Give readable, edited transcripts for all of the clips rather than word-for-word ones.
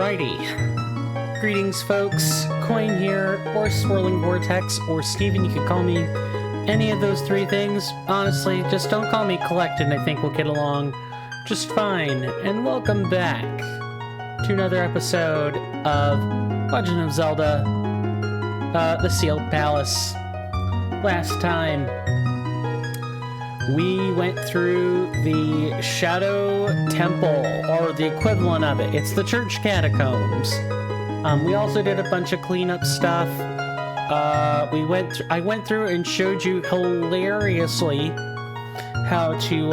Alrighty. Greetings, folks. Coin here, or Swirling Vortex, or Steven. You can call me any of those three things. Honestly, just don't call me Collected, and I think we'll get along just fine. And welcome back to another episode of Legend of Zelda, the Sealed Palace. Last time, we went through the Shadow Temple, or the equivalent of it. It's the church catacombs. We also did a bunch of cleanup stuff. I went through and showed you hilariously how to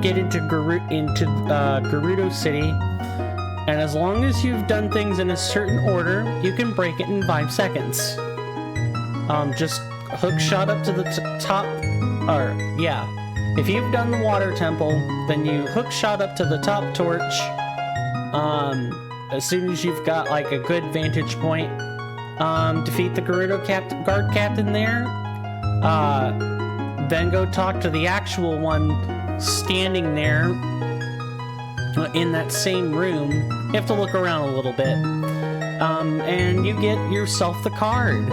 get into Gerudo City. And as long as you've done things in a certain order, you can break it in 5 seconds. Just hook shot up to the top. Or, yeah, if you've done the water temple, then you hook shot up to the top torch. As soon as you've got like a good vantage point, defeat the Gerudo guard captain there. Then go talk to the actual one standing there in that same room. You have to look around a little bit, and you get yourself the card.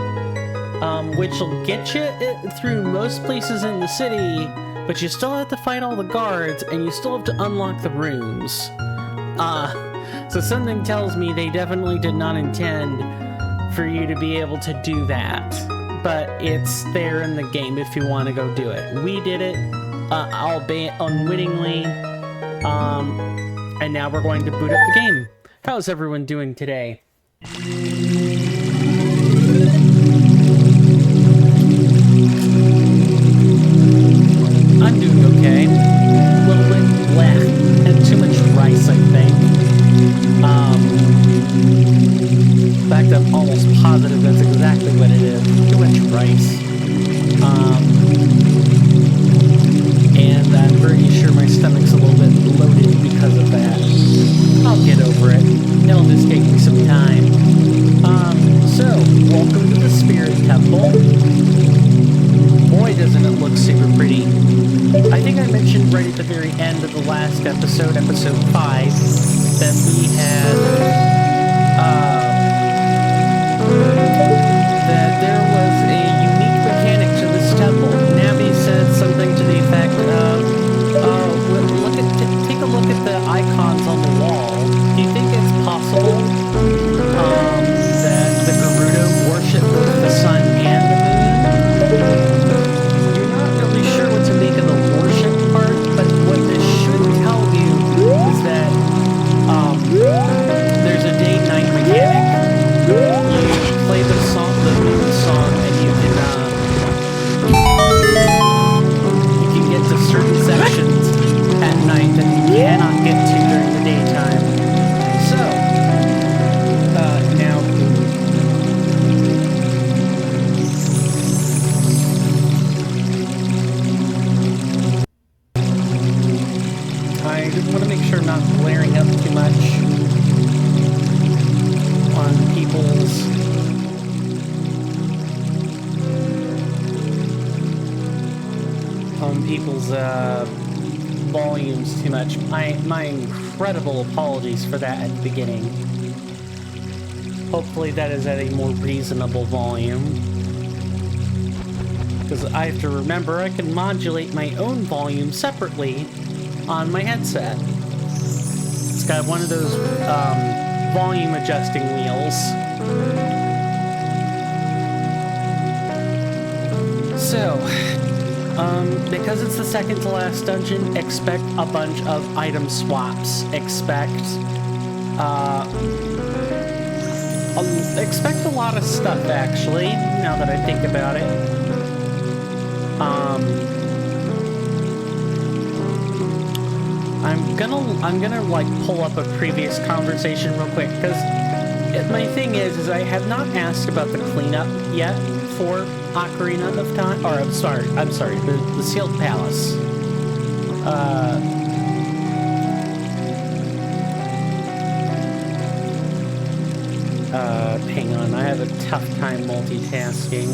Which will get you through most places in the city, but you still have to fight all the guards, and you still have to unlock the rooms. So something tells me they definitely did not intend for you to be able to do that. But it's there in the game if you want to go do it. We did it, albeit unwittingly, and now we're going to boot up the game. How's everyone doing today? I'm doing okay. A little bit bleh. Had too much rice, I think. In fact, I'm almost positive that's exactly what it is. Too much rice. And I'm pretty sure my stomach's a little bit bloated because of that. I'll get over it. It'll just take me some time. So, welcome to the Spirit Temple. Boy, doesn't it look super pretty. I think I mentioned right at the very end of the last episode, episode 5, that we had, that there was a unique mechanic to this temple. Navi said something to the effect of, take a look at the icons on the wall. Do you think it's possible, that the Gerudo worship both the sun and the moon? There's a day-night mechanic. You play the moon song, and you can get to certain sections at night that you cannot get to during the daytime. So, now I want to make sure I'm not glaring up too much on people's volumes too much. My incredible apologies for that at the beginning. Hopefully that is at a more reasonable volume, because I have to remember I can modulate my own volume separately on my headset. It's got one of those volume adjusting wheels. So, because it's the second to last dungeon, expect a bunch of item swaps. Expect a lot of stuff, actually, now that I think about it. I'm gonna like pull up a previous conversation real quick, because my thing is I have not asked about the cleanup yet for Ocarina of Time, or I'm sorry, the Sealed Palace. Hang on, I have a tough time multitasking.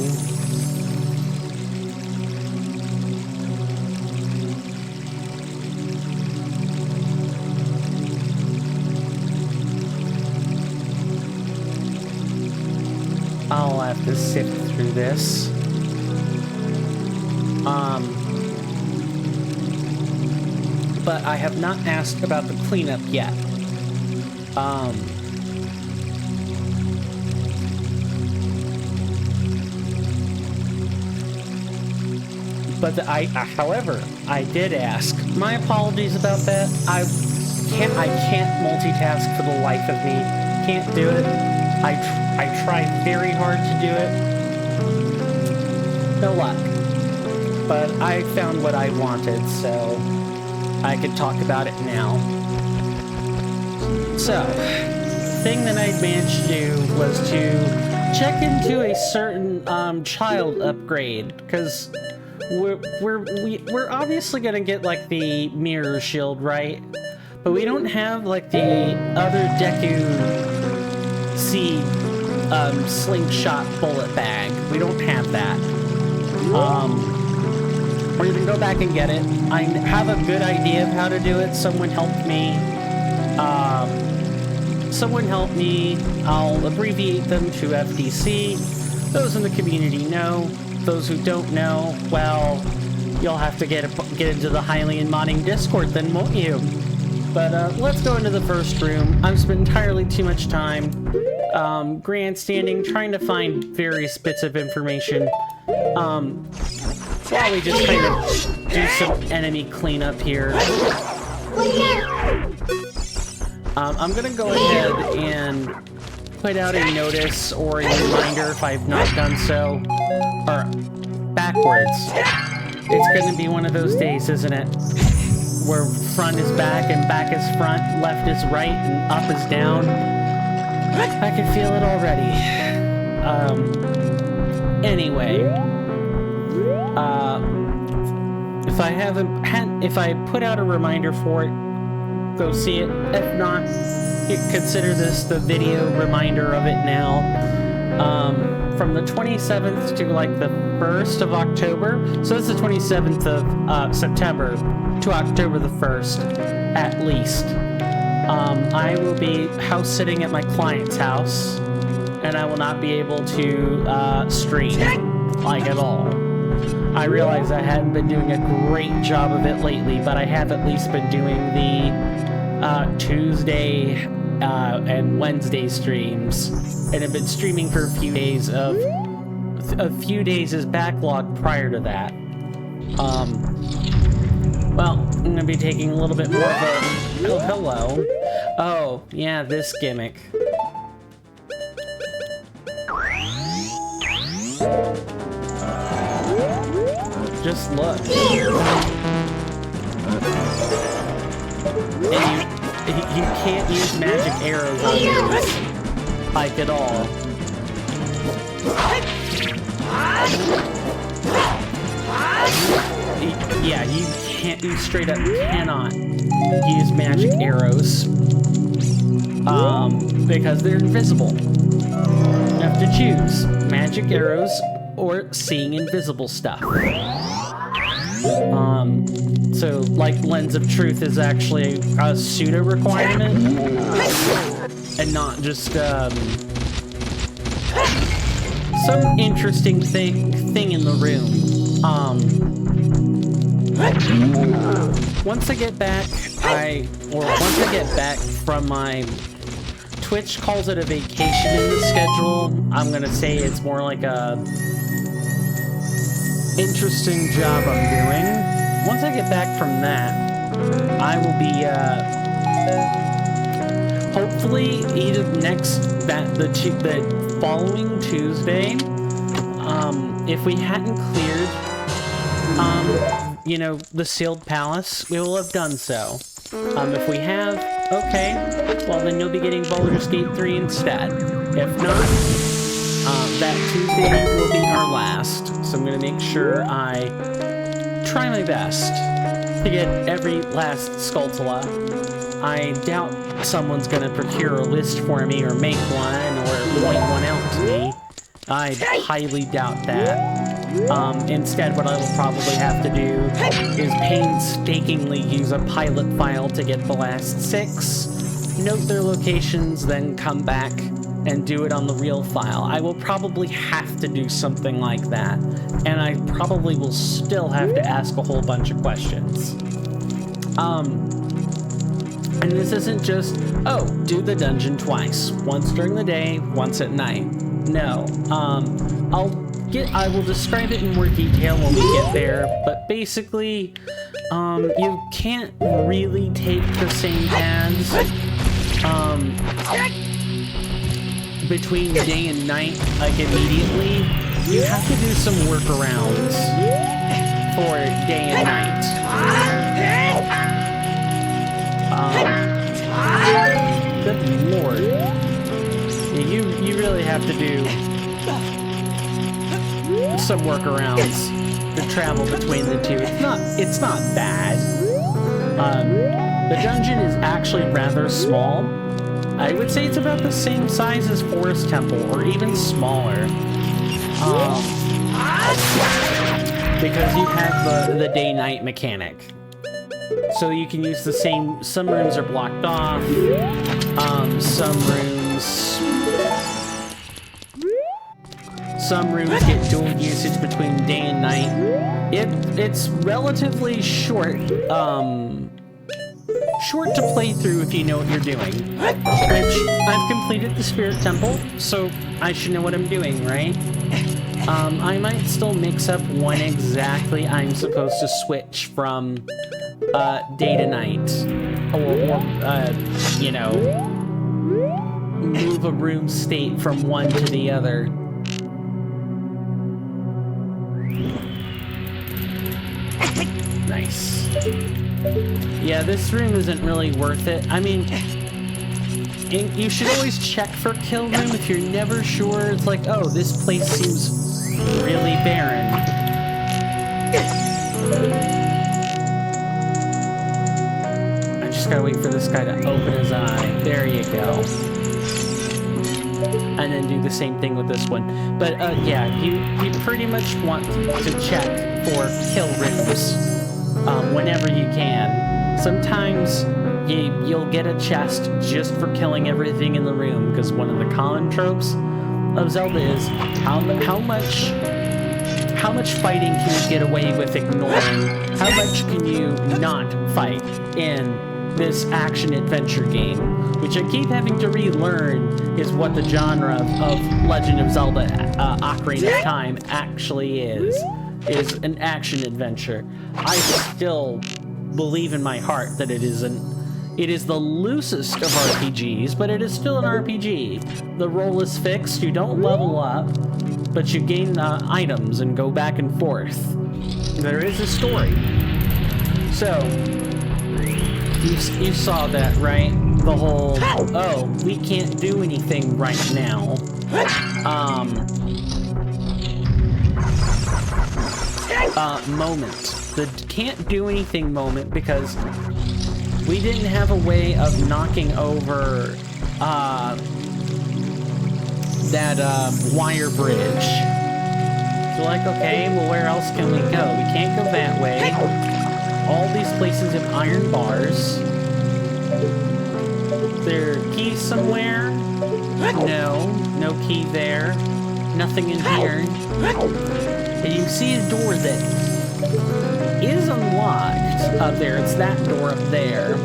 to sift through this. But I have not asked about the cleanup yet. However, I did ask. My apologies about that. I can't multitask for the life of me. Can't do it. I tried very hard to do it. No luck. But I found what I wanted, so I could talk about it now. So, the thing that I managed to do was to check into a certain child upgrade, because we're obviously gonna get like the mirror shield, right? But we don't have like the other Deku Seed slingshot bullet bag. We don't have that. Or you can go back and get it. I have a good idea of how to do it. Someone helped me. I'll abbreviate them to FDC. Those in the community know. Those who don't know, well, you'll have to get into the Hylian modding Discord then, won't you? But let's go into the first room. I've spent entirely too much time grandstanding, trying to find various bits of information. While we just kind of do some enemy cleanup here. I'm gonna go ahead and put out a notice or a reminder if I've not done so. Or backwards. It's gonna be one of those days, isn't it? Where front is back and back is front, left is right and up is down. I can feel it already. Anyway. If I put out a reminder for it, go see it. If not, consider this the video reminder of it now. From the 27th to like the 1st of October. So it's the 27th of September to October the 1st, at least. I will be house sitting at my client's house, and I will not be able to stream, like at all. I realize I hadn't been doing a great job of it lately, but I have at least been doing the Tuesday and Wednesday streams, and have been streaming for a few days as backlog prior to that. Well, I'm gonna be taking a little bit more of a... Oh, hello. Oh, yeah, this gimmick. Just look. And you can't use magic arrows on these, like at all. Yeah, you straight up cannot use magic arrows. Because they're invisible. You have to choose magic arrows or seeing invisible stuff. So, like, Lens of Truth is actually a pseudo requirement, and not just some interesting thing in the room. Once I get back from my Twitch calls it a vacation in the schedule. I'm gonna say it's more like a interesting job I'm doing. Once I get back from that, I will be hopefully either the following Tuesday. If we hadn't cleared you know, the sealed palace, we will have done so. If we have, okay, well then you'll be getting Baldur's Gate 3 instead. If not, that Tuesday will be our last. So I'm gonna make sure I try my best to get every last Skulltula. I doubt someone's gonna procure a list for me or make one or point one out to me. I highly doubt that. Instead, what I will probably have to do is painstakingly use a pilot file to get the last 6, note their locations, then come back and do it on the real file. I will probably have to do something like that, and I probably will still have to ask a whole bunch of questions. And this isn't just, oh, do the dungeon twice. Once during the day, once at night. No. I will describe it in more detail when we get there, but basically, you can't really take the same paths, between day and night, like immediately. You have to do some workarounds for day and night. Good lord. Yeah, you really have to do some workarounds to travel between the two. It's not bad. The dungeon is actually rather small. I would say it's about the same size as Forest Temple, or even smaller. Because you have the day-night mechanic. So you can use the same, some rooms are blocked off, some rooms get dual usage between day and night. It's relatively short, short to play through if you know what you're doing. Which, I've completed the Spirit Temple, so I should know what I'm doing, right? I might still mix up when exactly I'm supposed to switch from day to night, or you know, move a room state from one to the other. Nice. Yeah, this room isn't really worth it. I mean, you should always check for kill room if you're never sure. It's like, oh, this place seems really barren. I just gotta wait for this guy to open his eye. There you go. And then do the same thing with this one. But yeah, you pretty much want to check for kill rooms whenever you can. Sometimes you'll get a chest just for killing everything in the room, because one of the common tropes of Zelda is how much fighting can you get away with ignoring? How much can you not fight in this action-adventure game? Which I keep having to relearn is what the genre of Legend of Zelda Ocarina of Time actually is an action-adventure. I still believe in my heart that it is the loosest of RPGs, but it is still an RPG. The roll is fixed, you don't level up, but you gain items and go back and forth. There is a story. So, you saw that, right? The whole, oh, we can't do anything right now. Moment. The can't do anything moment because we didn't have a way of knocking over that wire bridge. So like, okay, well, where else can we go? We can't go that way. All these places have iron bars. Is there a key somewhere? No key there. Nothing in here. And you see a door that is unlocked up there. It's that door up there.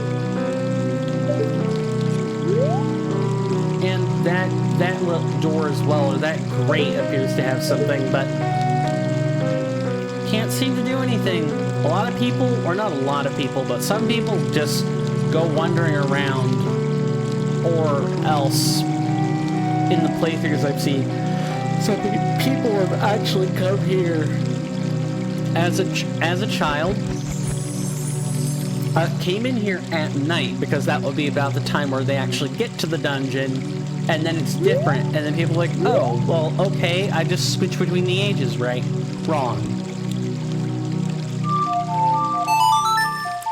And that little door as well, or that grate appears to have something, but can't seem to do anything. A lot of people, or not a lot of people, but some people just go wandering around, or else in the playthroughs I've seen, some people have actually come here as a child, came in here at night because that would be about the time where they actually get to the dungeon, and then it's different, and then people are like, oh, well, okay, I just switched between the ages, right? Wrong.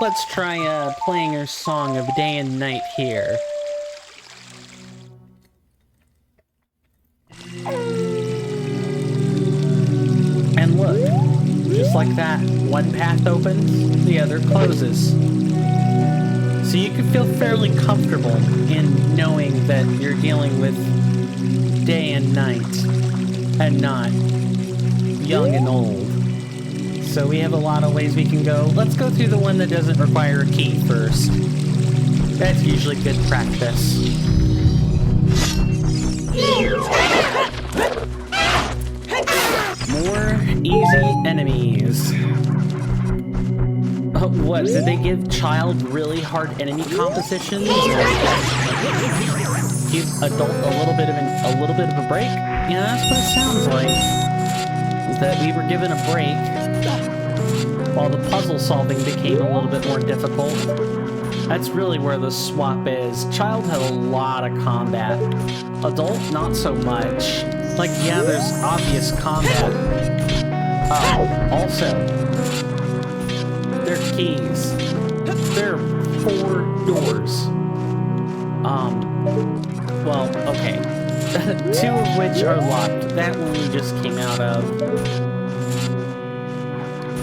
Let's try playing her song of day and night here. And look, just like that, one path opens, the other closes. So you can feel fairly comfortable in knowing that you're dealing with day and night, and not young and old. So we have a lot of ways we can go. Let's go through the one that doesn't require a key first. That's usually good practice. More easy enemies. What, did they give Child really hard enemy compositions? Give Adult a little bit of a break? Yeah, that's what it sounds like. Is that we were given a break while the puzzle solving became a little bit more difficult. That's really where the swap is. Child had a lot of combat. Adult, not so much. Like, yeah, there's obvious combat. Also, they're keys. There are 4 doors. Well, okay. 2 of which are locked. That one we just came out of.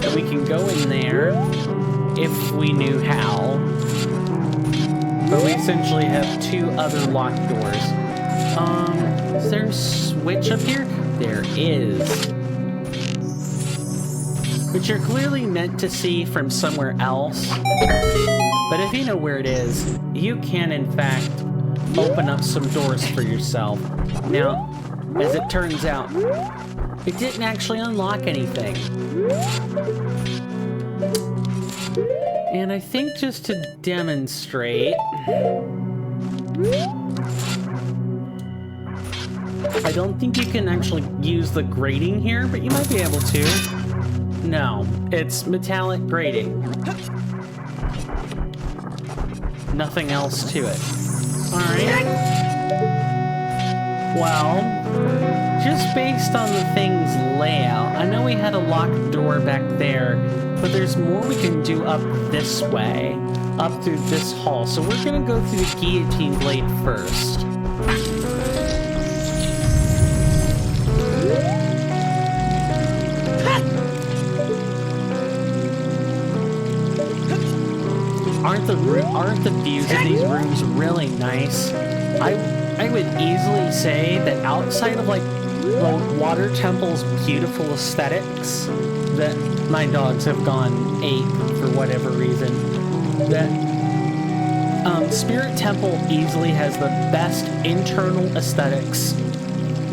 And we can go in there if we knew how. But we essentially have 2 other locked doors. Is there a switch up here? There is. Which you're clearly meant to see from somewhere else. But if you know where it is, you can in fact open up some doors for yourself. Now, as it turns out, it didn't actually unlock anything. And I think just to demonstrate, I don't think you can actually use the grating here, but you might be able to. No, it's metallic grating. Nothing else to it. Alright. Well, just based on the thing's layout, I know we had a locked door back there, but there's more we can do up this way, up through this hall. So we're gonna go through the guillotine blade first. Aren't the views of these rooms really nice? I would easily say that outside of like the water temple's beautiful aesthetics, that my dogs have gone ape for whatever reason, that Spirit Temple easily has the best internal aesthetics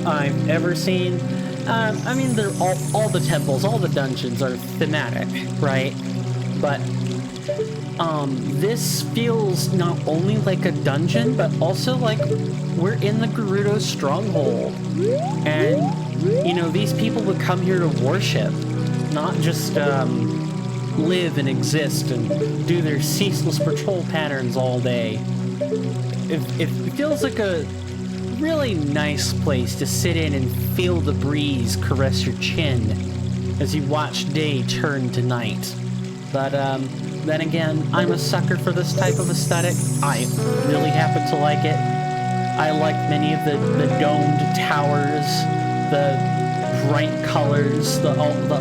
I've ever seen. I mean, they're all the temples, all the dungeons are thematic, right? But this feels not only like a dungeon, but also like we're in the Gerudo stronghold. And, you know, these people would come here to worship, not just live and exist and do their ceaseless patrol patterns all day. It feels like a really nice place to sit in and feel the breeze caress your chin as you watch day turn to night. But, then again, I'm a sucker for this type of aesthetic. I really happen to like it. I like many of the domed towers, the bright colors, the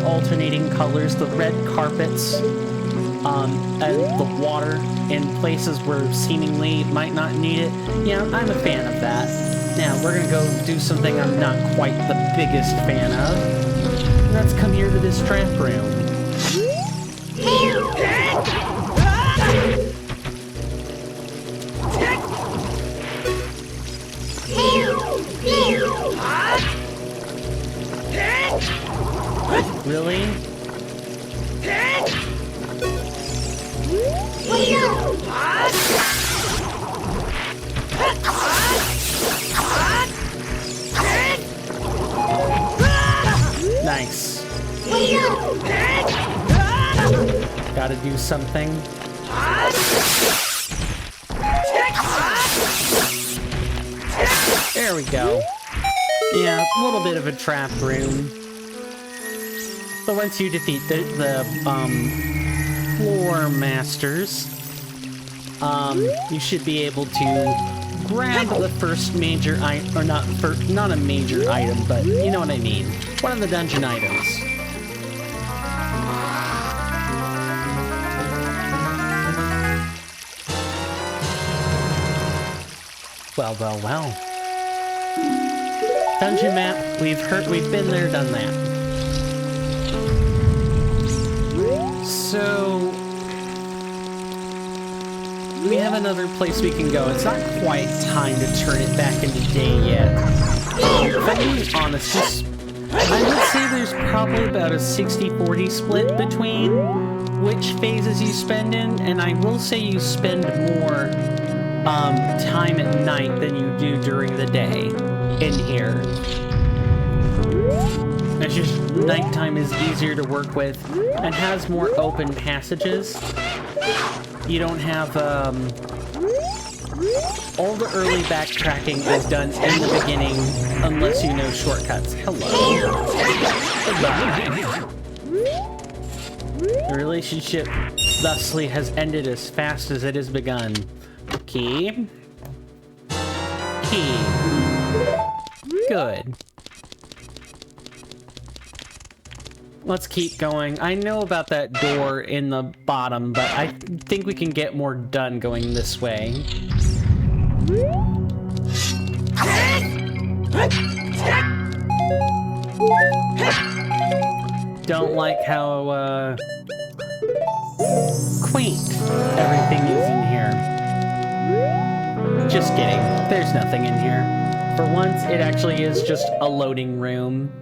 alternating colors, the red carpets, and the water in places where seemingly it might not need it. Yeah, I'm a fan of that. Now, we're gonna go do something I'm not quite the biggest fan of. Let's come here to this trap room. Really? Nice. Gotta do something. There we go. Yeah, a little bit of a trap room. But once you defeat the floor masters, you should be able to grab the first major item, or not a major item, but you know what I mean. One of the dungeon items. Well. Dungeon map, we've been there, done that. So we have another place we can go. It's not quite time to turn it back into day yet. If I'm being honest, I would say there's probably about a 60-40 split between which phases you spend in, and I will say you spend more time at night than you do during the day in here. It's just nighttime is easier to work with and has more open passages. You don't have all the early backtracking is done in the beginning unless you know shortcuts. Hello. Goodbye. The relationship thusly has ended as fast as it has begun. Key. Key. Good. Let's keep going. I know about that door in the bottom, but I think we can get more done going this way. Don't like how quaint everything is in here. Just kidding. There's nothing in here. For once, it actually is just a loading room.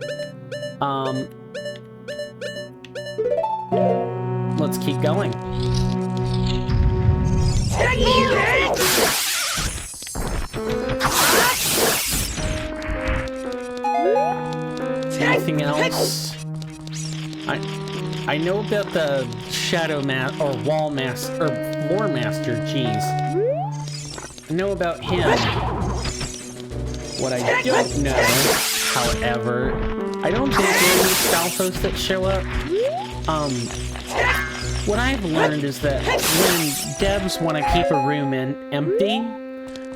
Let's keep going. Anything else? I know about the Shadow or Wall Master, or Floor Master, jeez. I know about him. What I don't know, however, I don't think there are any Stalfos that show up. What I've learned is that when devs want to keep a room empty,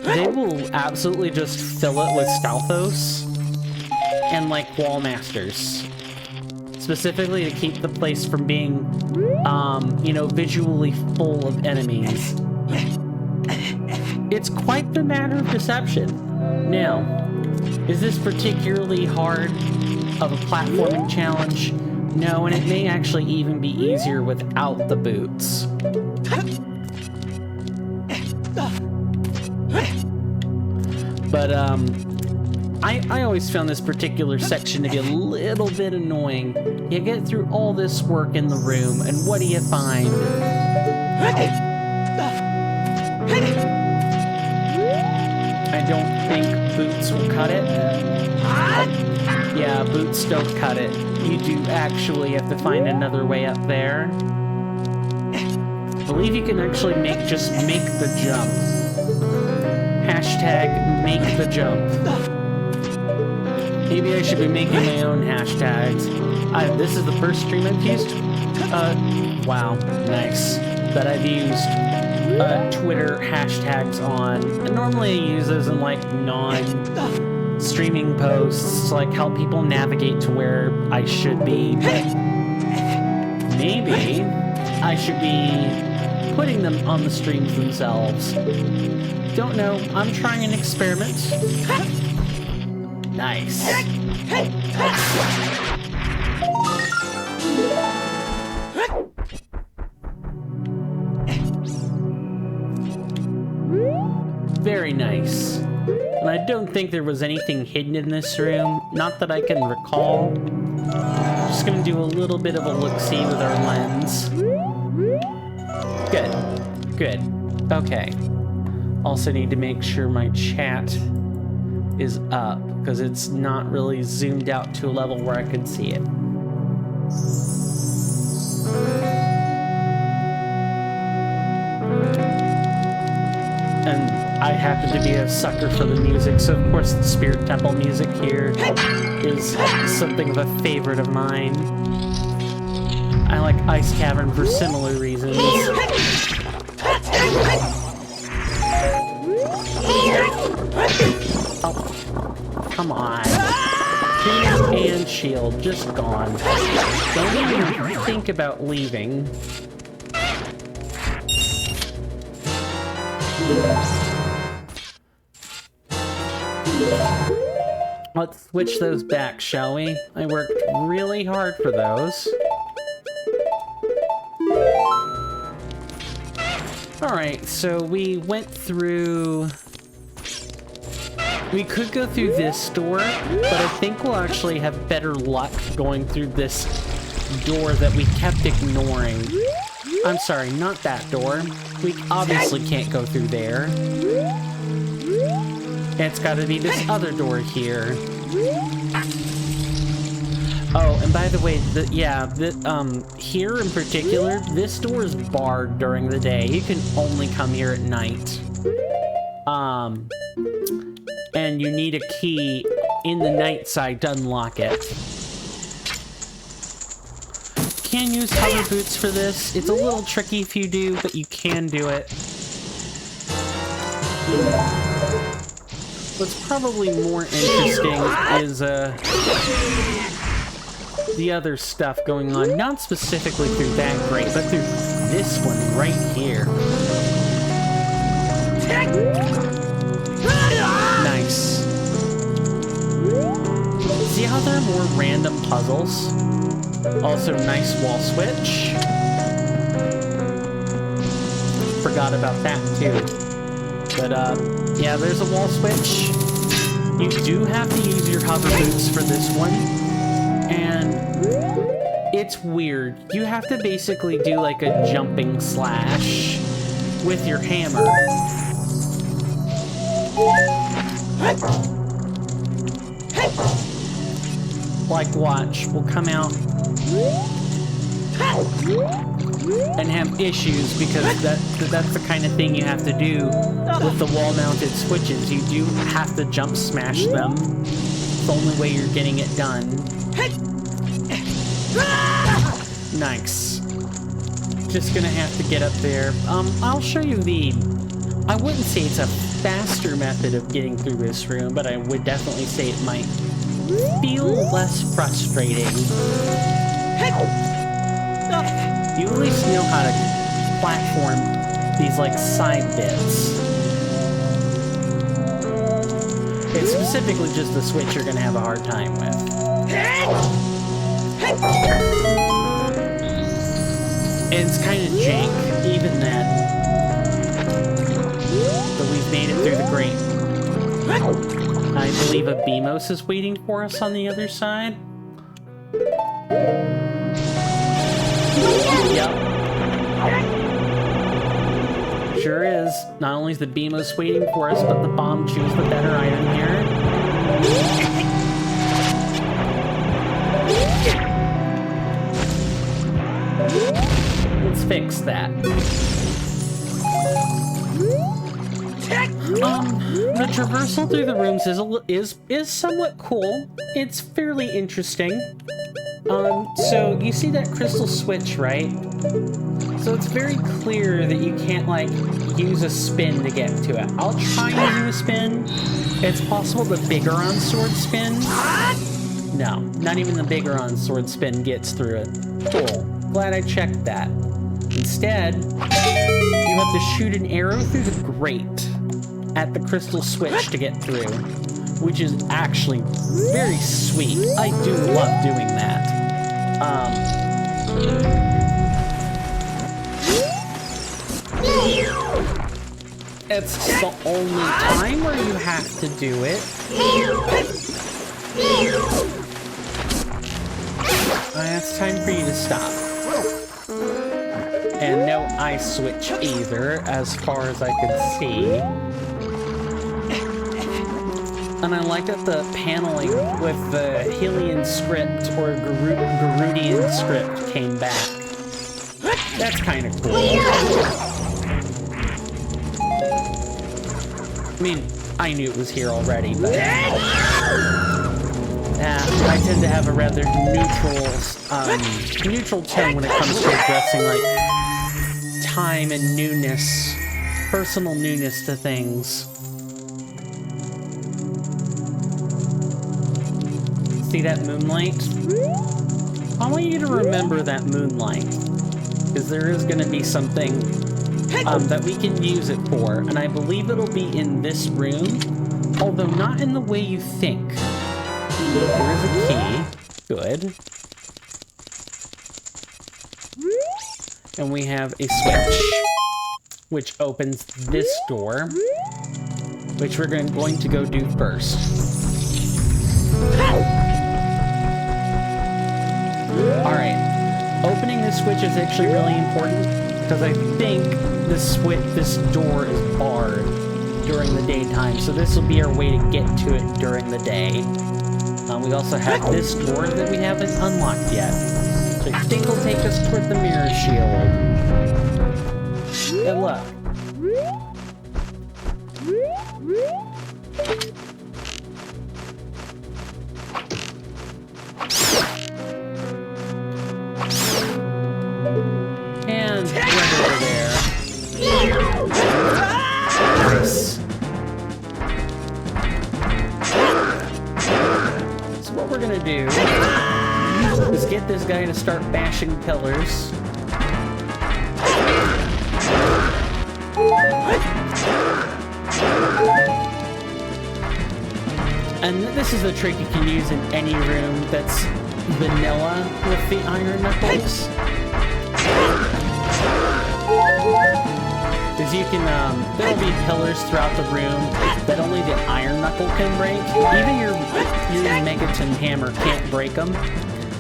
they will absolutely just fill it with Stalfos and like Wall Masters. Specifically to keep the place from being, you know, visually full of enemies. It's quite the matter of deception. Now, is this particularly hard of a platforming challenge? No, and it may actually even be easier without the boots. But, I always found this particular section to be a little bit annoying. You get through all this work in the room, and what do you find? I don't think boots will cut it. Yeah, boots don't cut it. You do actually have to find another way up there. I believe you can actually just make the jump. Hashtag make the jump. Maybe I should be making my own hashtags. This is the first stream I've used. Wow, nice. That I've used Twitter hashtags on. And normally I use those in like non-streaming posts, like help people navigate to where I should be. But maybe I should be putting them on the streams themselves. Don't know. I'm trying an experiment. Nice. Very nice. And I don't think there was anything hidden in this room. Not that I can recall. Just gonna do a little bit of a look-see with our lens. Good. Good. Okay. Also need to make sure my chat is up, because it's not really zoomed out to a level where I can see it. And I happen to be a sucker for the music, so of course the Spirit Temple music here is something of a favorite of mine. I like Ice Cavern for similar reasons. Oh, come on. Shield and shield, just gone. Don't even think about leaving. Let's switch those back, shall we? I worked really hard for those. Alright, so we went through... We could go through this door, but I think we'll actually have better luck going through this door that we kept ignoring. I'm sorry, not that door. We obviously can't go through there. It's gotta be this other door here. Oh, and by the way, here in particular, this door is barred during the day. You can only come here at night. And you need a key in the night side to unlock it. Can use hover boots for this. It's a little tricky if you do, but you can do it. What's probably more interesting is the other stuff going on. Not specifically through that grate, but through this one right here. Nice. See how there are more random puzzles? Also, nice wall switch. Forgot about that too. But yeah, there's a wall switch. You do have to use your hover boots for this one. And it's weird. You have to basically do like a jumping slash with your hammer. Like, watch, we'll come out and have issues because that's the kind of thing you have to do with the wall-mounted switches. You do have to jump smash them. It's the only way you're getting it done. Nice. Just gonna have to get up there. I'll show you I wouldn't say it's a faster method of getting through this room, but I would definitely say it might feel less frustrating. You at least know how to platform these, like, side bits. It's specifically just the switch you're gonna have a hard time with. And it's kind of jank, even then. But we've made it through the grate. I believe a Beamos is waiting for us on the other side. Yep. Sure is. Not only is the Beamos waiting for us, but the bomb choose the better item here. Let's fix that. The traversal through the rooms is somewhat cool. It's fairly interesting. So you see that crystal switch, right? So it's very clear that you can't, like, use a spin to get to it. I'll try using a spin. It's possible the Biggoron sword spin. No, not even the Biggoron sword spin gets through it. Cool. Glad I checked that. Instead, you have to shoot an arrow through the grate at the crystal switch to get through, which is actually very sweet. I do love doing that. It's the only time where you have to do it. It's time for you to stop. And no ice switch either, as far as I could see. And I like that the paneling with the Hylian script or Garudian script came back. That's kind of cool. I mean, I knew it was here already, but... I tend to have a rather neutral tone when it comes to addressing, like, time and newness, personal newness to things. See that moonlight? I want you to remember that moonlight, because there is going to be something that we can use it for, and I believe it'll be in this room, although not in the way you think. There is a key. Good. And we have a switch, which opens this door, which we're going to go do first. Alright. Opening this switch is actually really important, because I think this door is barred during the daytime, so this will be our way to get to it during the day. We also have this door that we haven't unlocked yet. So I think will take us toward the mirror shield. And look. And right over there. Nice. So what we're gonna do is get this guy to start bashing pillars. And this is the trick you can use in any room that's vanilla with the iron knuckles. Because you can, there'll be pillars throughout the room that only the iron knuckle can break. Even your Megaton hammer can't break them.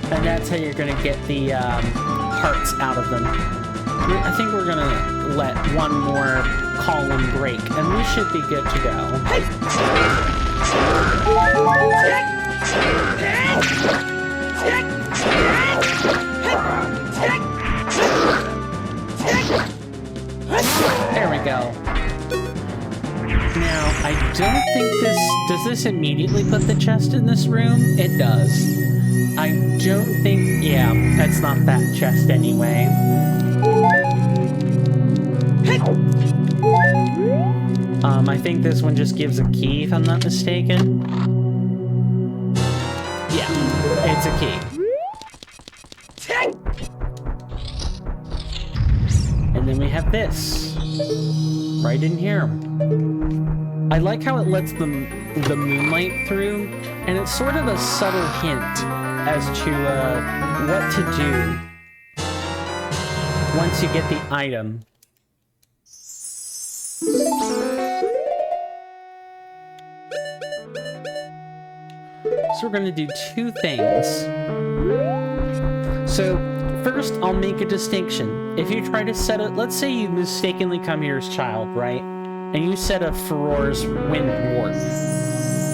And that's how you're going to get the hearts out of them. I think we're going to let one more column break, and we should be good to go. There we go. Now, I don't think does this immediately put the chest in this room? It does. I don't think, yeah, that's not that chest anyway. I think this one just gives a key, if I'm not mistaken. Yeah, it's a key. And then we have this, right in here. I like how it lets the moonlight through, and it's sort of a subtle hint as to what to do once you get the item. So we're going to do two things. So first, I'll make a distinction. If you try to set it, let's say you mistakenly come here as child, right? And you set a Furor's Wind Warp.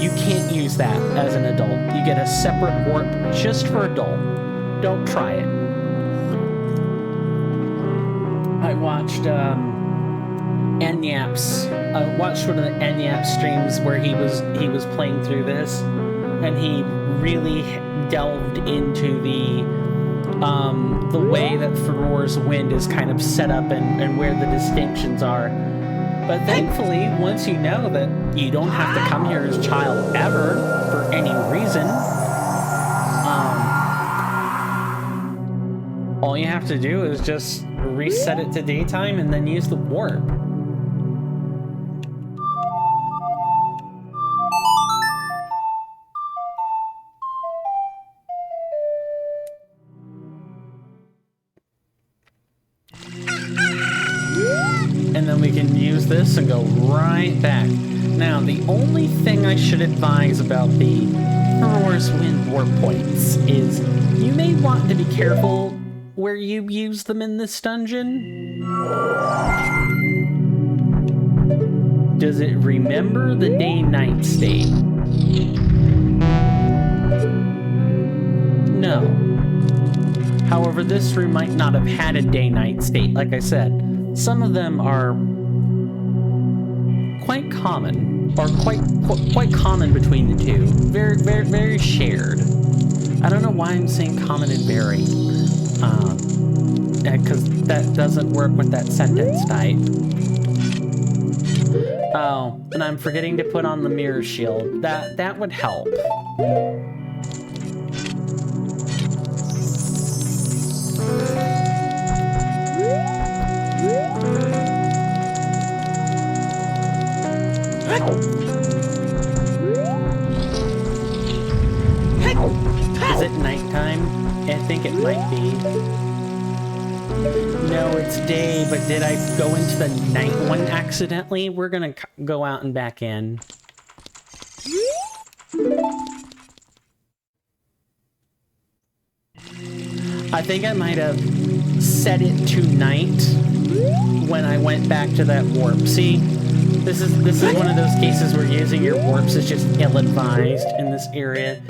You can't use that as an adult. You get a separate warp just for adult. Don't try it. I watched Enyap's. I watched one of the Enyap streams where he was playing through this, and he really delved into the way that Furor's Wind is kind of set up and where the distinctions are. But thankfully, once you know that you don't have to come here as child ever for any reason, all you have to do is just reset it to daytime and then use the warp. And then we can use this and go right back. Now, the only thing I should advise about the Furor's Wind Warp points is you may want to be careful where you use them in this dungeon. Does it remember the day-night state? No. However, this room might not have had a day-night state, like I said. Some of them are quite common, or quite common between the two. Very, very, very shared. I don't know why I'm saying common and very, because that doesn't work with that sentence type. Oh, and I'm forgetting to put on the mirror shield. That would help. I think it might be. No, it's day, but did I go into the night one accidentally? We're gonna go out and back in. I think I might have set it to night when I went back to that warp. See, this is one of those cases where using your warps is just ill-advised in this area.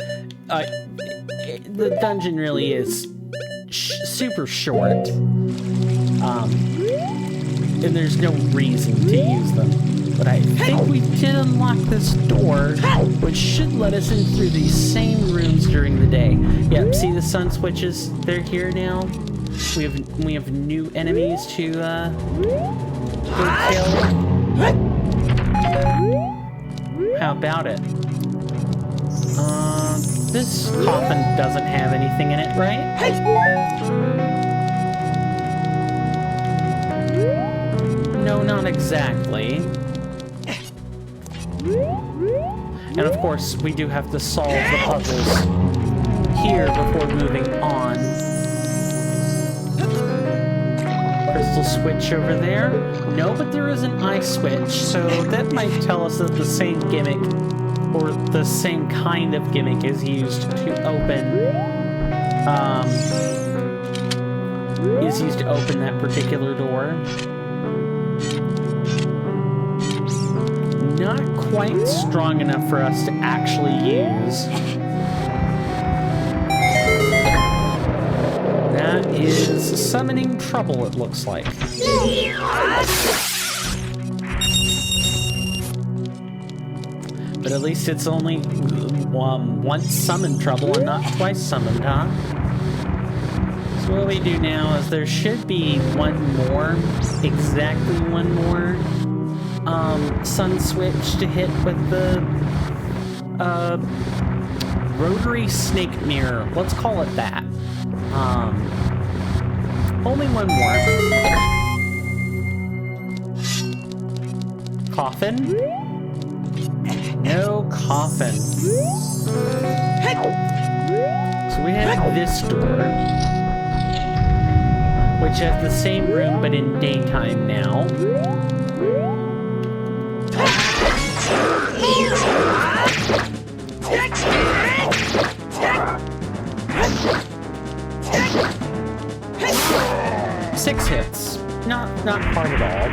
The dungeon really is super short, and there's no reason to use them. But I think we did unlock this door, which should let us in through these same rooms during the day. Yep, see the sun switches? They're here now. We have new enemies to go kill. How about it? This coffin doesn't have anything in it, right? No, not exactly. And of course, we do have to solve the puzzles here before moving on. Crystal switch over there. No, but there is an ice switch, so that might tell us that the same gimmick, or the same kind of gimmick, is used to open, that particular door. Not quite strong enough for us to actually use. That is summoning trouble, it looks like. But at least it's only once summoned trouble and not twice summoned, huh? So what we do now is there should be one more, exactly one more, sun switch to hit with the rotary snake mirror. Let's call it that. Only one more. Coffin? No coffin. So we have this door, which has the same room but in daytime now. 6 hits. Not hard at all.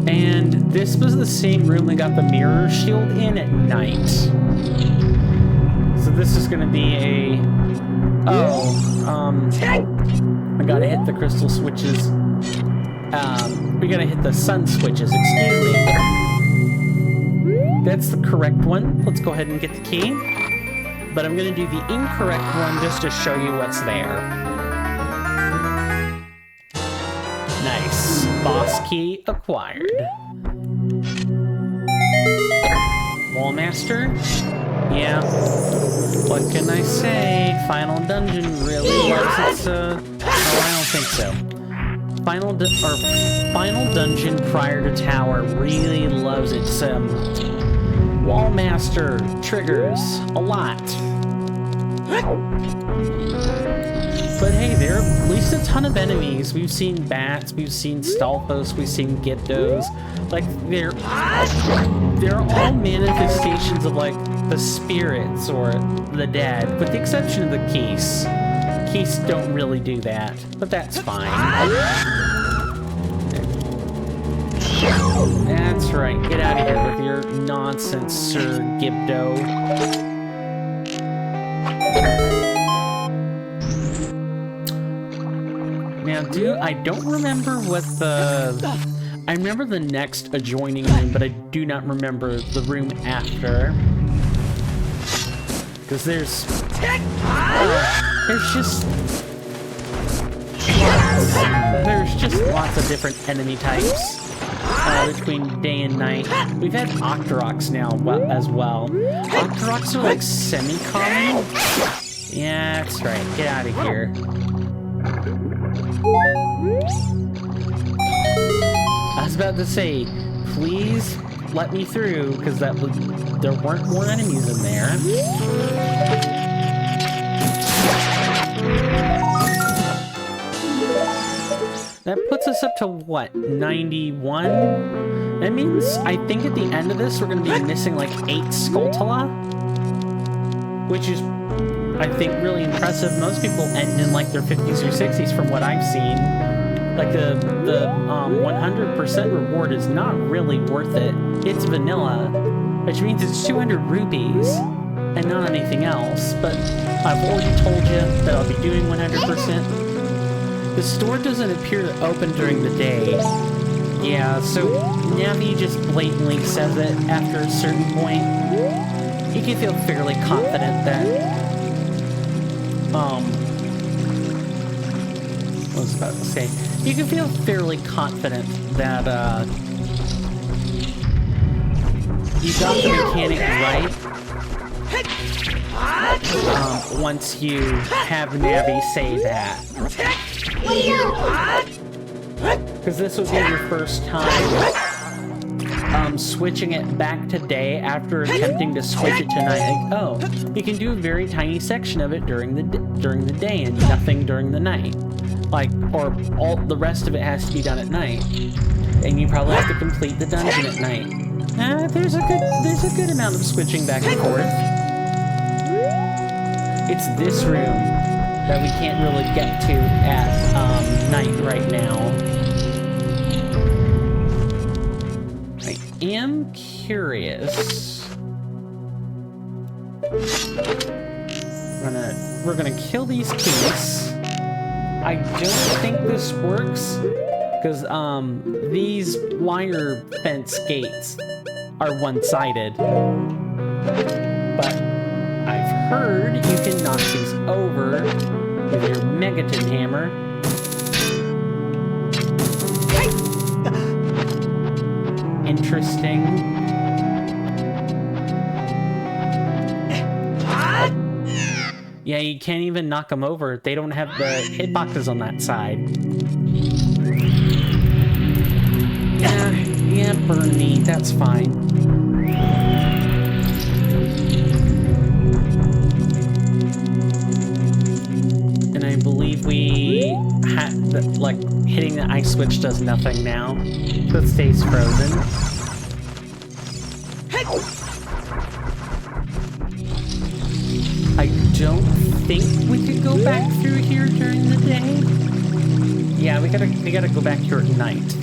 And this was the same room we got the mirror shield in at night. So this is gonna be a... I gotta hit the crystal switches. We gotta hit the sun switches, excuse me. That's the correct one. Let's go ahead and get the key. But I'm gonna do the incorrect one just to show you what's there. Nice. Boss key acquired. Wallmaster? Yeah. What can I say? Final Dungeon really loves its, oh, I don't think so. Final Dungeon prior to Tower really loves its, Wallmaster triggers a lot. But hey, there are at least a ton of enemies. We've seen bats, we've seen Stalfos, we've seen Gyptos. Like, they're all manifestations of, like, the spirits or the dead, with the exception of the Keese. Keese don't really do that, but that's fine. That's right, get out of here with your nonsense, Sir Gypto. Now, I don't remember what the... I remember the next adjoining room, but I do not remember the room after. Because there's just lots of different enemy types between day and night. We've had Octoroks now as well. Octoroks are like semi-common. Yeah, that's right. Get out of here. I was about to say, please let me through, because there weren't more enemies in there. That puts us up to, what, 91? That means, I think at the end of this, we're going to be missing, like, 8 Skulltula. Which is, I think, really impressive. Most people end in, like, their 50s or 60s from what I've seen. Like, the 100% reward is not really worth it. It's vanilla, which means it's 200 rupees and not anything else. But I've already told you that I'll be doing 100%. The store doesn't appear to open during the day. Yeah, so Navi just blatantly says it after a certain point. You can feel fairly confident that, what was I about to say? You can feel fairly confident that, you got the mechanic right, once you have Navi say that. Because this would be your first time switching it back to day after attempting to switch it to night. Like, oh, you can do a very tiny section of it during the day and nothing during the night. Like, or all the rest of it has to be done at night, and you probably have to complete the dungeon at night. There's a good amount of switching back and forth. It's this room that we can't really get to at night right now. I am curious. We're gonna kill these kinks. I don't think this works because these wire fence gates are one-sided. But I've heard you can knock these over with your Megaton hammer. Interesting. Yeah, you can't even knock them over. They don't have the hitboxes on that side. Yeah, burn me. That's fine. And I believe we had, like, hitting the ice switch does nothing now. So it stays frozen. I don't think we could go back through here during the day. Yeah, we gotta go back here at night.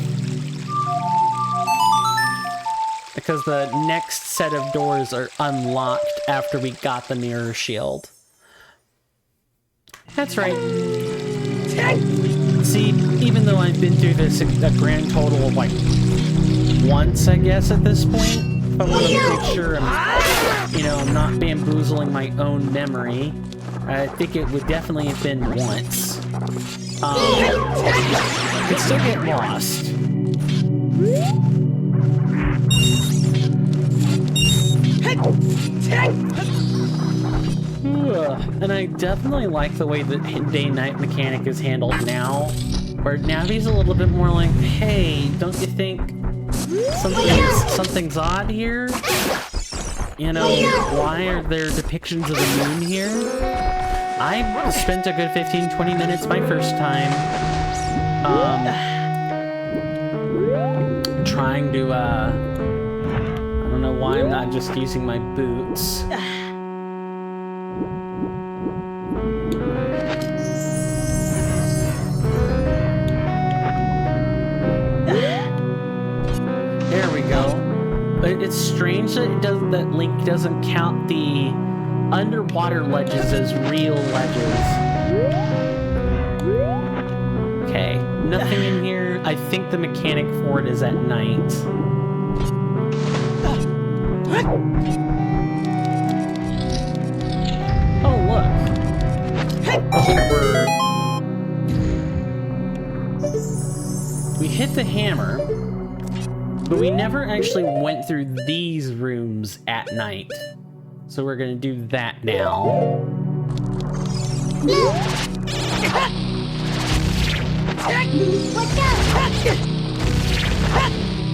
Because the next set of doors are unlocked after we got the mirror shield. That's right. See, even though I've been through this a grand total of like once, I guess, at this point, if I want to make sure I'm not bamboozling my own memory, I think it would definitely have been once. Could still get lost. And I definitely like the way the day-night mechanic is handled now, where Navi's a little bit more like, hey, don't you think something's odd here? You know, why are there depictions of the moon here? I spent a good 15-20 minutes my first time trying to, I don't know why I'm not just using my boots. There we go. But it's strange that Link doesn't count the underwater ledges as real ledges. Okay, nothing in here. I think the mechanic for it is at night. Oh, look. We hit the hammer, but we never actually went through these rooms at night. So we're gonna do that now.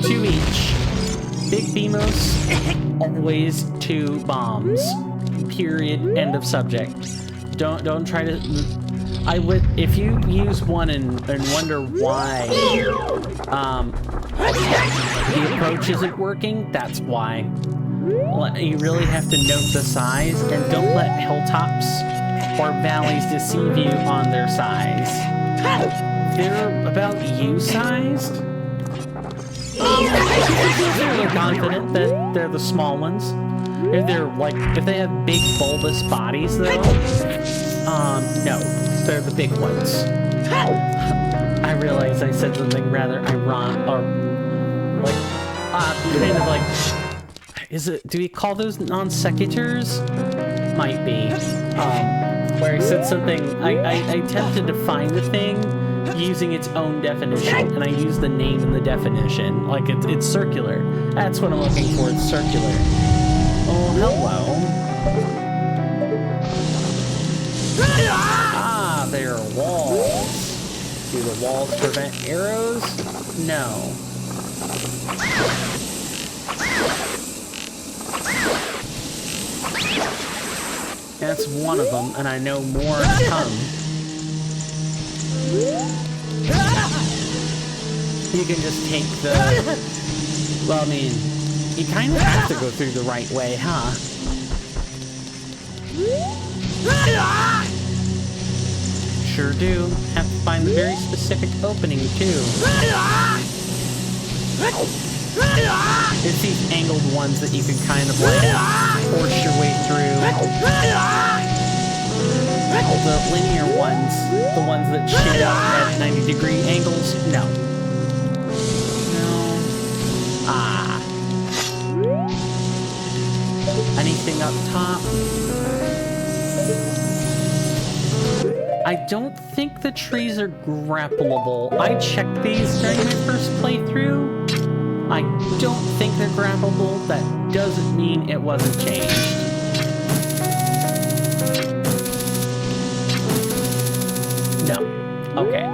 Two each. Big BMOS, always 2 bombs. Period. End of subject. Don't try to... I would... If you use one and wonder why the approach isn't working, that's why. You really have to note the size, and don't let hilltops or valleys deceive you on their size. They're about you-sized. They're confident that they're the small ones. If they're like, if they have big bulbous bodies though, no, they're the big ones. I realize I said something rather ironic, or like, kind of like, do we call those non-sequiturs? Might be. Where I said something, I attempted to find the thing using its own definition, and I used the name in the definition. Like, it's circular. That's what I'm looking for, it's circular. Oh, hello. Ah, there are walls. Do the walls prevent arrows? No. That's one of them, and I know more to come. You can just take the... Well, I mean, you kind of have to go through the right way, huh? Sure do. Have to find the very specific opening, too. It's these angled ones that you can kind of like force your way through. The linear ones, the ones that shoot out at 90-degree angles, no. No. Ah. Anything up top? I don't think the trees are grappleable. I checked these during my first playthrough. I don't think they're grabbable. That doesn't mean it wasn't changed. No. Okay.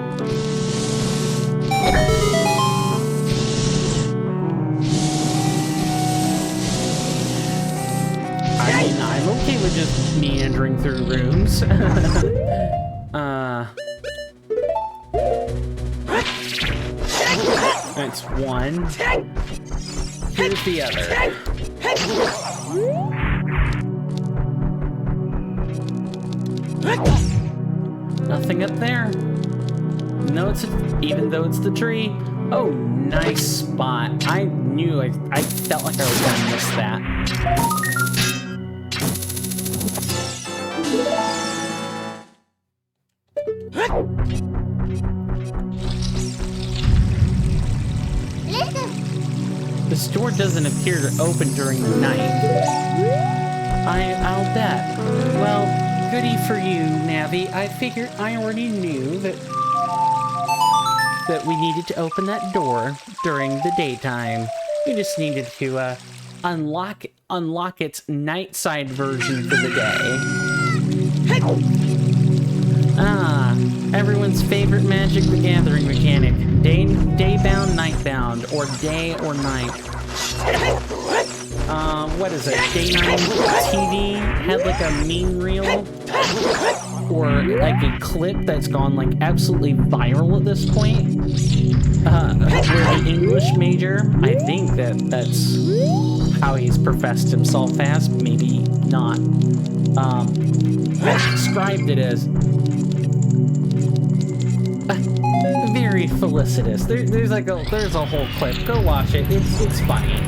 I mean, I'm okay with just meandering through rooms. That's one. Here's the other. Nothing up there. No, even though it's the tree. Oh, nice spot. I knew I felt like I was gonna miss that. This door doesn't appear to open during the night. I'll bet. Well, goody for you, Navi. I figured I already knew that we needed to open that door during the daytime. We just needed to unlock its night side version for the day. Ah, everyone's favorite Magic the Gathering mechanic. Day-bound, night-bound, or day or night. What is it? Day-night TV had like a meme reel, or like a clip that's gone like absolutely viral at this point. Where the English major, I think that's how he's professed himself as, maybe not. Described it as very felicitous. There's a whole clip. Go watch it. It's funny.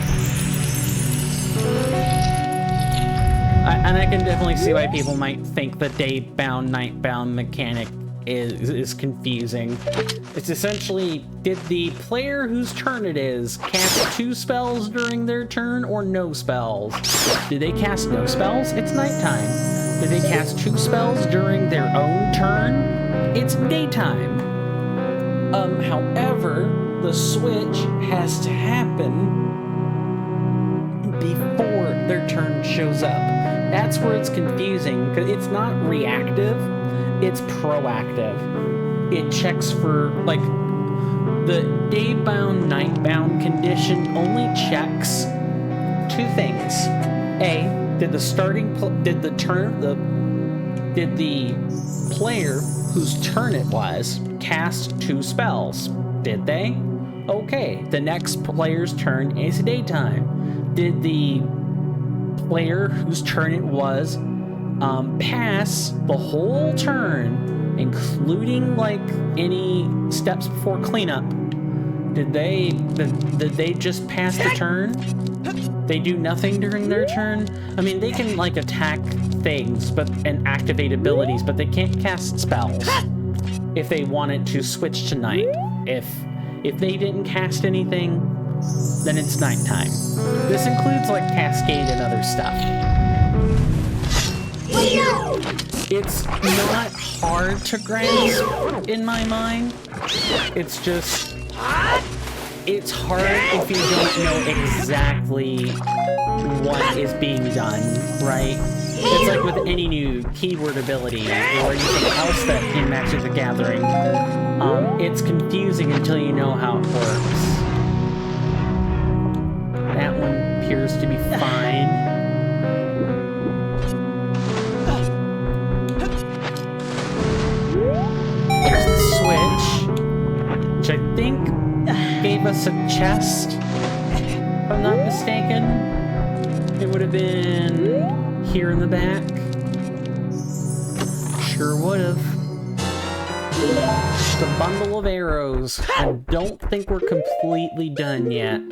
And I can definitely see why people might think the day-bound, night-bound mechanic is confusing. It's essentially, did the player whose turn it is cast 2 spells during their turn or no spells? Do they cast no spells? It's nighttime. Do they cast 2 spells during their own turn? It's daytime. However, the switch has to happen before their turn shows up. That's where it's confusing, because it's not reactive, it's proactive. It checks for, like, the day-bound, night-bound condition only checks two things. A, did the player whose turn it was cast 2 spells? Did they? Okay, the next player's turn is daytime. Did the player whose turn it was pass the whole turn, including like any steps before cleanup? Did they just pass the turn? They do nothing during their turn? I mean, they can like attack things and activate abilities, but they can't cast spells if they wanted to switch to night. If they didn't cast anything, then it's nighttime. This includes like Cascade and other stuff. It's not hard to grasp in my mind. It's just, it's hard if you don't know exactly what is being done, right? It's like with any new keyword ability or anything else that in Magic the Gathering, it's confusing until you know how it works. That one appears to be fine. There's the switch, which I think gave us a chest, if I'm not mistaken. It would have been here in the back. Sure would have. The bundle of arrows. I don't think we're completely done yet.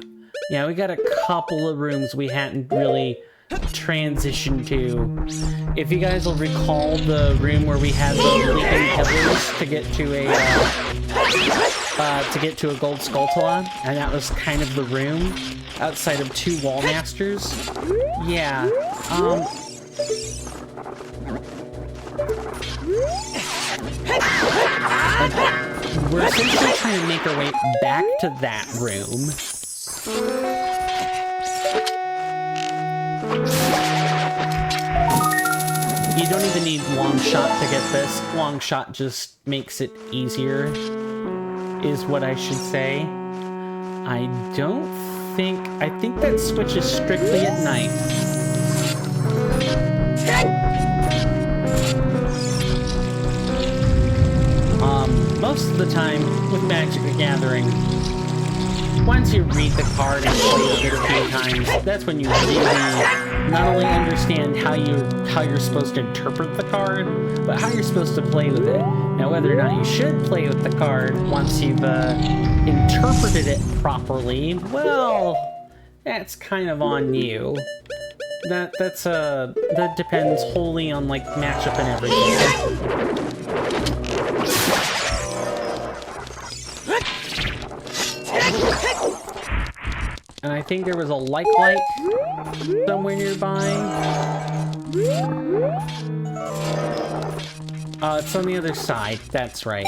Yeah, we got a couple of rooms we hadn't really transitioned to. If you guys will recall the room where we had the leaping pillars to get to a gold skulltula, and that was kind of the room outside of 2 wall masters. Yeah. We're essentially trying to make our way back to that room. You don't even need long shot to get this. Long shot just makes it easier, is what I should say. I think that switch is strictly at night. Most of the time with Magic the Gathering, once you read the card and play with it a few times, that's when you really not only understand how you're supposed to interpret the card, but how you're supposed to play with it. Now, whether or not you should play with the card once you've interpreted it properly, well, that's kind of on you. That depends wholly on like matchup and everything. And I think there was a light somewhere nearby. It's on the other side. That's right.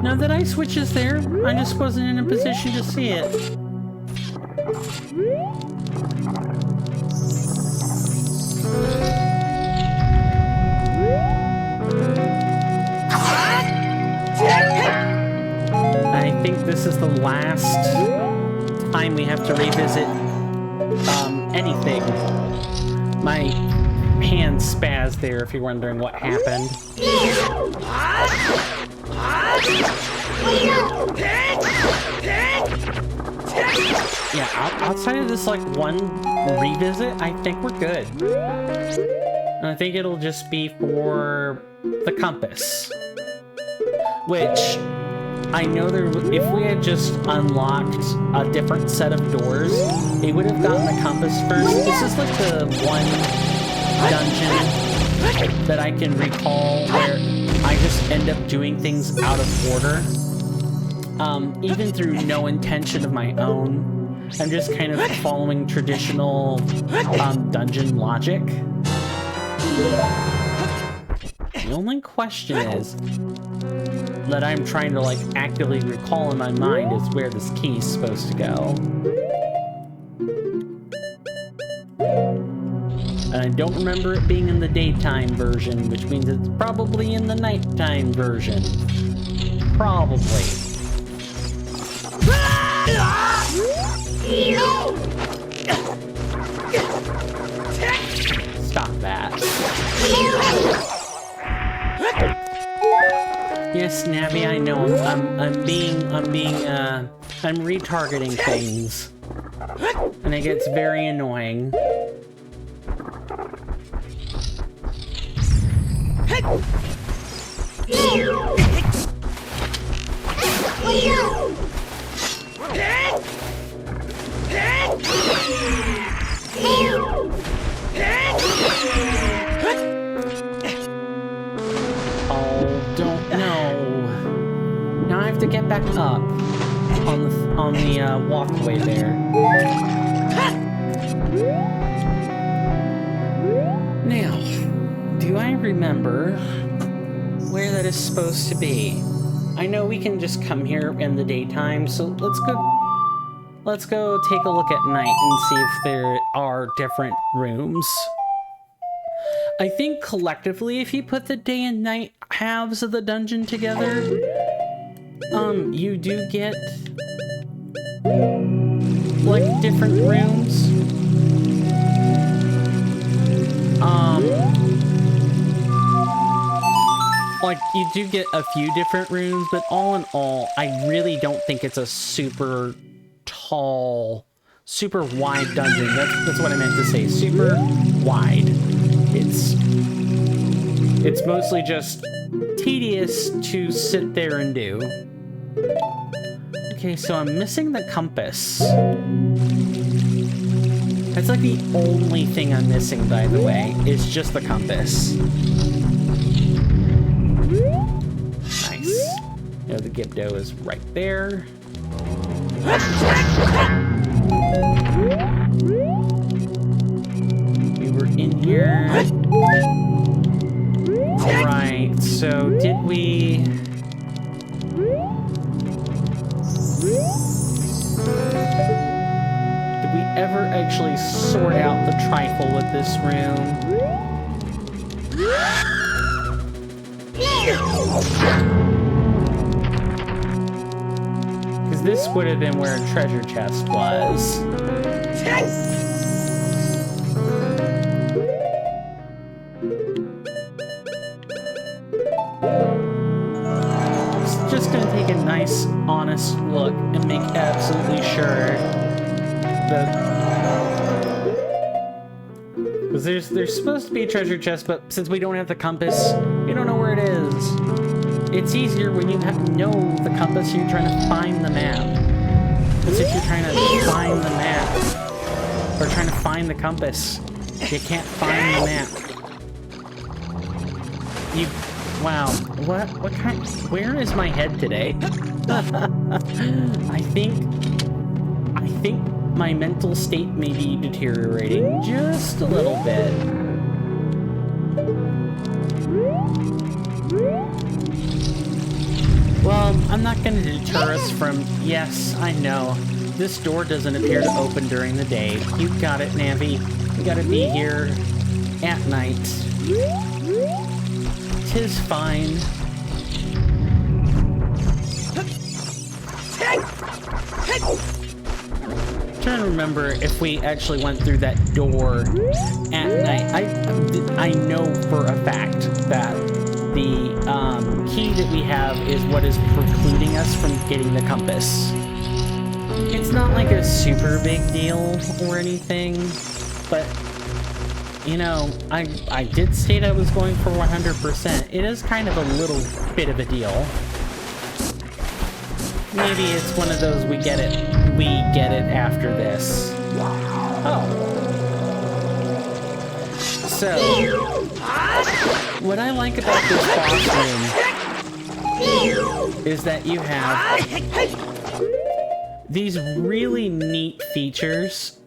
Now that ice switch is there, I just wasn't in a position to see it. I think this is the last time we have to revisit anything. My hand spazzed there if you're wondering what happened. Yeah, outside of this like one revisit, I think we're good. And I think it'll just be for the compass. Which, I know if we had just unlocked a different set of doors, it would have gotten the compass first. This is like the one dungeon that I can recall where I just end up doing things out of order. Even through no intention of my own. I'm just kind of following traditional dungeon logic. The only question is that I'm trying to like actively recall in my mind is where this key is supposed to go. And I don't remember it being in the daytime version, which means it's probably in the nighttime version. Probably. Stop that. Yes, Navi, I know. I'm retargeting things. And it gets very annoying. Oh, don't know. Now I have to get back up on the walkway there. Now, do I remember where that is supposed to be? I know we can just come here in the daytime, so let's go take a look at night and see if there are different rooms. I think collectively, if you put the day and night halves of the dungeon together, you do get like different rooms. Like, you do get a few different rooms, but all in all, I really don't think it's a super tall, super wide dungeon. That's what I meant to say. Super wide. It's mostly just tedious to sit there and do. Okay, so I'm missing the compass. That's like the only thing I'm missing, by the way, is just the compass. Nice. You know, the Gibdo is right there. We were in here. Alright, so did we... ever actually sort out the trifle with this room? Because this would have been where a treasure chest was. It's just gonna take a nice, honest look and make absolutely sure because there's supposed to be a treasure chest, but since we don't have the compass, we don't know where it is. It's easier when you know the compass and you're trying to find the map. Because if you're trying to find the map, or trying to find the compass, you can't find the map. Wow, what kind, where is my head today? I think my mental state may be deteriorating just a little bit. Well, I'm not going to deter us from... Yes, I know. This door doesn't appear to open during the day. You got it, Navi. We gotta be here at night. 'Tis fine. Trying to remember if we actually went through that door at night. I know for a fact that the key that we have is what is precluding us from getting the compass. It's not like a super big deal or anything, but you know, I did state I was going for 100%. It is kind of a little bit of a deal. Maybe it's one of those we get it after this. Oh. So, what I like about this boss room is that you have these really neat features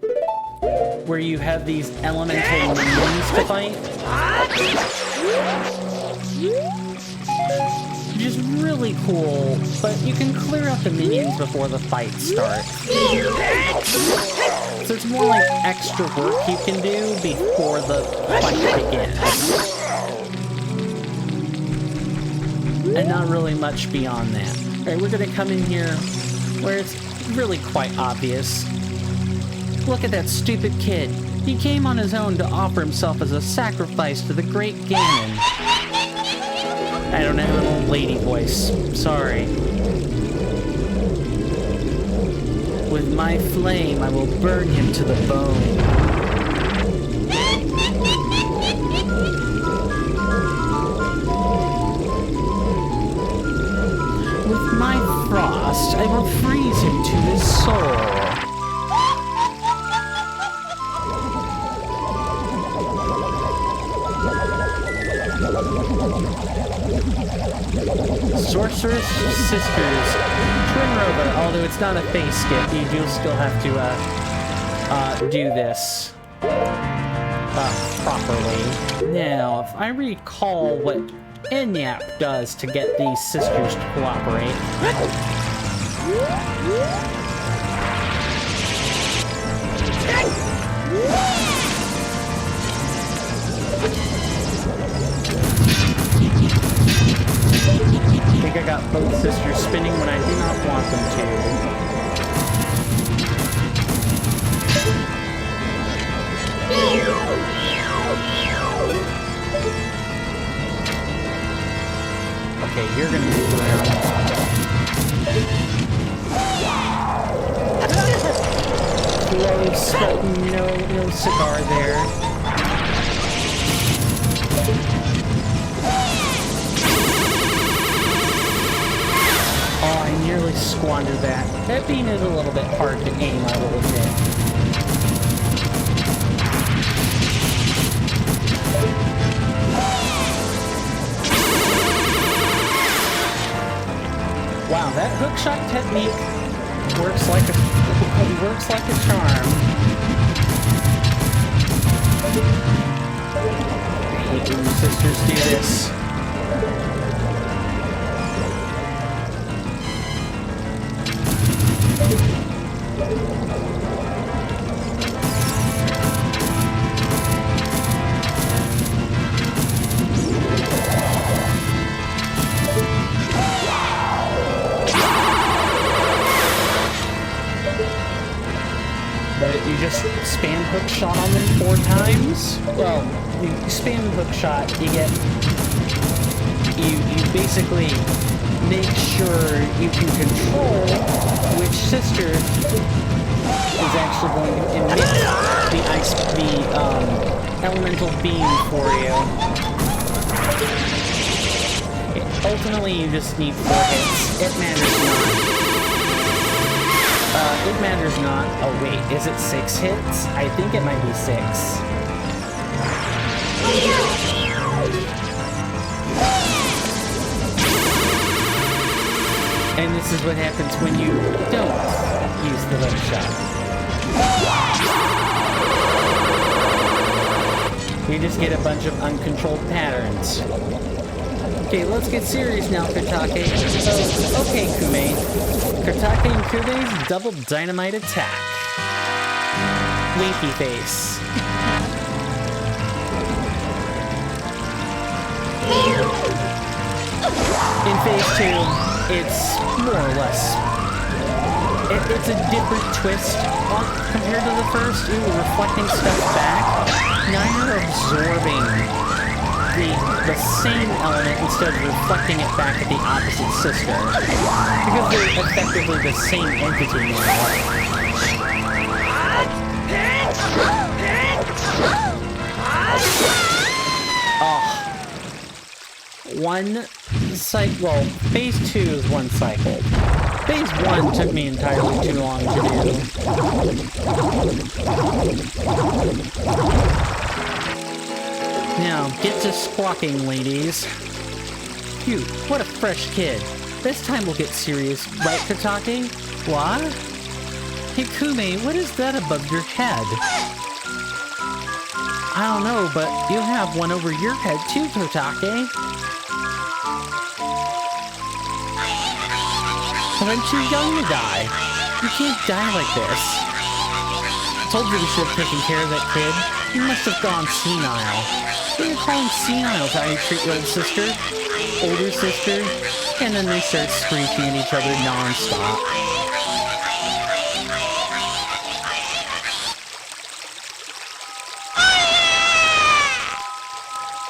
where you have these elemental minions to fight. Which is really cool, but you can clear out the minions before the fight starts. So it's more like extra work you can do before the fight begins. And not really much beyond that. Alright, we're gonna come in here where it's really quite obvious. Look at that stupid kid. He came on his own to offer himself as a sacrifice to the great Ganon. I don't have an old lady voice. Sorry. With my flame, I will burn him to the bone. With my frost, I will freeze him to his soul. Sorcerer's Sisters Twin Rover, although it's not a face skip, you do still have to do this properly. Now, if I recall what Enyap does to get these sisters to cooperate. I think I got both sisters spinning when I do not want them to. Okay, you're gonna move around. Close, but no cigar there. Oh, I nearly squandered that. That bean is a little bit hard to aim, I will admit. Wow, that hookshot technique works like a charm. I hate when sisters do this. You just spam hookshot on them 4 times? Well, you spam hookshot, you basically make sure you can control which sister is actually going to emit the elemental beam for you. Ultimately, you just need 4 hits. It matters not. It matters not. Oh wait, is it 6 hits? I think it might be 6. And this is what happens when you don't use the hook shot. You just get a bunch of uncontrolled patterns. Okay, let's get serious now, Kotake. Oh, okay, Kume. Kotake and Kume's double dynamite attack. Winky face. In phase 2, it's more or less... It's a different twist compared to the first. Ooh, reflecting stuff back. Now you're absorbing the same element instead of reflecting it back at the opposite sister. Because they're effectively the same entity now. Oh. One cycle. Well, phase 2 is 1 cycle. Phase 1 took me entirely too long to do. Now, get to squawking, ladies. Phew, what a fresh kid. This time we'll get serious, right, Kotake? What? Hey, Kume, what is that above your head? I don't know, but you have one over your head too, Kotake. But I'm too young to die. You can't die like this. Told you we should have taken care of that kid. You must have gone senile. What do you call him senile? Is how you treat your older sister? And then they start screeching at each other non-stop.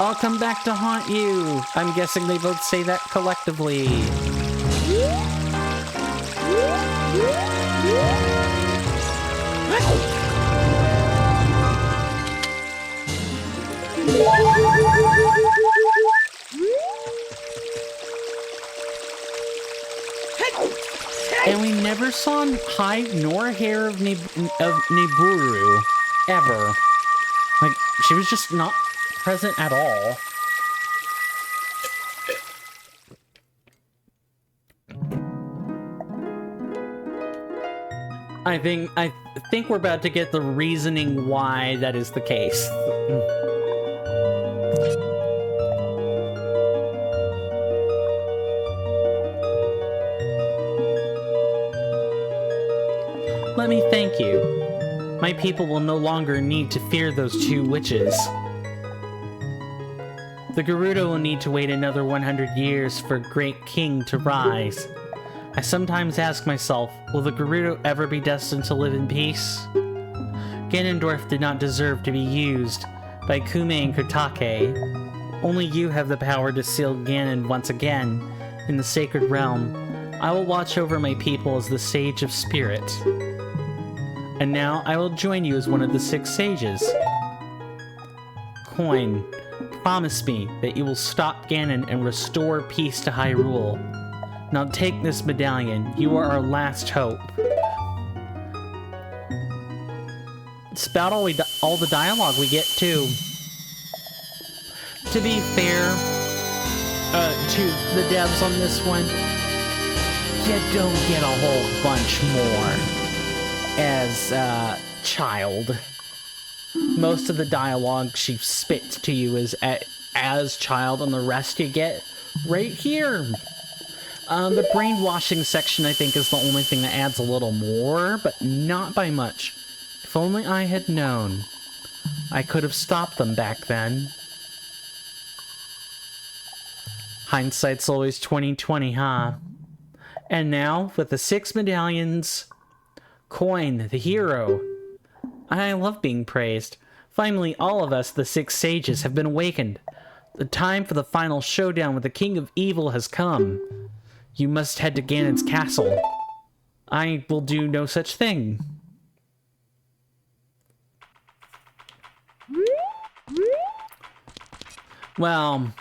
I'll come back to haunt you. I'm guessing they both say that collectively. And we never saw hide nor hair of Nibiru, ever. Like, she was just not present at all. I think we're about to get the reasoning why that is the case. Let me thank you. My people will no longer need to fear those two witches. The Gerudo will need to wait another 100 years for a great king to rise. I sometimes ask myself, will the Gerudo ever be destined to live in peace? Ganondorf did not deserve to be used by Kume and Kotake. Only you have the power to seal Ganon once again in the sacred realm. I will watch over my people as the Sage of Spirit. And now I will join you as one of the 6 sages. Coin, promise me that you will stop Ganon and restore peace to Hyrule. Now take this medallion. You are our last hope. It's about all the dialogue we get, too. To be fair to the devs on this one, you don't get a whole bunch more as child. Most of the dialogue she spits to you is as child, and the rest you get right here. The brainwashing section, I think, is the only thing that adds a little more, but not by much. If only I had known. I could have stopped them back then. Hindsight's always 20/20, huh? And now, with the 6 medallions, Coin, the hero. I love being praised. Finally, all of us, the 6 sages, have been awakened. The time for the final showdown with the King of Evil has come. You must head to Ganon's castle. I will do no such thing. Well,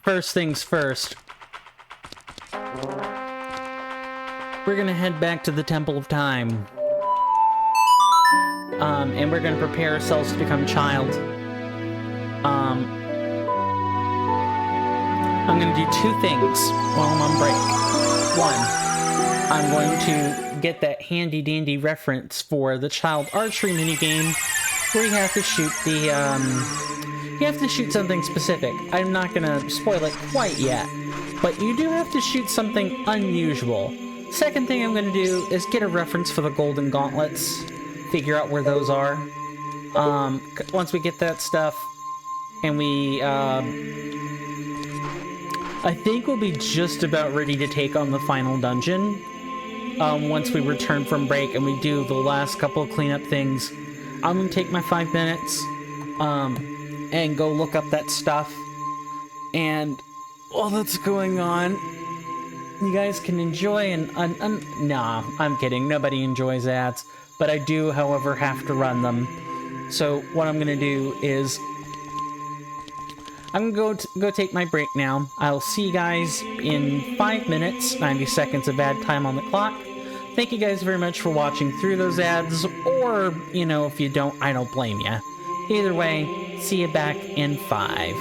first things first. We're gonna head back to the Temple of Time. And we're gonna prepare ourselves to become child. I'm gonna do 2 things while I'm on break. 1, I'm going to get that handy-dandy reference for the child archery minigame where you have to shoot the, you have to shoot something specific. I'm not gonna spoil it quite yet, but you do have to shoot something unusual. Second thing I'm gonna do is get a reference for the golden gauntlets, figure out where those are. Once we get that stuff, and we, I think we'll be just about ready to take on the final dungeon. Once we return from break and we do the last couple of cleanup things, I'm gonna take my 5 minutes, and go look up that stuff. And while that's going on, you guys can enjoy nah, I'm kidding. Nobody enjoys ads. But I do, however, have to run them. So what I'm gonna do is I'm gonna go take my break now. I'll see you guys in 5 minutes, 90 seconds of ad time on the clock. Thank you guys very much for watching through those ads, or, you know, if you don't, I don't blame you. Either way, see you back in 5.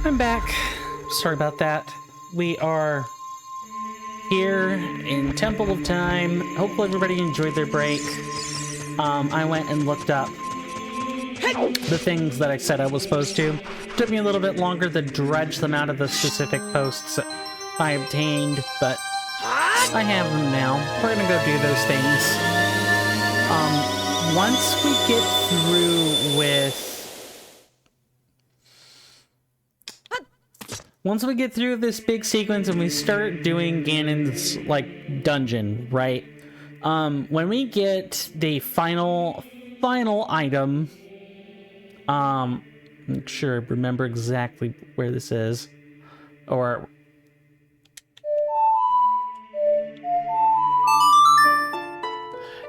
I'm back. Sorry about that. We are here in Temple of Time. Hopefully everybody enjoyed their break. I went and looked up the things that I said I was supposed to. Took me a little bit longer to dredge them out of the specific posts I obtained, but I have them now. We're gonna go do those things. Once we get through with... Once we get through this big sequence and we start doing Ganon's, like, dungeon, right? When we get the final item, make sure I remember exactly where this is, or...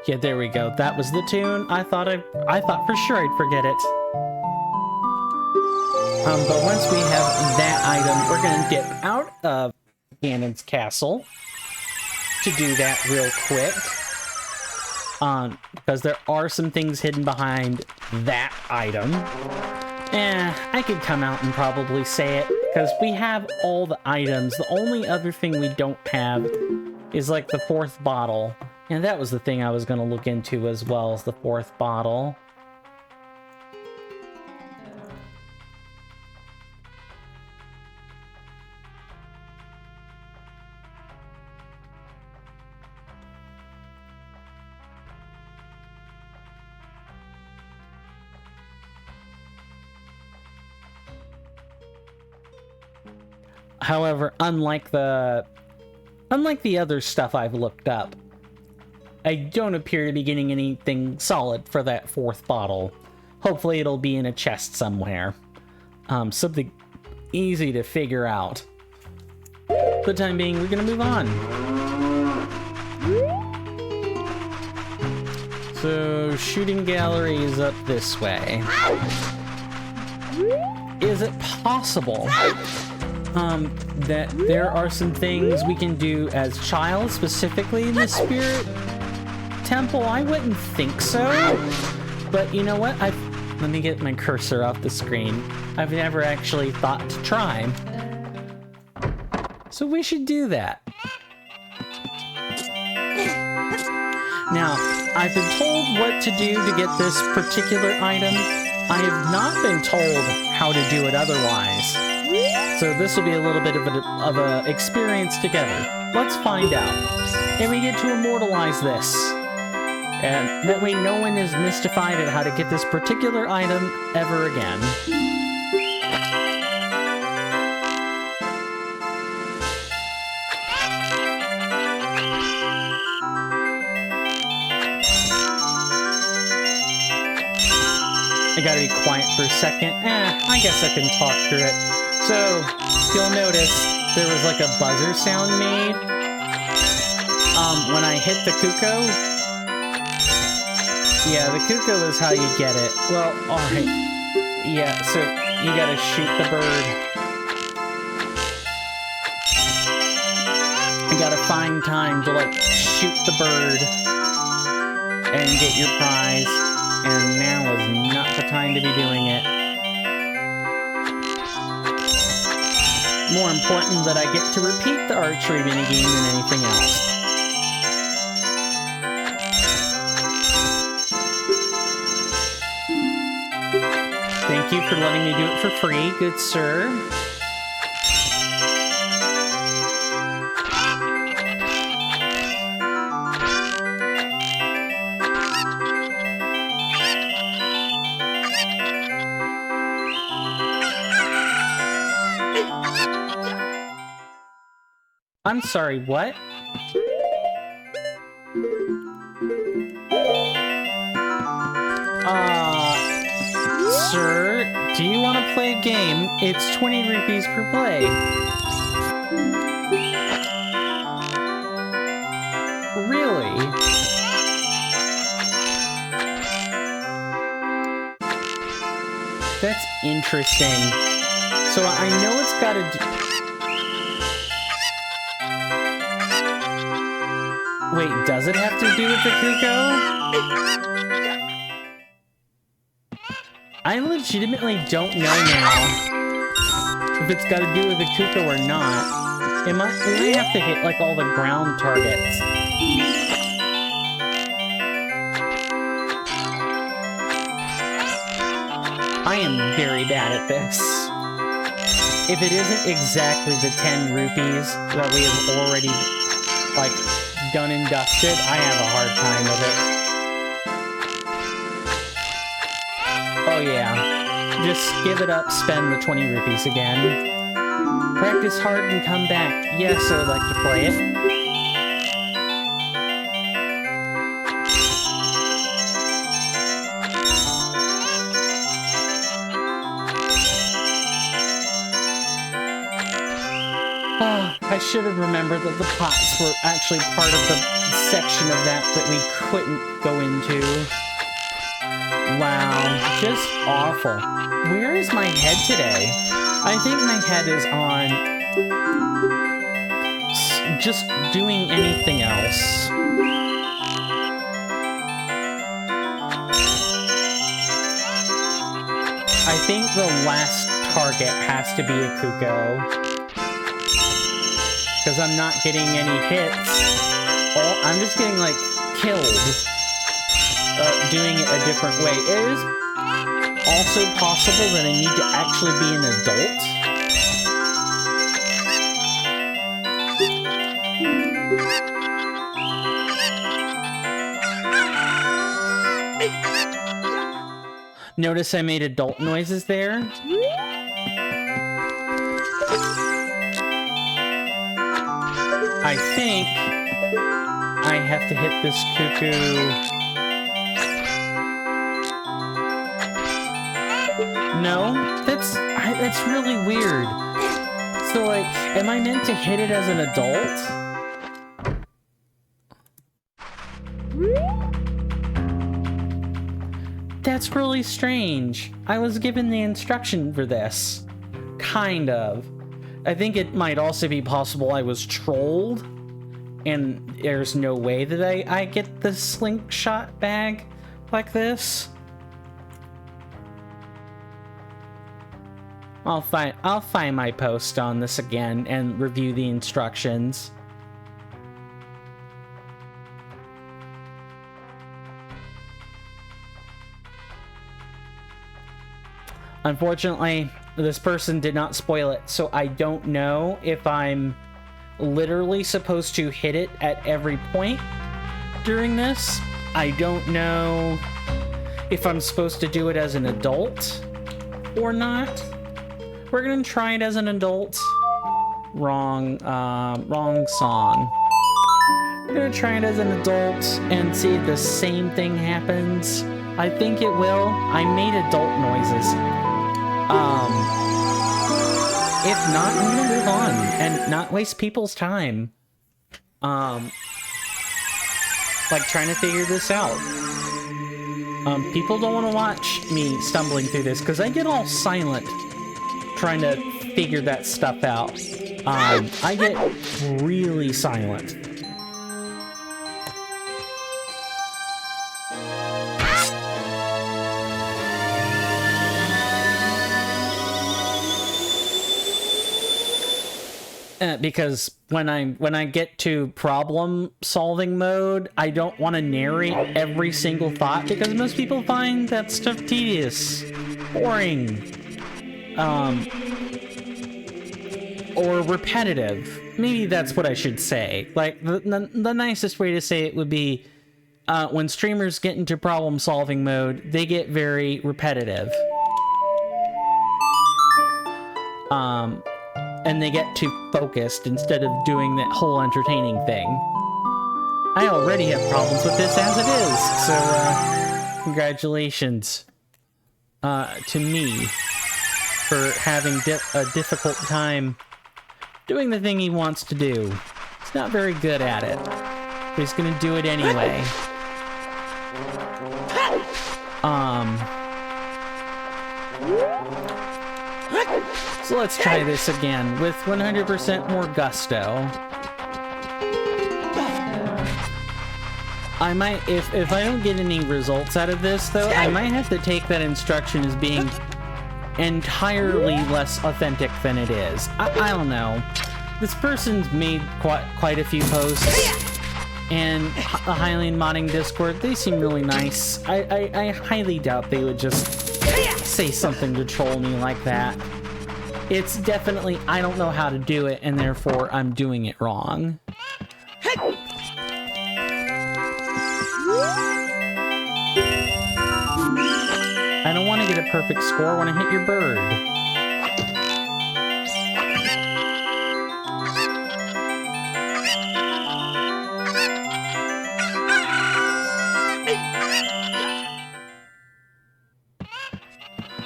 Yeah, there we go. That was the tune. I thought for sure I'd forget it. But once we have that item, we're gonna dip out of Ganon's castle to do that real quick. because there are some things hidden behind that item. I could come out and probably say it, because we have all the items. The only other thing we don't have is like the 4th bottle. And that was the thing I was going to look into as well, as the 4th bottle. However, unlike the other stuff I've looked up, I don't appear to be getting anything solid for that 4th bottle. Hopefully it'll be in a chest somewhere. Something easy to figure out. For the time being, we're gonna move on. So, shooting gallery is up this way. Is it possible that there are some things we can do as child, specifically in the spirit temple? I wouldn't think so. But you know what? Let me get my cursor off the screen. I've never actually thought to try. So we should do that. Now, I've been told what to do to get this particular item. I have not been told how to do it otherwise. So this will be a little bit of a experience together. Let's find out. And we get to immortalize this. And that way no one is mystified at how to get this particular item ever again. I gotta be quiet for a second. I guess I can talk through it. So, you'll notice there was like a buzzer sound made when I hit the cuckoo. Yeah, the cuckoo is how you get it. Well, alright. Yeah, so you gotta shoot the bird. You gotta find time to like shoot the bird and get your prize. And now is not the time to be doing it. More important that I get to repeat the archery minigame than anything else. Thank you for letting me do it for free, good sir. I'm sorry, what? Sir, do you want to play a game? It's 20 rupees per play. Really? That's interesting. So I know it's gotta do... Wait, does it have to do with the cuckoo? I legitimately don't know now if it's got to do with the cuckoo or not. We might have to hit like all the ground targets. I am very bad at this. If it isn't exactly the 10 rupees that we have already like done and dusted, I have a hard time with it. Oh yeah, just give it up, spend the 20 rupees again. Practice hard and come back. Yes, I would like to play it. I should have remembered that the pots were actually part of the section of that we couldn't go into. Wow, just awful. Where is my head today? I think my head is on just doing anything else. I think the last target has to be a Kuko. Because I'm not getting any hits. Oh, I'm just getting, like, killed. Doing it a different way. It is also possible that I need to actually be an adult. Notice I made adult noises there. I think I have to hit this cuckoo. No, that's really weird. So, like, am I meant to hit it as an adult? That's really strange. I was given the instruction for this. Kind of. I think it might also be possible I was trolled, and there's no way that I get the slingshot bag like this. I'll find my post on this again and review the instructions. Unfortunately, this person did not spoil it, so I don't know if I'm literally supposed to hit it at every point during this. I don't know if I'm supposed to do it as an adult or not. We're gonna try it as an adult. Wrong song. We're gonna try it as an adult and see if the same thing happens. I think it will. I made adult noises. If not, I'm gonna move on and not waste people's time. Like trying to figure this out. People don't want to watch me stumbling through this because I get all silent trying to figure that stuff out. I get really silent. Because when I get to problem solving mode, I don't want to narrate every single thought because most people find that stuff tedious, boring, or repetitive. Maybe that's what I should say. Like the nicest way to say it would be when streamers get into problem solving mode, they get very repetitive. And they get too focused instead of doing that whole entertaining thing. I already have problems with this as it is, so congratulations to me for having a difficult time doing the thing he wants to do. He's not very good at it, but he's gonna do it anyway. So let's try this again with 100% more gusto. I might, if I don't get any results out of this though, I might have to take that instruction as being entirely less authentic than it is. I don't know. This person's made quite a few posts, and the Hylian modding Discord, they seem really nice. I highly doubt they would just say something to troll me like that. It's definitely, I don't know how to do it, and therefore I'm doing it wrong. I don't want to get a perfect score when I hit your bird.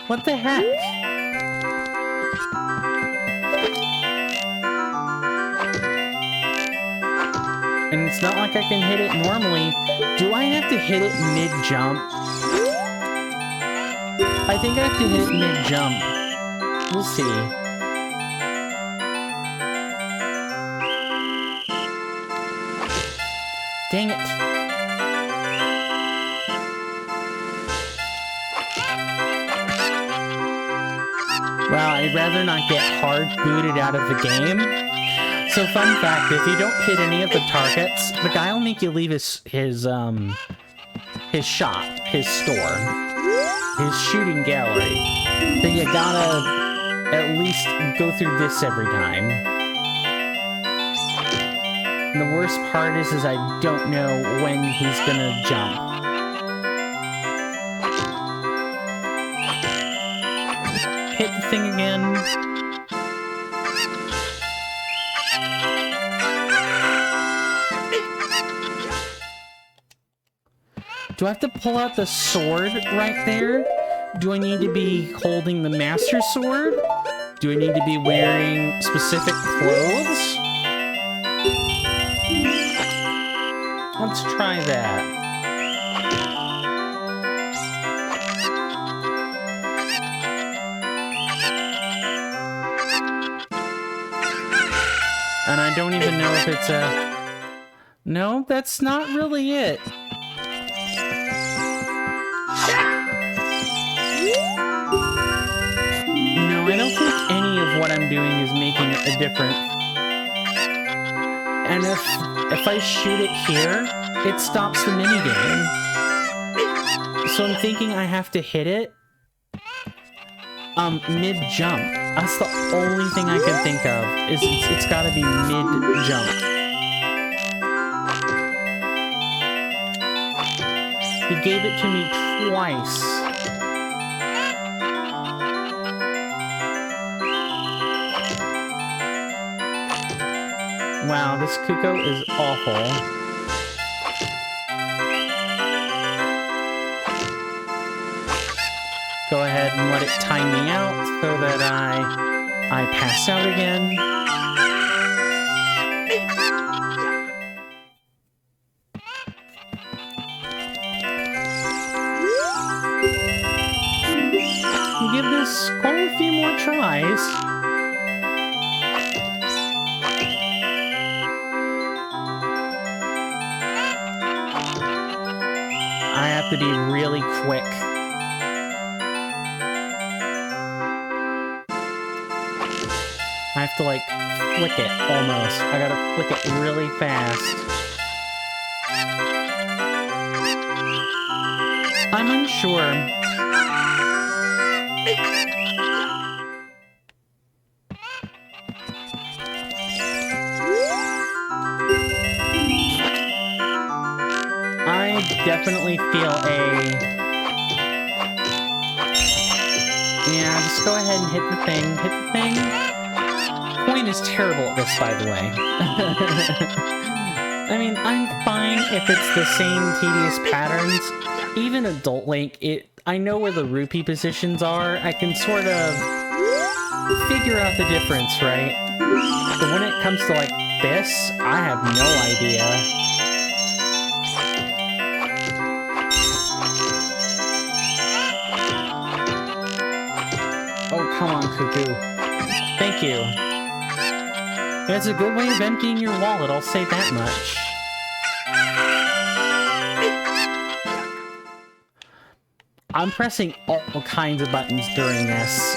What the heck? And it's not like I can hit it normally. Do I have to hit it mid-jump? I think I have to hit it mid-jump. We'll see. Dang it. Well, I'd rather not get hard booted out of the game. So fun fact, if you don't hit any of the targets, the guy will make you leave his shop, his store, his shooting gallery. So you gotta at least go through this every time. And the worst part is I don't know when he's gonna jump. Hit the thing again. Do I have to pull out the sword right there? Do I need to be holding the Master Sword? Do I need to be wearing specific clothes? Let's try that. And I don't even know if it's a... No, that's not really it. No, I don't think any of what I'm doing is making a difference. And if I shoot it here, it stops the minigame. So I'm thinking I have to hit it mid-jump. That's the only thing I can think of, is it's gotta be mid-jump. He gave it to me twice. Wow, this Kuko is awful. Go ahead and let it time me out so that I pass out again. Give this quite a few more tries. I have to be really quick. I have to, like, flick it, almost. I gotta flick it really fast. I'm unsure. I definitely feel Yeah, just go ahead and hit the thing. Hit the thing. Coin is terrible at this, by the way. I mean, I'm fine if it's the same tedious patterns. Even Adult Link, I know where the rupee positions are. I can sort of figure out the difference, right? But when it comes to, like, this, I have no idea. Oh, come on, Cuckoo. Thank you. It's a good way of emptying your wallet, I'll say that much. I'm pressing all kinds of buttons during this.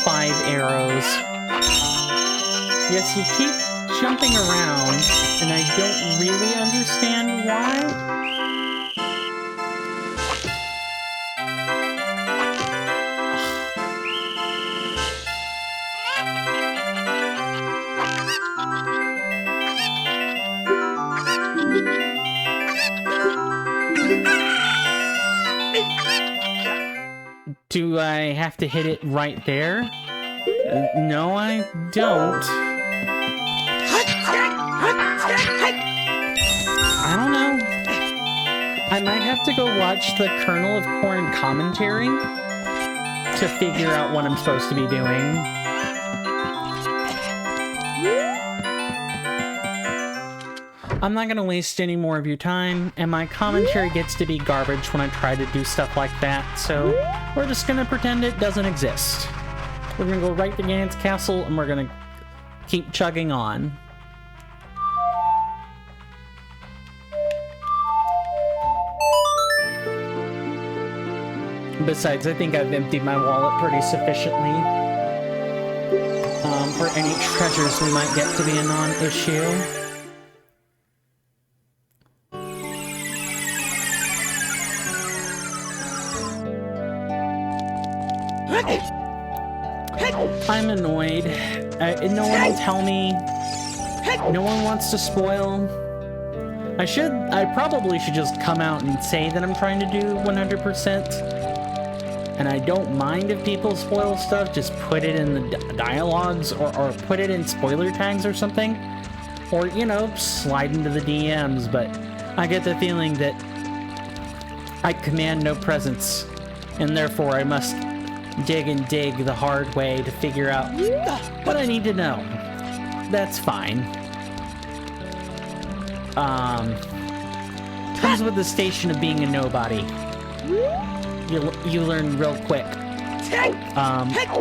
Five arrows. Yes, you keep jumping around, and I don't really understand why. Do I have to hit it right there? No, I don't. I don't know. I might have to go watch the Kernel of Corn commentary to figure out what I'm supposed to be doing. I'm not gonna waste any more of your time, and my commentary gets to be garbage when I try to do stuff like that, so we're just gonna pretend it doesn't exist. We're gonna go right to Ganon's castle, and we're gonna keep chugging on. Besides, I think I've emptied my wallet pretty sufficiently for any treasures we might get to be a non-issue. I'm annoyed. No one will tell me. No one wants to spoil. I probably should just come out and say that I'm trying to do 100%. And I don't mind if people spoil stuff, just put it in the dialogues or put it in spoiler tags or something. Or, you know, slide into the DMs, but I get the feeling that I command no presence, and therefore I must dig and dig the hard way to figure out what I need to know. That's fine. Comes with the station of being a nobody. You learn real quick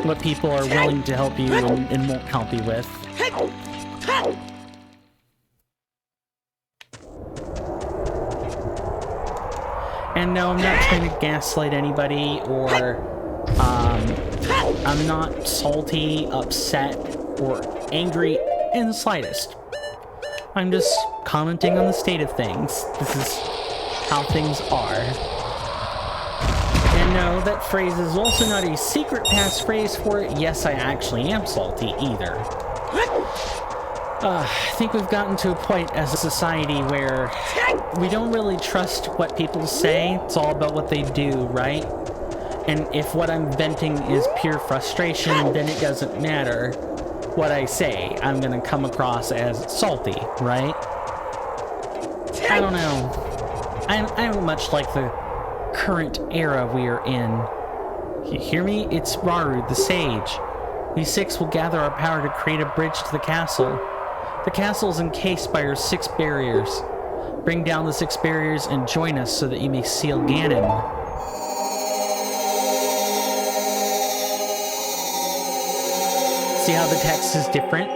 what people are willing to help you and won't help you with. And no, I'm not trying to gaslight anybody, or I'm not salty, upset, or angry in the slightest. I'm just commenting on the state of things. This is how things are. And no, that phrase is also not a secret passphrase for it. Yes, I actually am salty either. I think we've gotten to a point as a society where we don't really trust what people say. It's all about what they do, right? And if what I'm venting is pure frustration, then it doesn't matter what I say. I'm gonna come across as salty, right? I don't know. I don't much like the current era we are in. You hear me? It's Raru, the sage. We six will gather our power to create a bridge to the castle. The castle is encased by our 6 barriers. Bring down the 6 barriers and join us so that you may seal Ganon. See how the text is different?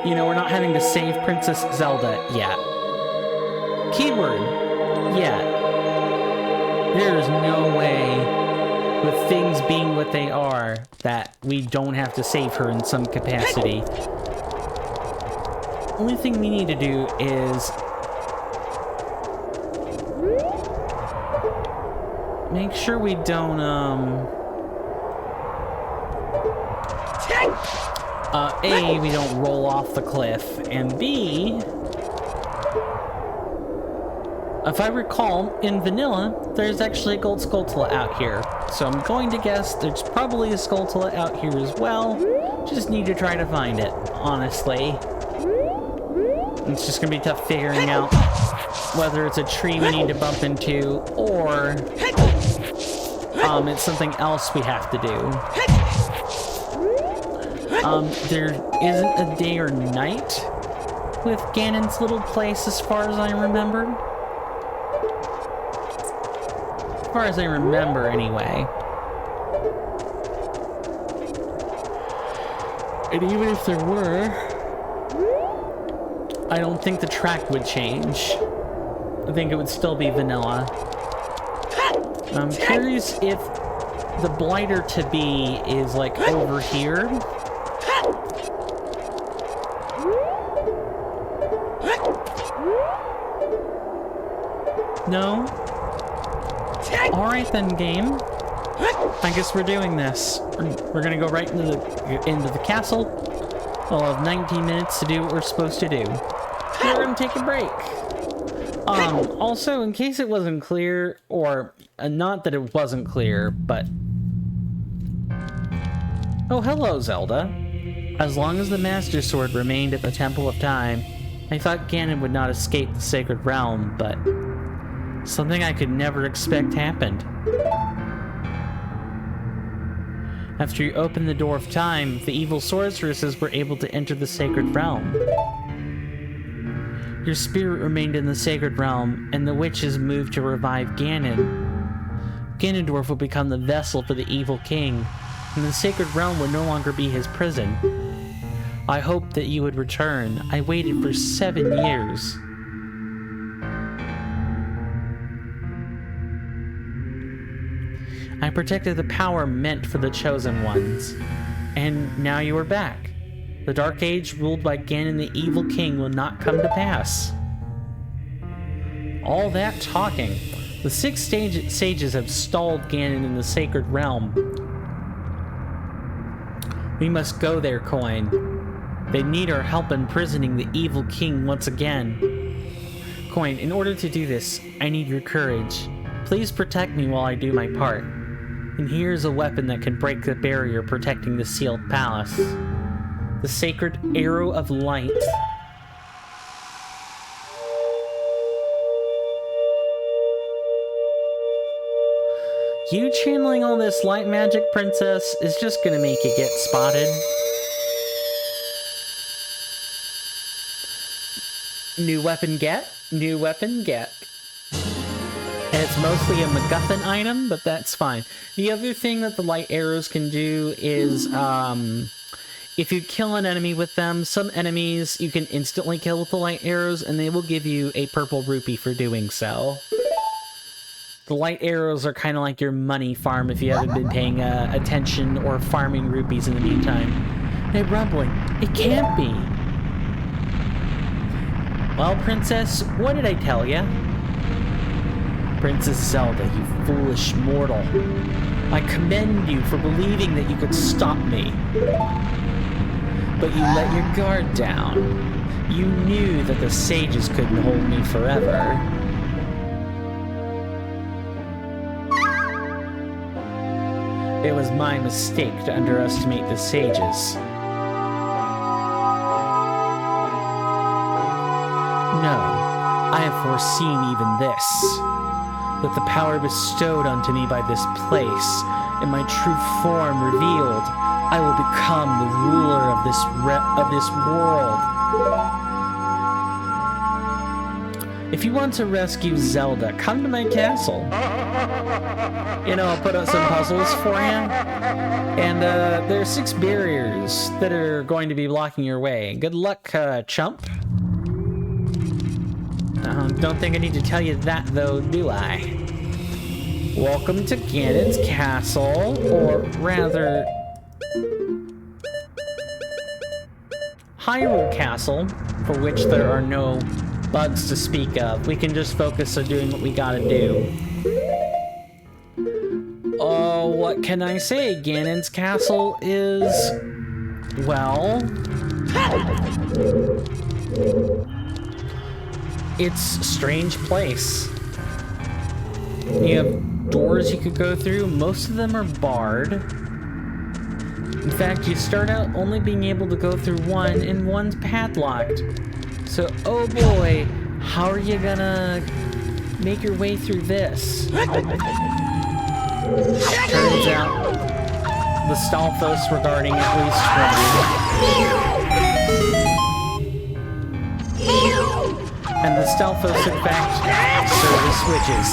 You know, we're not having to save Princess Zelda yet. Keyword, yet. There is no way, with things being what they are, that we don't have to save her in some capacity. Only thing we need to do is make sure we don't, A, we don't roll off the cliff, and B, if I recall, in vanilla, there's actually a gold Skulltula out here. So I'm going to guess there's probably a Skulltula out here as well. Just need to try to find it, honestly. It's just gonna be tough figuring out whether it's a tree we need to bump into, or it's something else we have to do. There isn't a day or night with Ganon's little place as far as I remember. As far as I remember, anyway. And even if there were, I don't think the track would change. I think it would still be vanilla. I'm curious if the blighter to be is like over here. No? Alright then, game. I guess we're doing this. We're gonna go right into the castle. We'll have 19 minutes to do what we're supposed to do. We're gonna take a break. Also, in case it wasn't clear, or not that it wasn't clear, but... Oh, hello, Zelda. As long as the Master Sword remained at the Temple of Time, I thought Ganon would not escape the Sacred Realm, but... something I could never expect happened. After you opened the Door of Time, the evil sorceresses were able to enter the Sacred Realm. Your spirit remained in the Sacred Realm, and the witches moved to revive Ganon. Ganondorf will become the vessel for the evil king, and the Sacred Realm will no longer be his prison. I hoped that you would return. I waited for 7 years. I protected the power meant for the chosen ones. And now you are back. The Dark Age ruled by Ganon the Evil King will not come to pass. All that talking. The six sages have stalled Ganon in the Sacred Realm. We must go there, Coin. They need our help imprisoning the Evil King once again. Coin, in order to do this, I need your courage. Please protect me while I do my part. And here's a weapon that can break the barrier protecting the sealed palace. The Sacred Arrow of Light. You channeling all this light magic, Princess, is just gonna make you get spotted. New weapon get, new weapon get. And it's mostly a MacGuffin item, but that's fine. The other thing that the light arrows can do is, if you kill an enemy with them, some enemies you can instantly kill with the light arrows, and they will give you a purple rupee for doing so. The light arrows are kind of like your money farm if you haven't been paying attention or farming rupees in the meantime. Hey, rumbling. It can't be. Well, Princess, what did I tell ya? Princess Zelda, you foolish mortal. I commend you for believing that you could stop me. But you let your guard down. You knew that the sages couldn't hold me forever. It was my mistake to underestimate the sages. No, I have foreseen even this. That the power bestowed unto me by this place, and my true form revealed, I will become the ruler of this world. If you want to rescue Zelda, come to my castle. You know, I'll put out some puzzles for you. And there are 6 barriers that are going to be blocking your way. Good luck, chump. Don't think I need to tell you that, though, do I? Welcome to Ganon's castle, or rather, Hyrule Castle, for which there are no bugs to speak of. We can just focus on doing what we gotta do. Oh, what can I say? Ganon's castle is, well, it's a strange place. You have doors you could go through. Most of them are barred. In fact, you start out only being able to go through one, and one's padlocked. So, oh boy, how are you gonna make your way through this? Turns out, the Stalfos regarding at least one. And the Stalfos, in fact, serve as switches.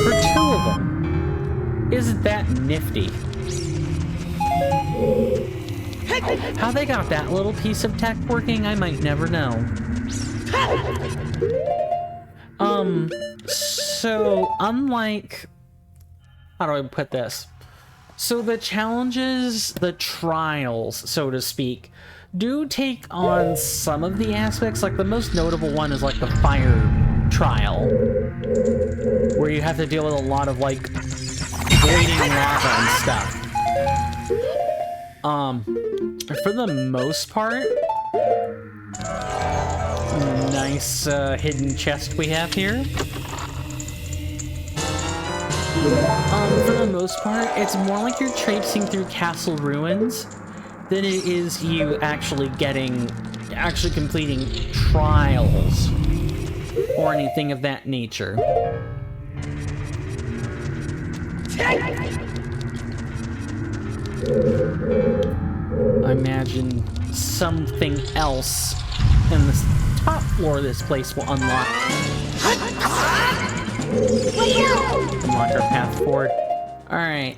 For 2 of them. Isn't that nifty? How they got that little piece of tech working, I might never know. So, unlike... How do I put this? So the challenges, the trials, so to speak, do take on some of the aspects. Like, the most notable one is, like, the fire trial, where you have to deal with a lot of, like, bleeding lava and stuff. For the most part, nice hidden chest we have here. For the most part, it's more like you're traipsing through castle ruins than it is you actually completing trials or anything of that nature. I imagine something else in the top floor of this place will unlock our path forward. Alright.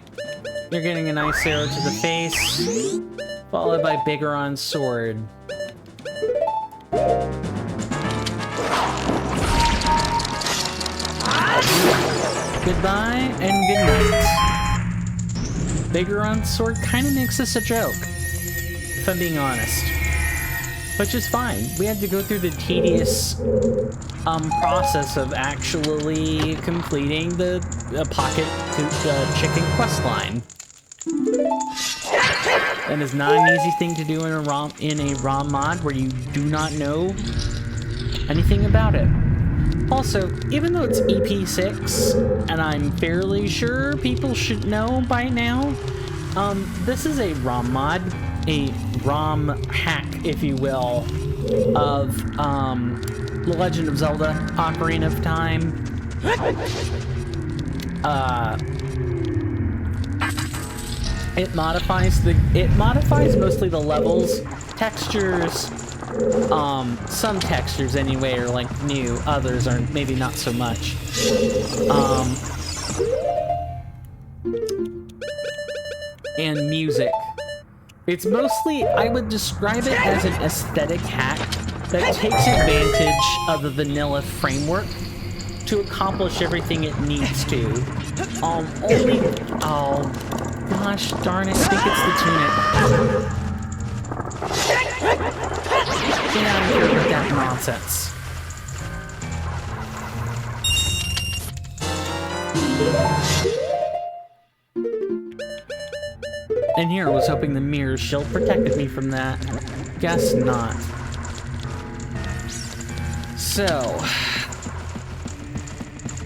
You're getting a nice arrow to the face, followed by Bigoron's sword. Goodbye and good night. bigger on sword kind of makes this a joke, if I'm being honest. Which is fine. We had to go through the tedious process of actually completing the pocket chicken quest line. That is not an easy thing to do in a ROM mod where you do not know anything about it. Also, even though it's EP6, and I'm fairly sure people should know by now, this is a ROM mod, a ROM hack, if you will, of The Legend of Zelda: Ocarina of Time. It modifies mostly the levels, textures. Some textures anyway are like new, others are maybe not so much. And music. It's mostly, I would describe it as an aesthetic hack that takes advantage of the vanilla framework to accomplish everything it needs to. Oh gosh darn it, I think it's the tunic. Get out of here with that nonsense. And here I was hoping the mirror shield protected me from that. Guess not. So,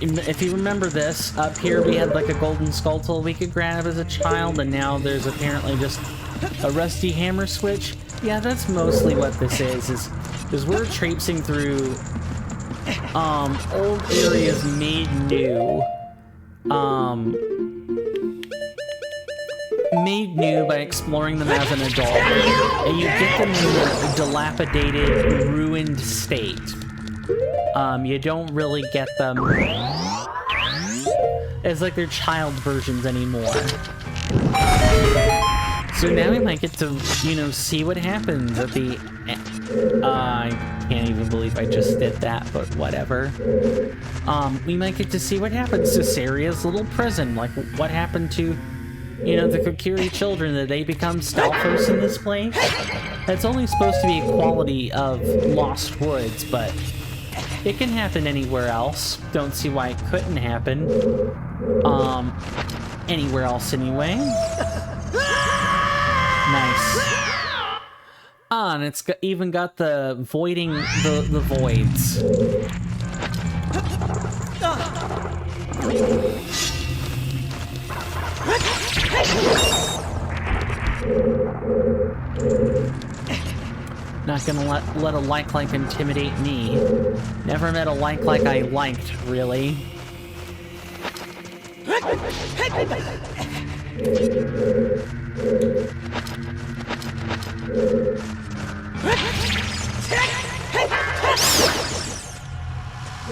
if you remember this, up here we had like a golden skull tool we could grab as a child, and now there's apparently just a rusty hammer switch. Yeah, that's mostly what this is we're traipsing through old areas made new. Made new by exploring them as an adult, and you get them in a dilapidated, ruined state. You don't really get them as like their child versions anymore. So now we might get to, you know, see what happens at the I can't even believe I just did that, but whatever. We might get to see what happens to Saria's little prison, like what happened to, you know, the Kokiri children. Did they become Stalfos in this place? That's only supposed to be a quality of Lost Woods, but it can happen anywhere else. Don't see why it couldn't happen. Anywhere else anyway. Nice. Ah, and it's even got the voiding the voids. Not gonna let a like intimidate me. Never met a like I liked, really.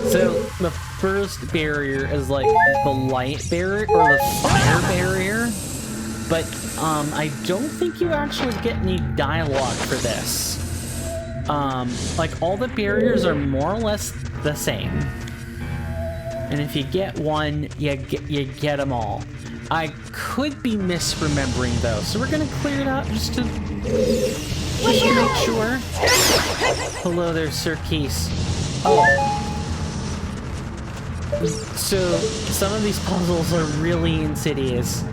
So the first barrier is like the light barrier or the fire barrier, but I don't think you actually get any dialogue for this. Like all the barriers are more or less the same, and if you get one, you get them all. I could be misremembering though, so we're gonna clear it out just to make sure. Hello there, Sir Keese. Oh. So, some of these puzzles are really insidious.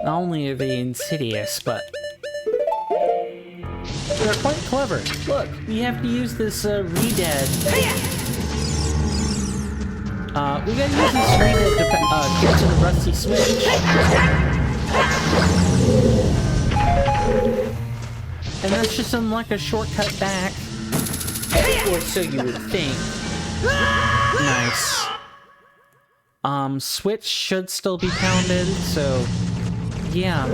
Not only are they insidious, but they're quite clever. Look, we have to use this re-dead. We gotta use this re-dead to get to the rusty switch. And that's just like a shortcut back. Or so you would think. Nice. Switch should still be pounded, so yeah.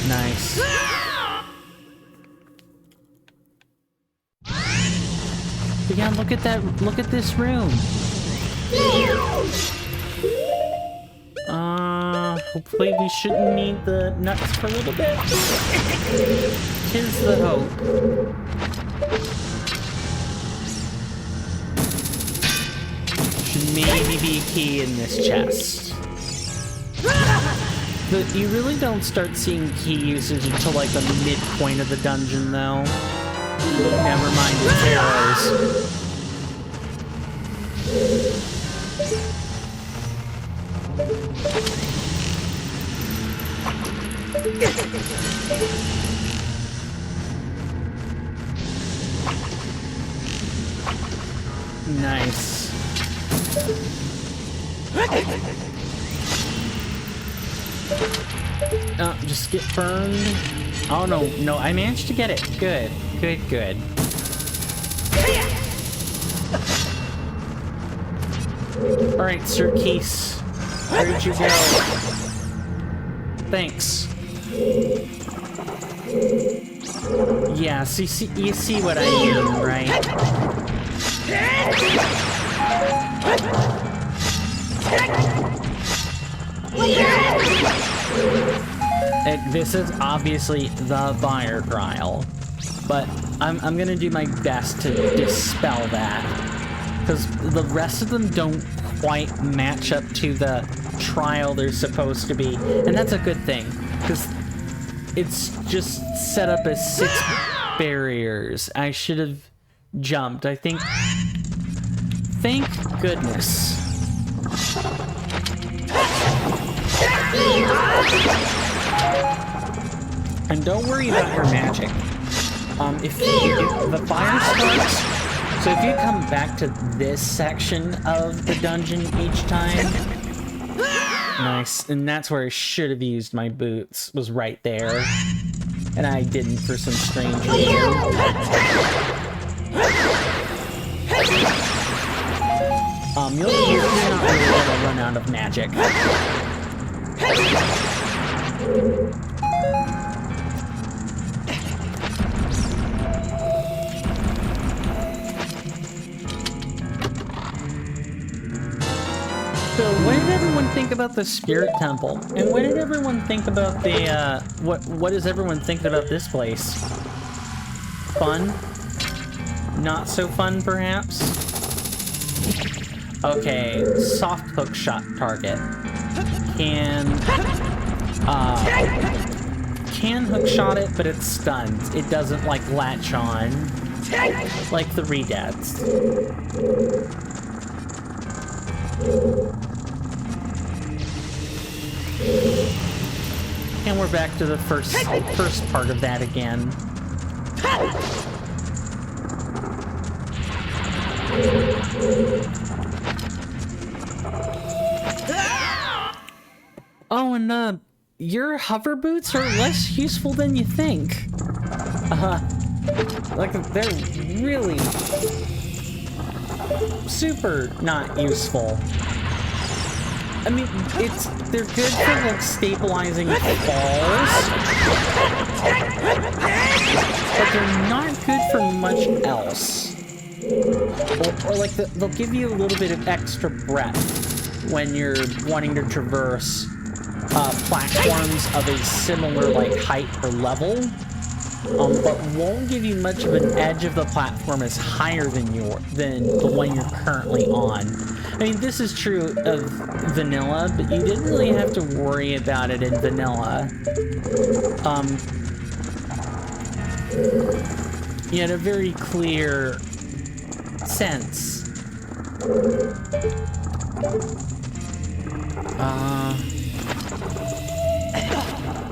Nice. But yeah, look at that, look at this room. Hopefully we shouldn't need the nuts for a little bit. Tis the hope. Should maybe be a key in this chest. You really don't start seeing key usage until like the midpoint of the dungeon, though. Never mind its arrows. Nice. Just get burned. Oh, no, I managed to get it. Good. Alright, Sir Keese. Where did you go? Thanks. Yeah, so you see what I mean, right? This is obviously the fire trial, but I'm gonna do my best to dispel that, because the rest of them don't quite match up to the trial they're supposed to be, and that's a good thing, because it's just set up as 6 barriers. I should have jumped, I think. Thank goodness. And don't worry about your magic. If the fire starts, so if you come back to this section of the dungeon each time, nice, and that's where I should have used my boots, was right there, and I didn't for some strange reason. You're not really gonna run out of magic. So, what did everyone think about the Spirit Temple? And what did everyone think about the, what is everyone thinking about this place? Fun? Not so fun, perhaps? Okay, soft hook shot target. Can hook shot it, but it's stunned. It doesn't, like, latch on. Like the Redads. And we're back to the first part of that again. Oh, and your hover boots are less useful than you think. Like, they're really super not useful. I mean, they're good for, like, stabilizing falls, but they're not good for much else. Or like, they'll give you a little bit of extra breadth when you're wanting to traverse platforms of a similar, like, height or level, but won't give you much of an edge of the platform as higher than the one you're currently on. I mean, this is true of vanilla, but you didn't really have to worry about it in vanilla. You had a very clear sense.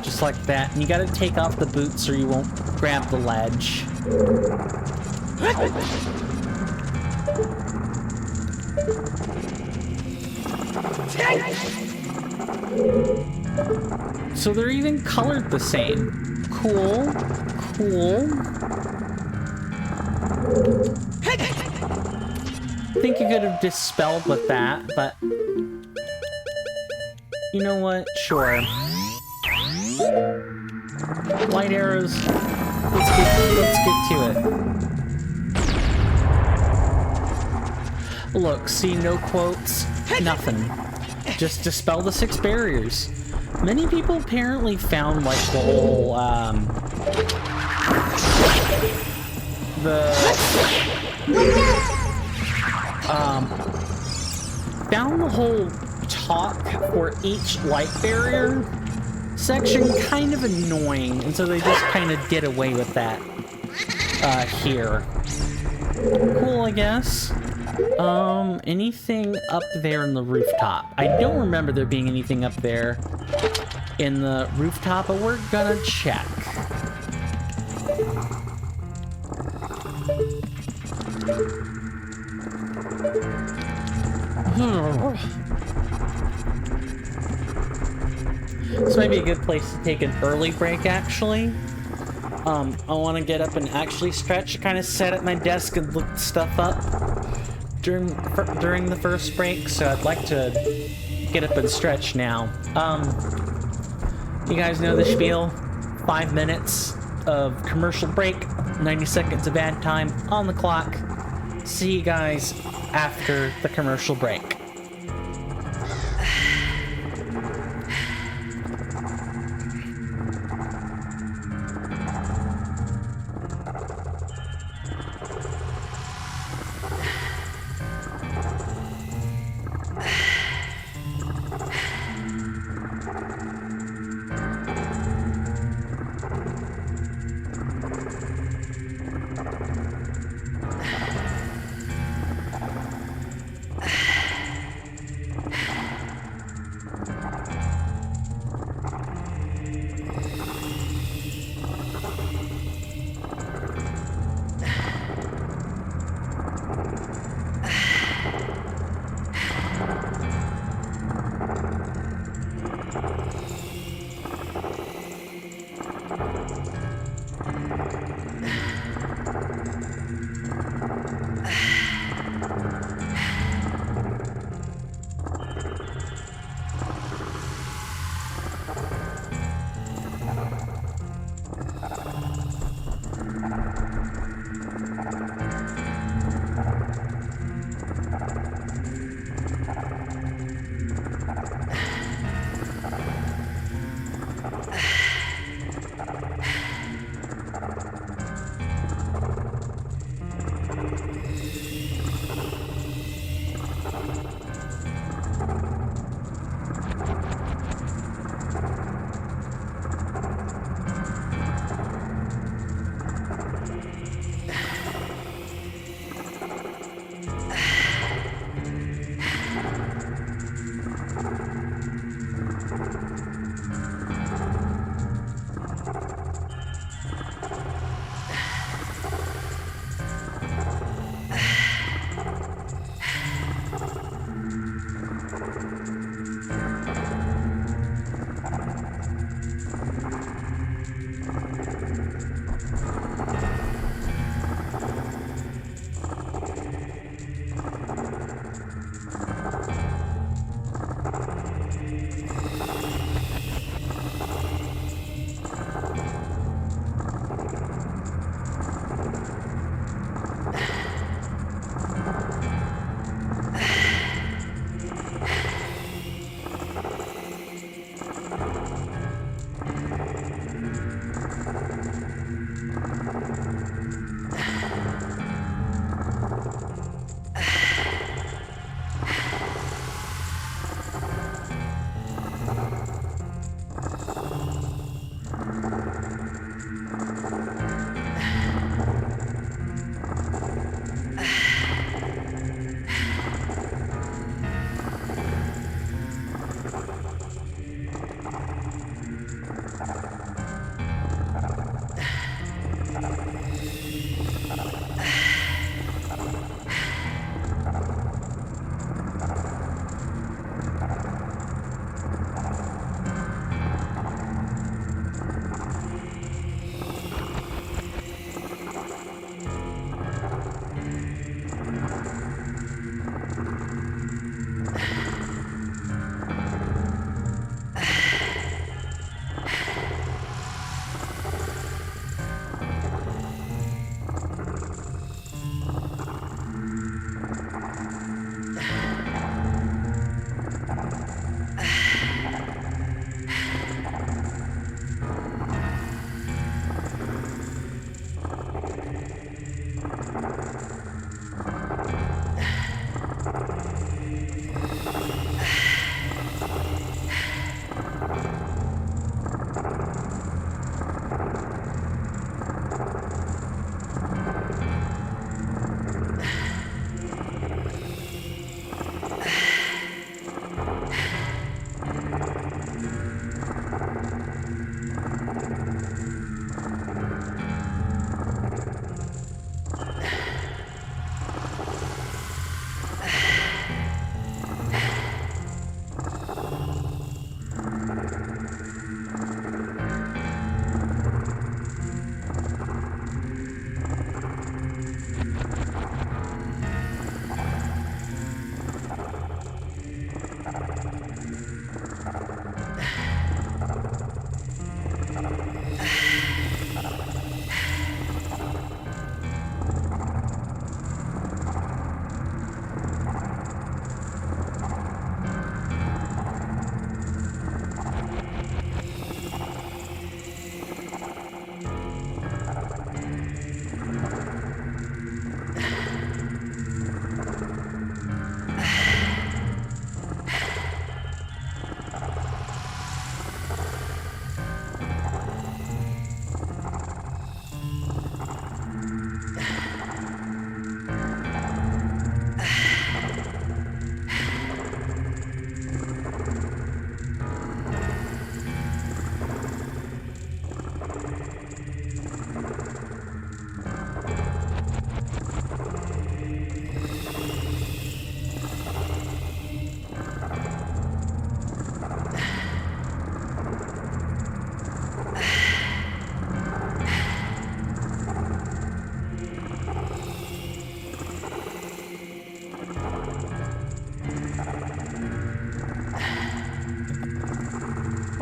Just like that. And you gotta take off the boots or you won't grab the ledge. So they're even colored the same. Cool. Cool. I think you could have dispelled with that, but you know what? Sure. Light arrows. Let's get to it. Look, see, no quotes, nothing. Just dispel the 6 barriers. Many people apparently found, like, the whole, found the whole talk for each light barrier section kind of annoying, and so they just kind of did away with that here. Cool, I guess. Anything up there in the rooftop? I don't remember there being anything up there in the rooftop, but we're gonna check. This might be a good place to take an early break, actually. I want to get up and actually stretch, kind of sit at my desk and look stuff up during the first break, so I'd like to get up and stretch now. You guys know the spiel. 5 minutes of commercial break, 90 seconds of ad time on the clock. See you guys after the commercial break.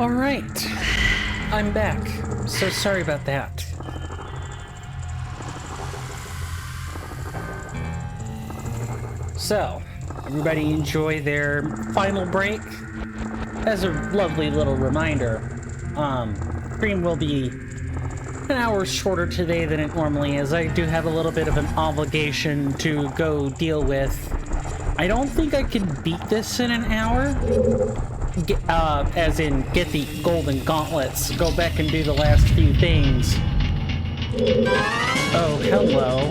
All right, I'm back. So sorry about that. So, everybody enjoy their final break. As a lovely little reminder, stream will be an hour shorter today than it normally is. I do have a little bit of an obligation to go deal with. I don't think I can beat this in an hour. As in, get the golden gauntlets, go back and do the last few things. Oh, hello.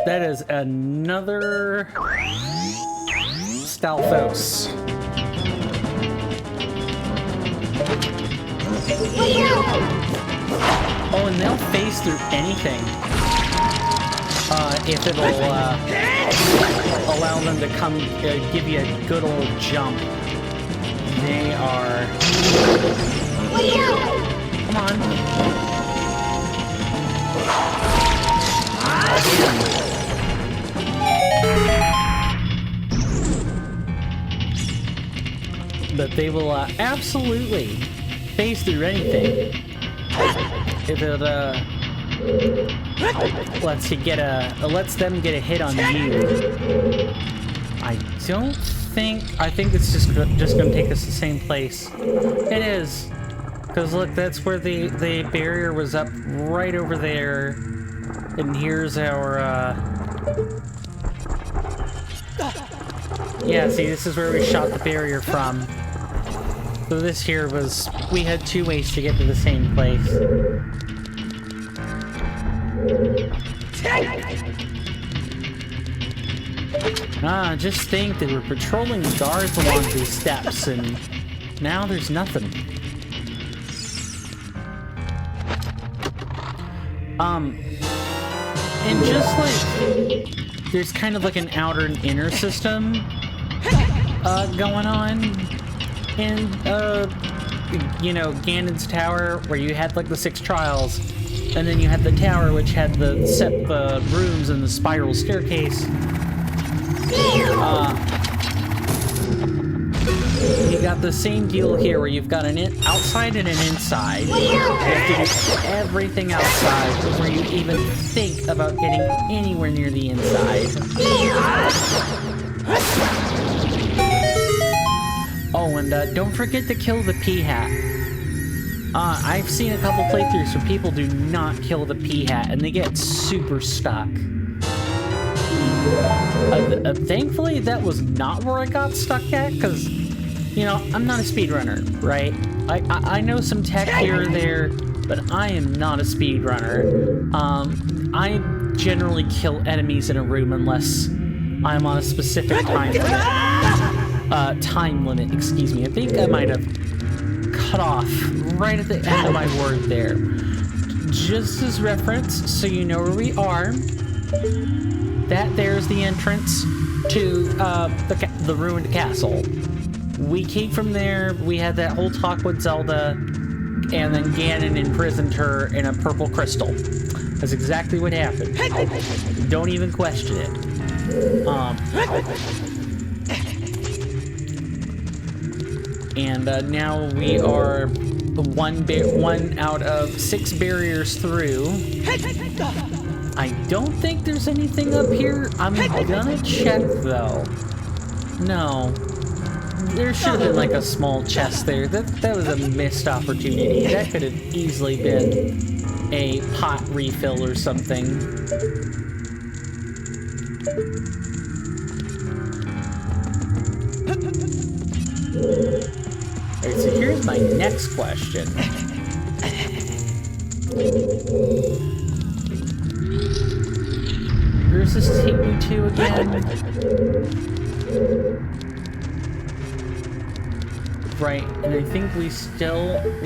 That is another Stalfos. Oh, and they'll phase through anything. If it'll, allow them to come, give you a good old jump. They are... Come on. But they will, absolutely phase through anything. If it, lets them get a hit on you. I think it's just gonna take us the same place. It is. Because look, that's where the barrier was up right over there. And here's our, yeah, see, this is where we shot the barrier from. So this here was... We had two ways to get to the same place. Just think they were patrolling guards along these steps, and now there's nothing. And just like... There's kind of like an outer and inner system going on in, you know, Ganon's tower, where you had like the 6 trials, and then you had the tower which had the rooms and the spiral staircase. You got the same deal here, where you've got an outside and an inside. You have to do everything outside before you even think about getting anywhere near the inside. Oh, and don't forget to kill the P-Hat. I've seen a couple playthroughs where people do not kill the P-Hat, and they get super stuck. Thankfully, that was not where I got stuck at, because, you know, I'm not a speedrunner, right? I know some tech here or there, but I am not a speedrunner. I generally kill enemies in a room unless I'm on a specific time limit, excuse me. I think I might have cut off right at the end of my word there. Just as reference, so you know where we are. That there's the entrance to the ruined castle. We came from there, we had that whole talk with Zelda, and then Ganon imprisoned her in a purple crystal. That's exactly what happened. Don't even question it. And now we are one out of 6 barriers through. I don't think there's anything up here. I'm gonna check, though. No. There should have been, like, a small chest there. That was a missed opportunity. That could have easily been a pot refill or something. Alright, so here's my next question. Where does this take me to again? Right, and I think we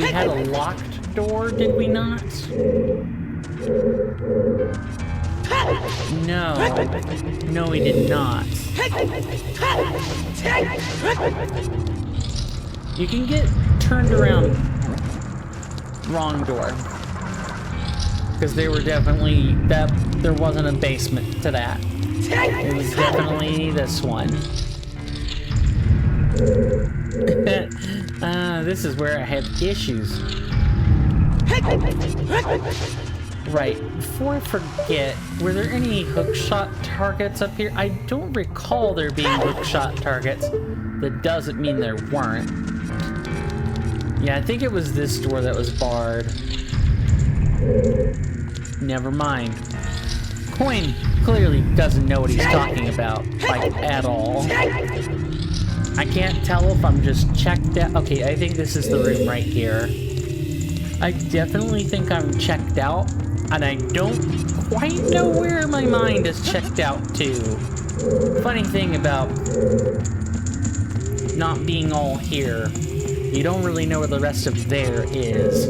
had a locked door, did we not? No. No, we did not. You can get turned around. Wrong door. Because they were definitely, there wasn't a basement to that. It was definitely this one. This is where I have issues. Right, before I forget, were there any hookshot targets up here? I don't recall there being hookshot targets. That doesn't mean there weren't. Yeah, I think it was this door that was barred. Never mind. Coin clearly doesn't know what he's talking about, like, at all. I can't tell if I'm just checked out. Okay, I think this is the room right here. I definitely think I'm checked out, and I don't quite know where my mind is checked out to. Funny thing about not being all here, you don't really know where the rest of there is.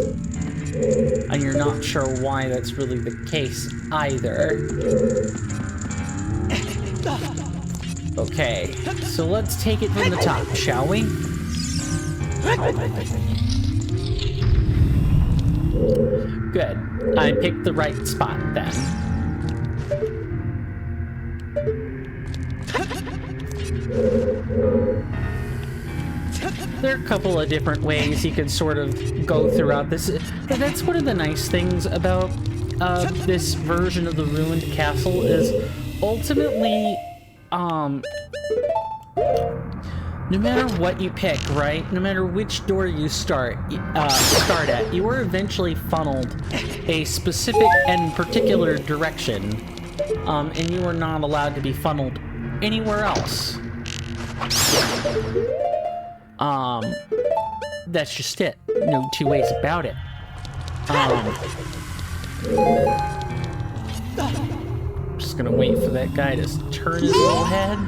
And you're not sure why that's really the case either. Okay, so let's take it from the top, shall we? Good. I picked the right spot then. There are a couple of different ways you can sort of go throughout this. That's one of the nice things about this version of the Ruined Castle is ultimately, no matter what you pick, right? No matter which door you start at, you are eventually funneled a specific and particular direction, and you are not allowed to be funneled anywhere else. That's just it. No two ways about it. Just gonna wait for that guy to turn his little head.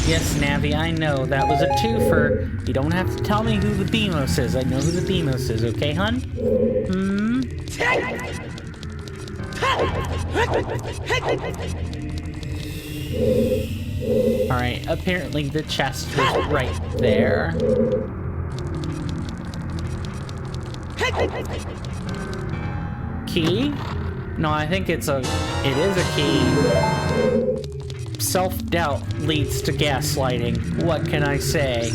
Yes, Navi, I know. That was a twofer. You don't have to tell me who the Beamos is. I know who the Beamos is, okay, hun? Alright, apparently the chest was right there. Key? No, I think it is a key. Self-doubt leads to gaslighting. What can I say?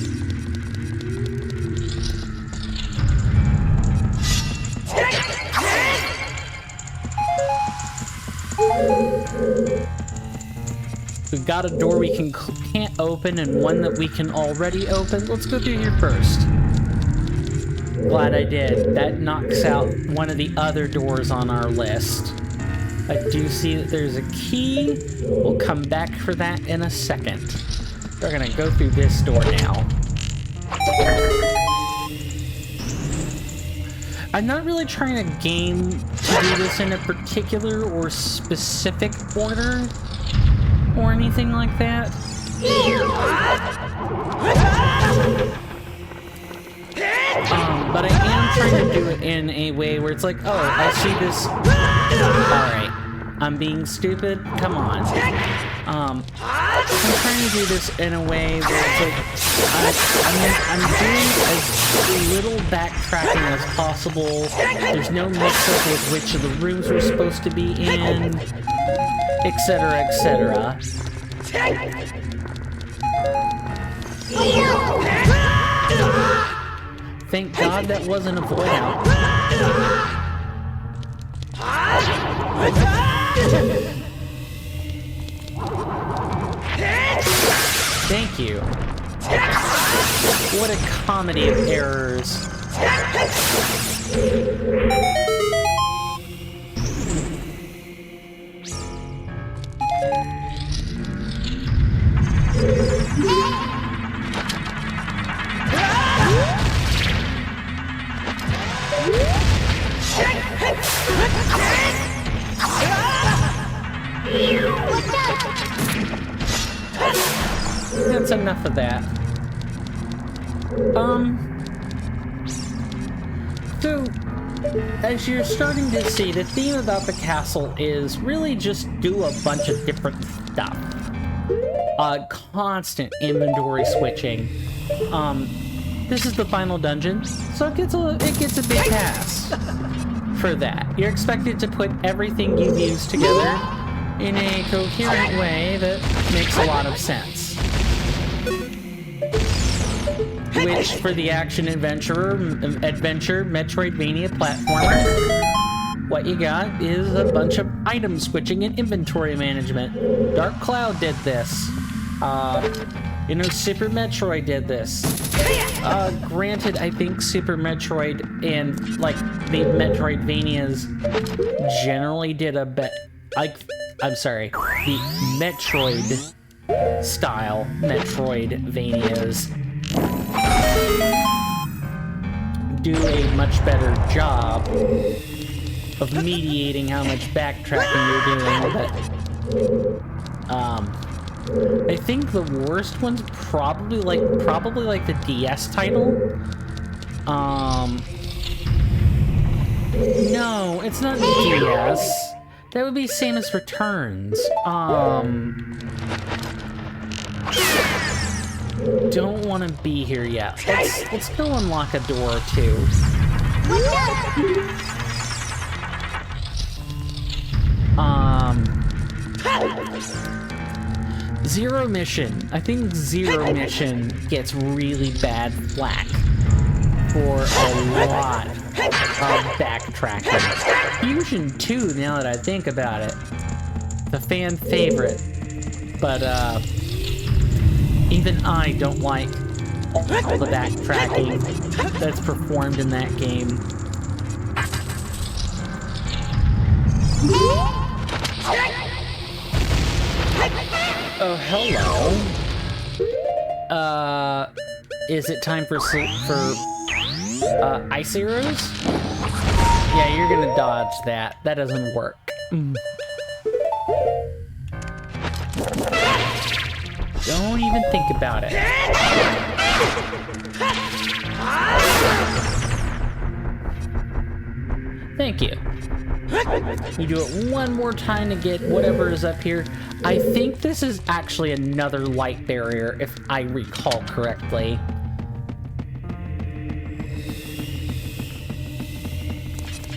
We've got a door we can't open and one that we can already open. Let's go through here first. Glad I did. That knocks out one of the other doors on our list. I do see that there's a key. We'll come back for that in a second. We're gonna go through this door now. I'm not really trying to game to do this in a particular or specific order or anything like that. But I am trying to do it in a way where it's like, oh, I see this. Alright, I'm being stupid. Come on. I'm trying to do this in a way where it's like, I'm doing as little backtracking as possible. There's no mix-up with which of the rooms we're supposed to be in, etc., etc. Thank God that wasn't a void out. Thank you. What a comedy of errors. That's enough of that. So, as you're starting to see, the theme about the castle is really just do a bunch of different stuff. Constant inventory switching. This is the final dungeon, so it gets a big pass for that. You're expected to put everything you've used together in a coherent way that makes a lot of sense. Which, for the action-adventure Metroidvania platformer, what you got is a bunch of item switching and inventory management. Dark Cloud did this. Super Metroid did this. Granted, I think Super Metroid and, like, the Metroidvanias generally did a bit... I'm sorry. The Metroid-style Metroidvanias do a much better job of mediating how much backtracking you're doing, but I think the worst one's probably like the DS title. No, it's not DS. That would be same as Returns. Don't want to be here yet. Let's go unlock a door or two. Zero Mission. I think Zero Mission gets really bad flack for a lot of backtracking. Fusion 2, now that I think about it. The fan favorite. But, even I don't like all the backtracking that's performed in that game. Oh, hello. Is it time for ice arrows? Yeah, you're gonna dodge that. That doesn't work. Don't even think about it. Thank you. You do it one more time to get whatever is up here. I think this is actually another light barrier, if I recall correctly.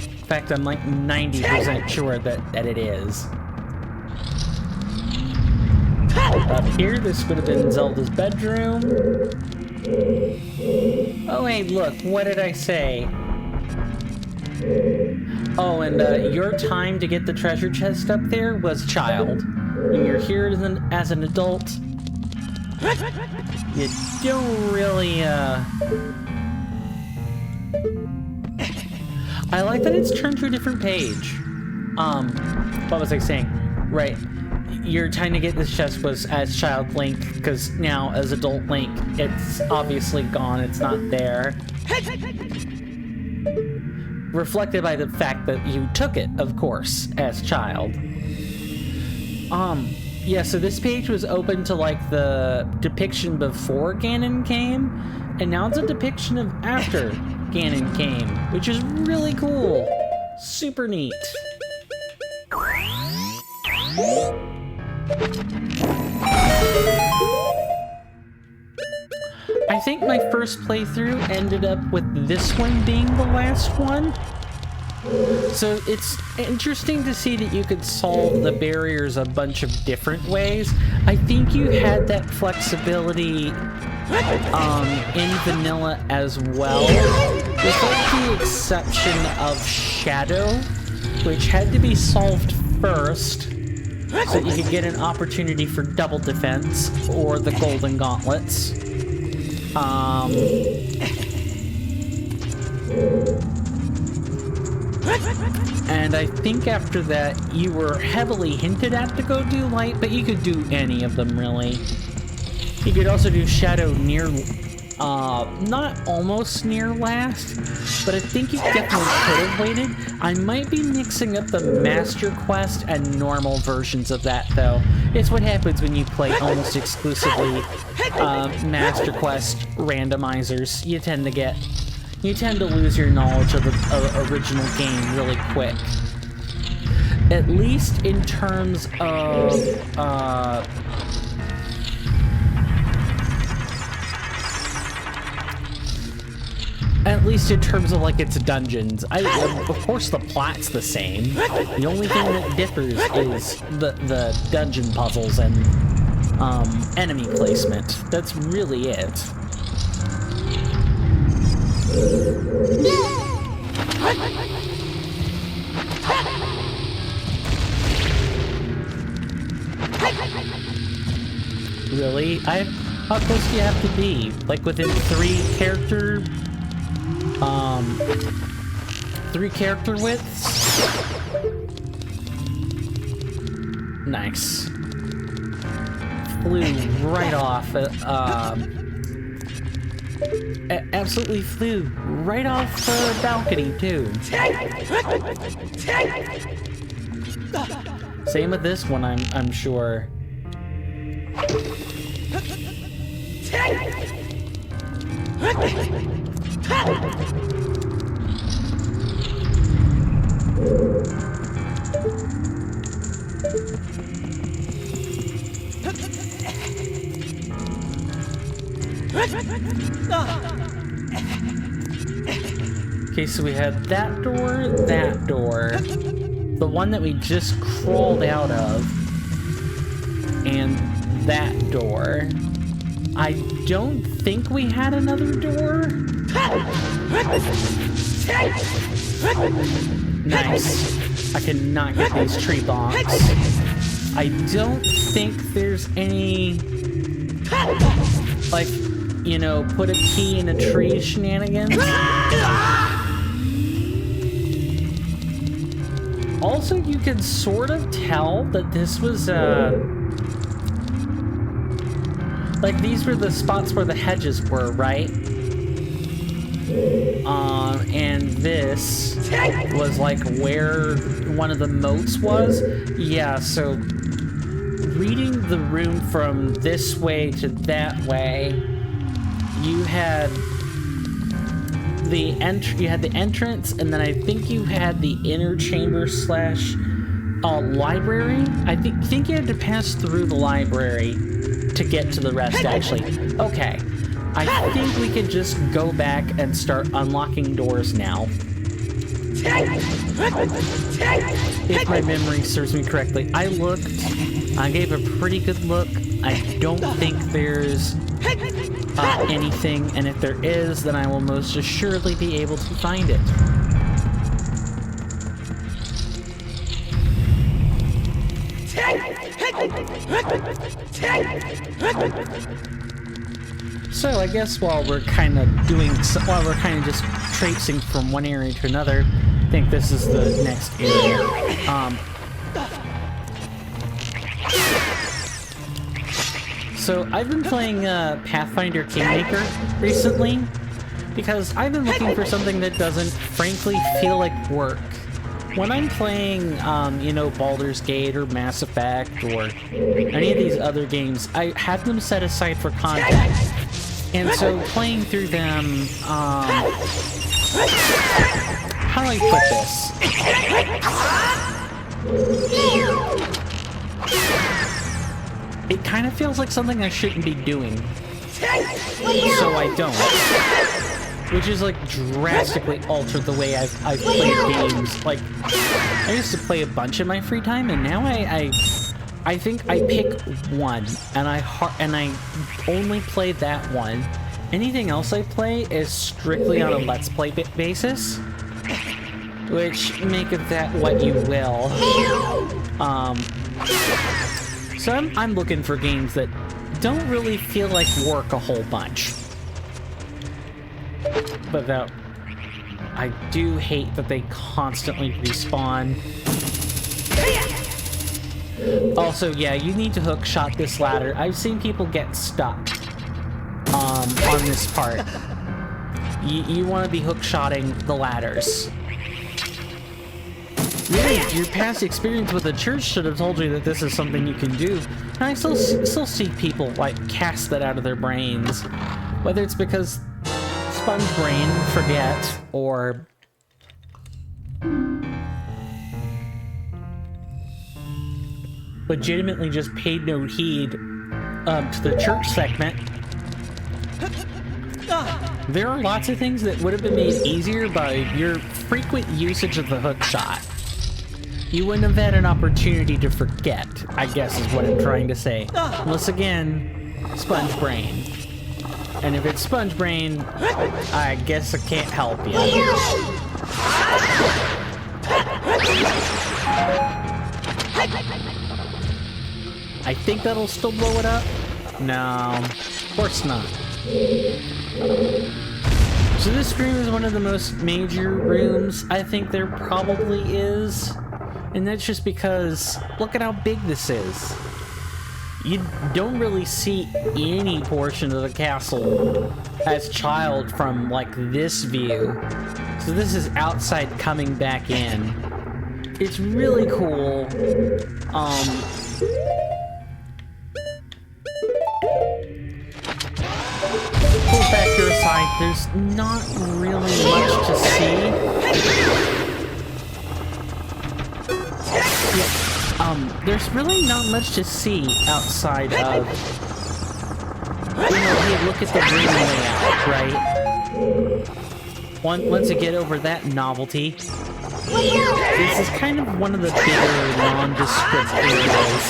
In fact, I'm like 90% sure that it is. Up here, this would have been Zelda's bedroom. Oh, hey, look, what did I say? Oh, and your time to get the treasure chest up there was child. When you're here as an adult, you don't really, I like that it's turned to a different page. What was I saying? Right. Your time to get this chest was as child Link, because now as adult Link, it's obviously gone, it's not there. Reflected by the fact that you took it, of course, as child. Yeah, so this page was open to, like, the depiction before Ganon came, and now it's a depiction of after Ganon came, which is really cool. Super neat. I think my first playthrough ended up with this one being the last one. So it's interesting to see that you could solve the barriers a bunch of different ways. I think you had that flexibility in vanilla as well, with the exception of Shadow, which had to be solved first so that you could get an opportunity for double defense or the golden gauntlets. And I think after that, you were heavily hinted at to go do light, but you could do any of them, really. You could also do Shadow near, not almost near last, but I think you definitely could have waited. I might be mixing up the Master Quest and normal versions of that, though. It's what happens when you play almost exclusively Master Quest randomizers. You tend to lose your knowledge of the original game really quick. At least in terms of, at least in terms of like its dungeons. Of course the plot's the same. The only thing that differs is the dungeon puzzles and enemy placement. That's really it. Really? How close do you have to be? Like within 3 character widths? Nice. Flew right off. Absolutely flew right off the balcony too. Same with this one, I'm sure. Okay, so we had that door, the one that we just crawled out of, and that door. I don't think we had another door. Nice. I cannot get these tree bonks. I don't think there's any, like, you know, put a key in a tree shenanigans. Also, you can sort of tell that this was, like, these were the spots where the hedges were, right? And this was, like, where one of the moats was. Yeah, so reading the room from this way to that way, you had the entrance, and then I think you had the inner chamber slash library. I think you had to pass through the library to get to the rest, actually. Okay. I think we can just go back and start unlocking doors now. If my memory serves me correctly. I gave a pretty good look. I don't think there's anything, and if there is, then I will most assuredly be able to find it. So I guess while we're kind of just traipsing from one area to another, I think this is the next area. So I've been playing Pathfinder Kingmaker recently because I've been looking for something that doesn't, frankly, feel like work. When I'm playing, you know, Baldur's Gate or Mass Effect or any of these other games, I have them set aside for content. And so playing through them, how do I put this? It kind of feels like something I shouldn't be doing. So I don't. Which is like drastically altered the way I've played games. Like, I used to play a bunch in my free time, and now I think I pick one, and I only play that one. Anything else I play is strictly on a Let's Play basis, which make of that what you will. So I'm looking for games that don't really feel like work a whole bunch. But though, I do hate that they constantly respawn. Also, yeah, you need to hookshot this ladder. I've seen people get stuck on this part. You want to be hookshotting the ladders. Really, your past experience with the church should have told you that this is something you can do. And I still see people, like, cast that out of their brains. Whether it's because sponge brain, forget, or legitimately just paid no heed to the church segment There are lots of things that would have been made easier by your frequent usage of the hook shot. You wouldn't have had an opportunity to forget, I guess is what I'm trying to say. Unless again, sponge brain. And if it's sponge brain, I guess I can't help you. I think that'll still blow it up. No, of course not. So this room is one of the most major rooms I think there probably is. And that's just because, look at how big this is. You don't really see any portion of the castle as child from, like, this view. So this is outside coming back in. It's really cool. Cool factor aside, there's not really much to see. There's really not much to see outside of, hey, look at the room layout, right? Once you get over that novelty, this is kind of one of the bigger, nondescript areas.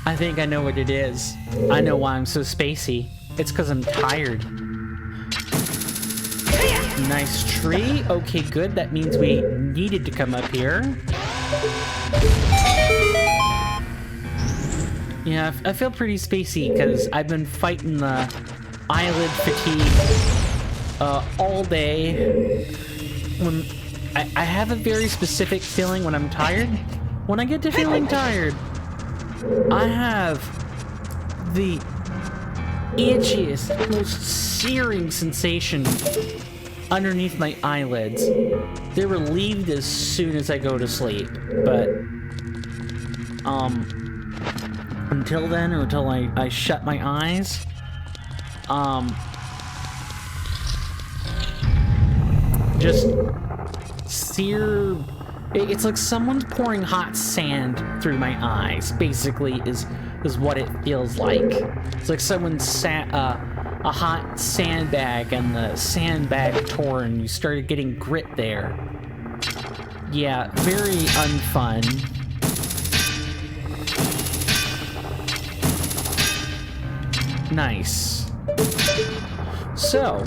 I think I know what it is. I know why I'm so spacey. It's because I'm tired. Nice tree. Okay, good. That means we needed to come up here. Yeah, I feel pretty spacey because I've been fighting the eyelid fatigue all day. When I have a very specific feeling when I'm tired. When I get to feeling tired, I have the itchiest, most searing sensation underneath my eyelids. They're relieved as soon as I go to sleep, but until then, or until I shut my eyes, just sear. It's like someone's pouring hot sand through my eyes, basically, is what it feels like. It's like someone sat a hot sandbag and the sandbag tore and you started getting grit there. Yeah, very unfun. Nice. So,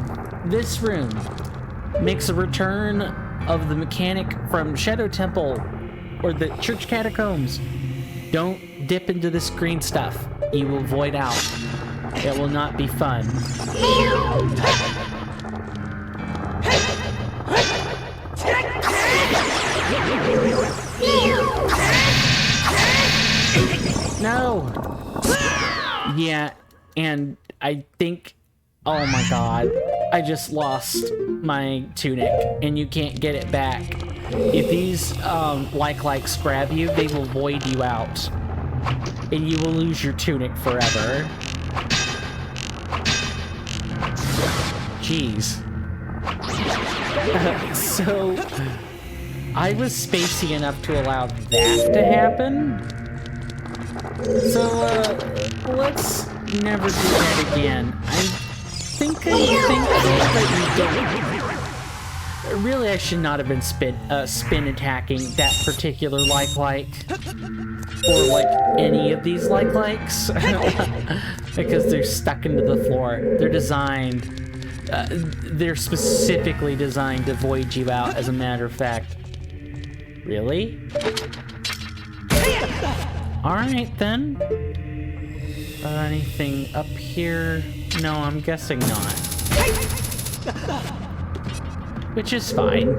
this room makes a return of the mechanic from Shadow Temple or the Church Catacombs. Don't dip into this green stuff. You will void out. It will not be fun. No! Yeah, and I think... Oh my god. I just lost my tunic, and you can't get it back. If these, likes grab you, they will void you out. And you will lose your tunic forever. Jeez. So, I was spacey enough to allow that to happen. So, let's never do that again. I think that you don't. Really, I should not have been spin attacking that particular like. Or like any of these likes. Because they're stuck into the floor. They're designed. They're specifically designed to void you out, as a matter of fact. Really? Alright then. Anything up here? No, I'm guessing not. Which is fine.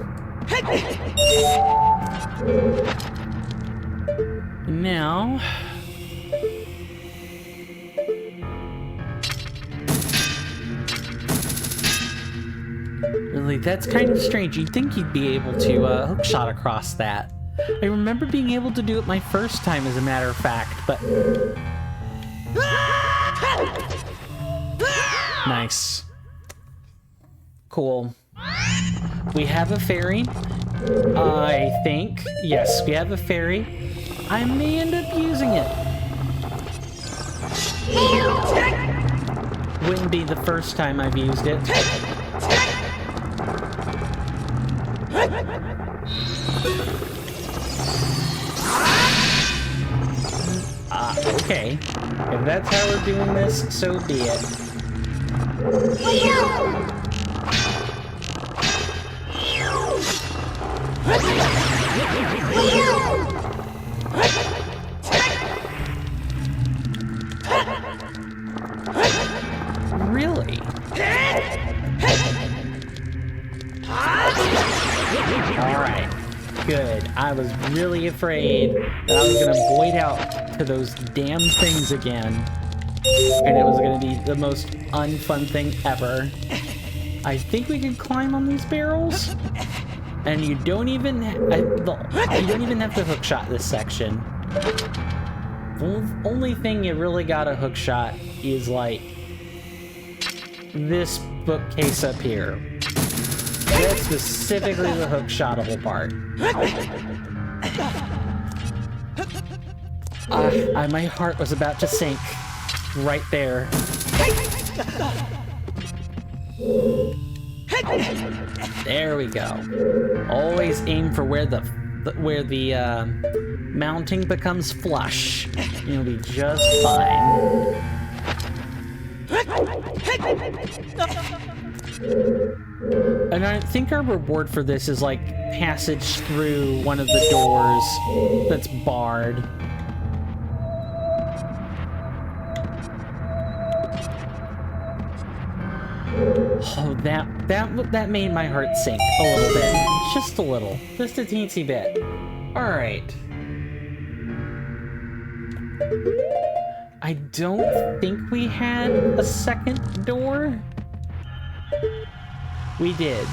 Now... Really, that's kind of strange. You'd think you'd be able to hookshot across that. I remember being able to do it my first time, as a matter of fact, but... Nice. Cool. We have a fairy. I think. Yes, we have a fairy. I may end up using it. Wouldn't be the first time I've used it. Okay. If that's how we're doing this, so be it. Really? Alright. Good. I was really afraid that I was gonna void out to those damn things again. And it was gonna be the most unfun thing ever. I think we can climb on these barrels. And you don't even have to hook shot this section. The only thing you really gotta hook shot is like this bookcase up here. That's specifically the hook shotable part. My heart was about to sink right there. There we go. Always aim for where the mounting becomes flush. You'll be just fine. And I think our reward for this is like passage through one of the doors that's barred. Oh, that made my heart sink a little bit. Just a little. Just a teensy bit. Alright. I don't think we had a second door. We did.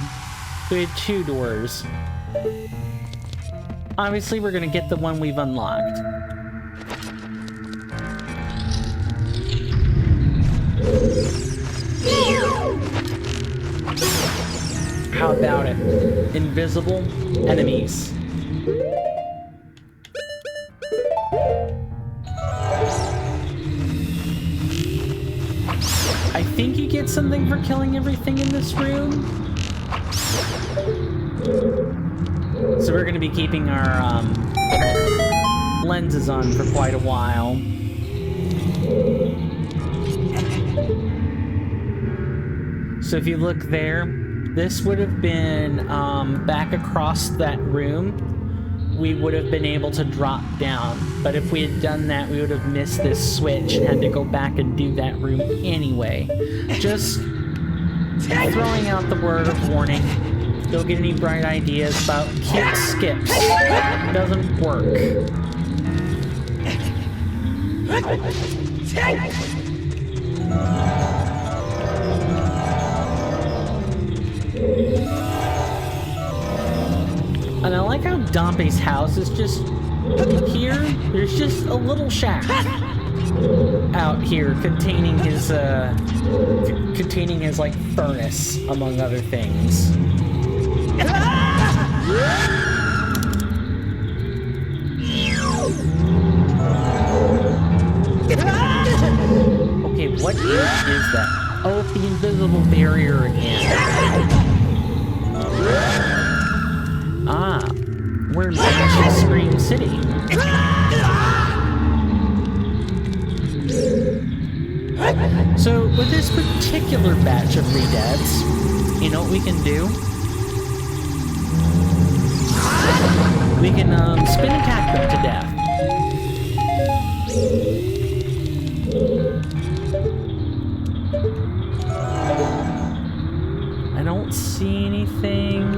We had 2 doors. Obviously, we're gonna get the one we've unlocked. How about it? Invisible enemies. I think you get something for killing everything in this room. So we're going to be keeping our lenses on for quite a while. So if you look there, this would have been back across that room. We would have been able to drop down. But if we had done that, we would have missed this switch and had to go back and do that room anyway. Just throwing out the word of warning. Don't get any bright ideas about cute skips. It doesn't work. And I like how Dompe's house is just here. There's just a little shack out here containing his like furnace, among other things. Okay, what is that? Oh, it's the invisible barrier again. Ah, we're in Banshee Scream City. So, with this particular batch of redeads, you know what we can do? We can spin attack them to death. I don't see anything.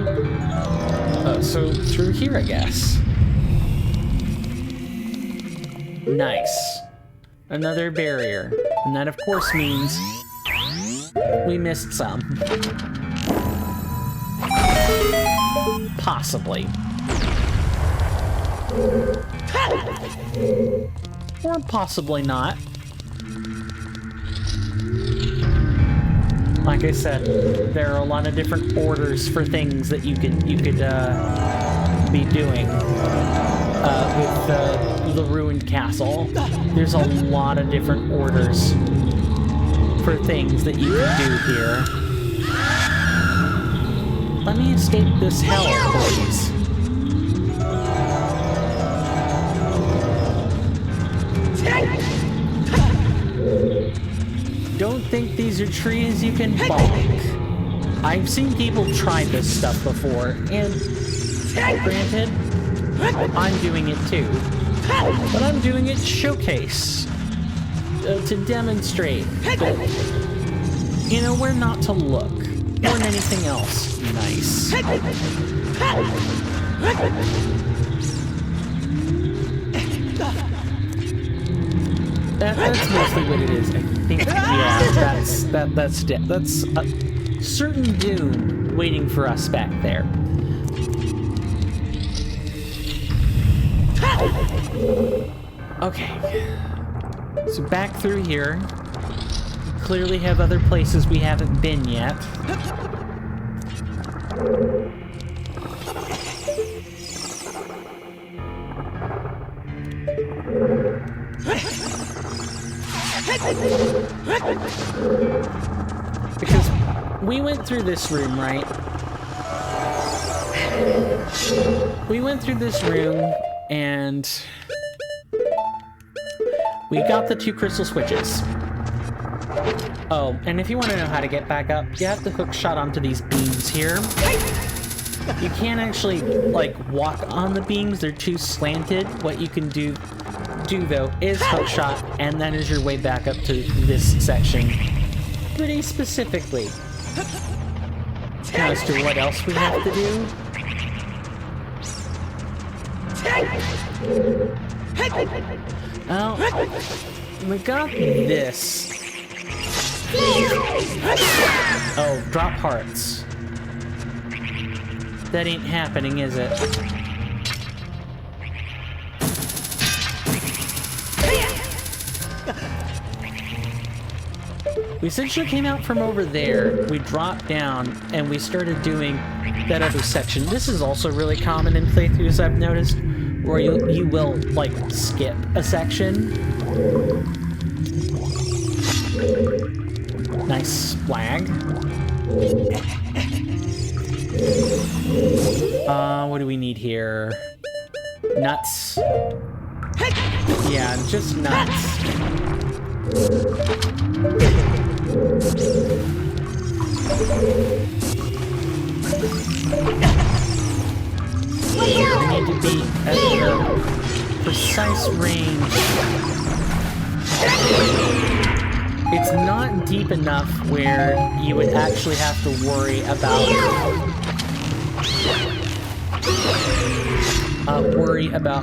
So through here, I guess. Nice. Another barrier. And that, of course, means we missed some. Possibly. Or possibly not. Like I said, there are a lot of different orders for things that you could be doing with of the ruined castle. There's a lot of different orders for things that you can do here. Let me escape this hell, please. Don't think these are trees you can bonk. I've seen people try this stuff before, and granted, I'm doing it too. But I'm doing it to showcase, to demonstrate that, you know, where not to look, more than anything else. Nice. That's mostly what it is. I think, yeah, that's a certain doom waiting for us back there. Okay, so back through here. Clearly have other places we haven't been yet. Because we went through this room, right? We went through this room and we got the 2 crystal switches. Oh, and if you want to know how to get back up, you have to hook shot onto these beams here. You can't actually, like, walk on the beams. They're too slanted. What you can do though, is hook shot, and that is your way back up to this section. Pretty specifically. Now, as to what else we have to do. Well, we got this. Oh, drop hearts. That ain't happening, is it? We essentially came out from over there, we dropped down, and we started doing that other section. This is also really common in playthroughs, I've noticed, where you will, like, skip a section. Nice flag. What do we need here? Nuts. Yeah, just nuts. I need to be at the precise range. It's not deep enough where you would actually have to worry about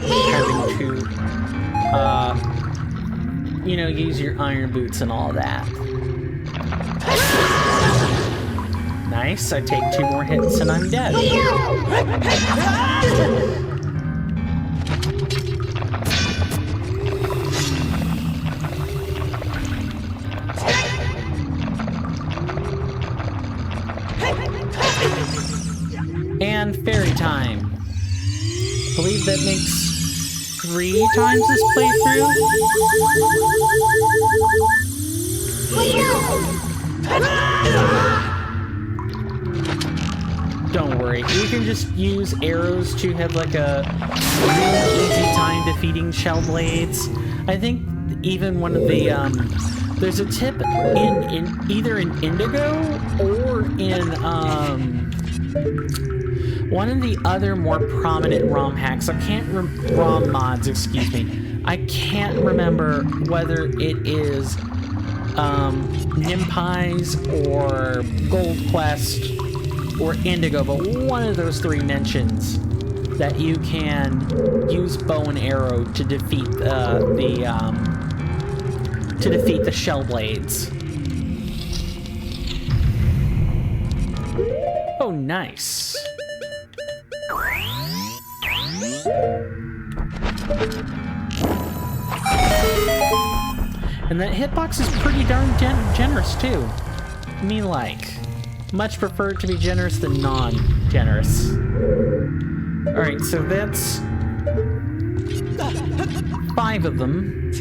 having to you know, use your iron boots and all that. Nice, I take 2 more hits and I'm dead. And fairy time. I believe that makes 3 times this playthrough. Don't worry, you can just use arrows to have like a really easy time defeating shell blades. I think even one of the there's a tip in either in Indigo or in one of the other more prominent ROM hacks. I can't ROM mods, excuse me. I can't remember whether it is Nimpies or Gold Quest or Indigo, but one of those 3 mentions that you can use bow and arrow to defeat the shell blades. Oh, nice. And that hitbox is pretty darn generous too. I mean, like, much prefer to be generous than non-generous. Alright, so that's 5 of them.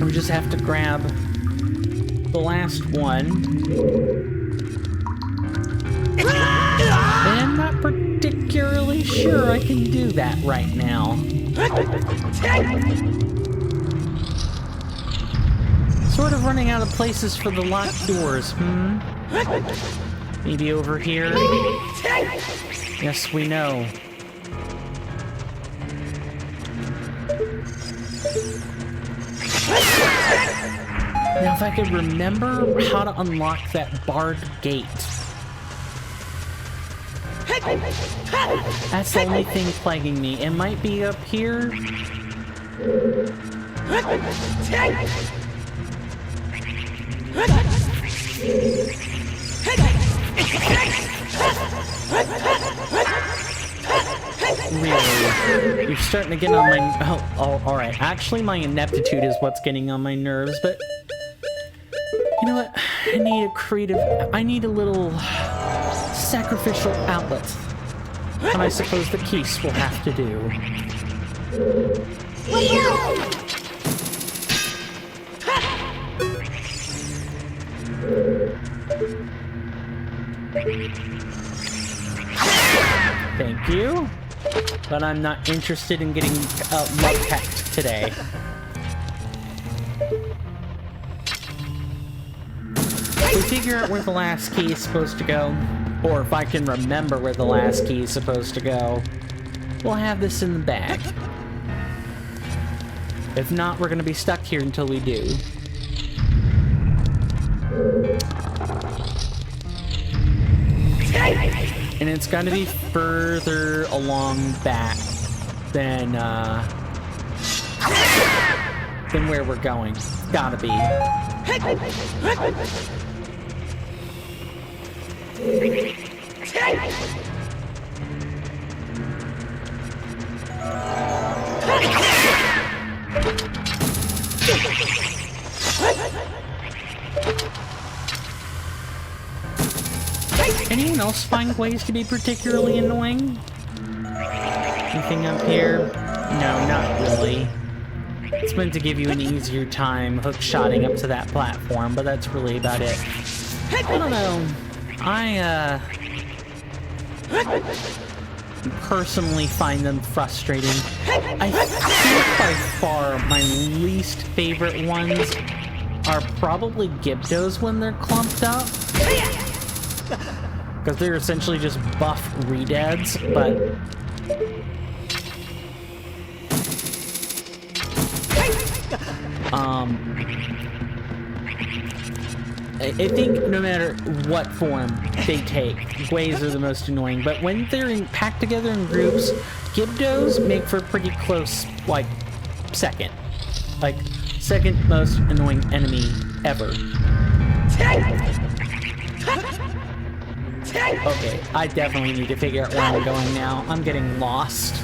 We just have to grab the last one. And I'm not particularly sure I can do that right now. Sort of running out of places for the locked doors, Maybe over here? Yes, we know. Now, if I could remember how to unlock that barred gate. That's the only thing plaguing me. It might be up here. Really? You're starting to get on my... Oh, alright. Actually, my ineptitude is what's getting on my nerves, but... You know what? I need a creative... I need a little... sacrificial outlet. And I suppose the Keese will have to do. Thank you. But I'm not interested in getting mud-packed today. If we figure out where the last key is supposed to go, or if I can remember where the last key is supposed to go, we'll have this in the bag. If not, we're gonna be stuck here until we do. And it's gonna be further along back than where we're going. Gotta be. Anyone else find ways to be particularly annoying? Anything up here? No, not really. It's meant to give you an easier time hook-shotting up to that platform, but that's really about it. I don't know. I personally find them frustrating. I think by far my least favorite ones are probably Gibdos when they're clumped up. Because they're essentially just buff redeads, but... I think no matter what form they take, Gways are the most annoying, but when they're packed together in groups, Gibdos make for a pretty close, like, second. Like, second most annoying enemy ever. Okay, I definitely need to figure out where I'm going now. I'm getting lost.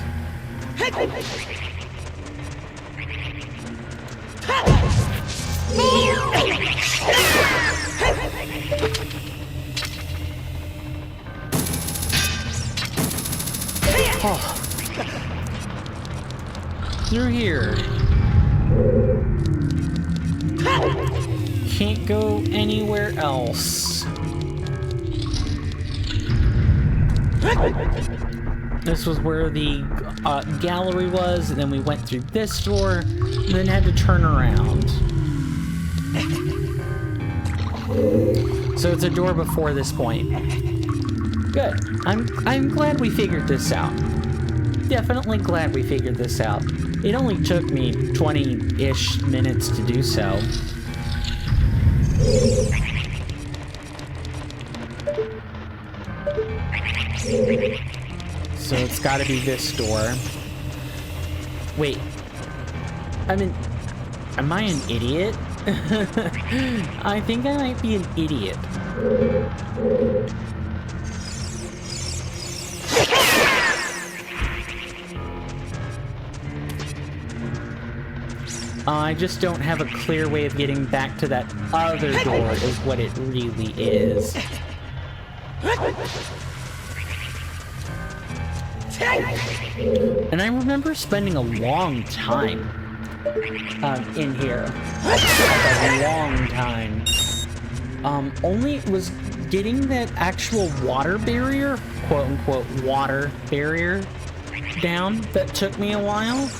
Oh. Through here. Can't go anywhere else. This was where the gallery was, and then we went through this door, and then had to turn around. So it's a door before this point. Good. I'm glad we figured this out. Definitely glad we figured this out. It only took me 20-ish minutes to do so. So it's gotta be this door. Wait. Am I an idiot? I think I might be an idiot. I just don't have a clear way of getting back to that other door is what it really is. And I remember spending a long time in here. Like a long time. Only was getting that actual water barrier, quote-unquote water barrier, down that took me a while.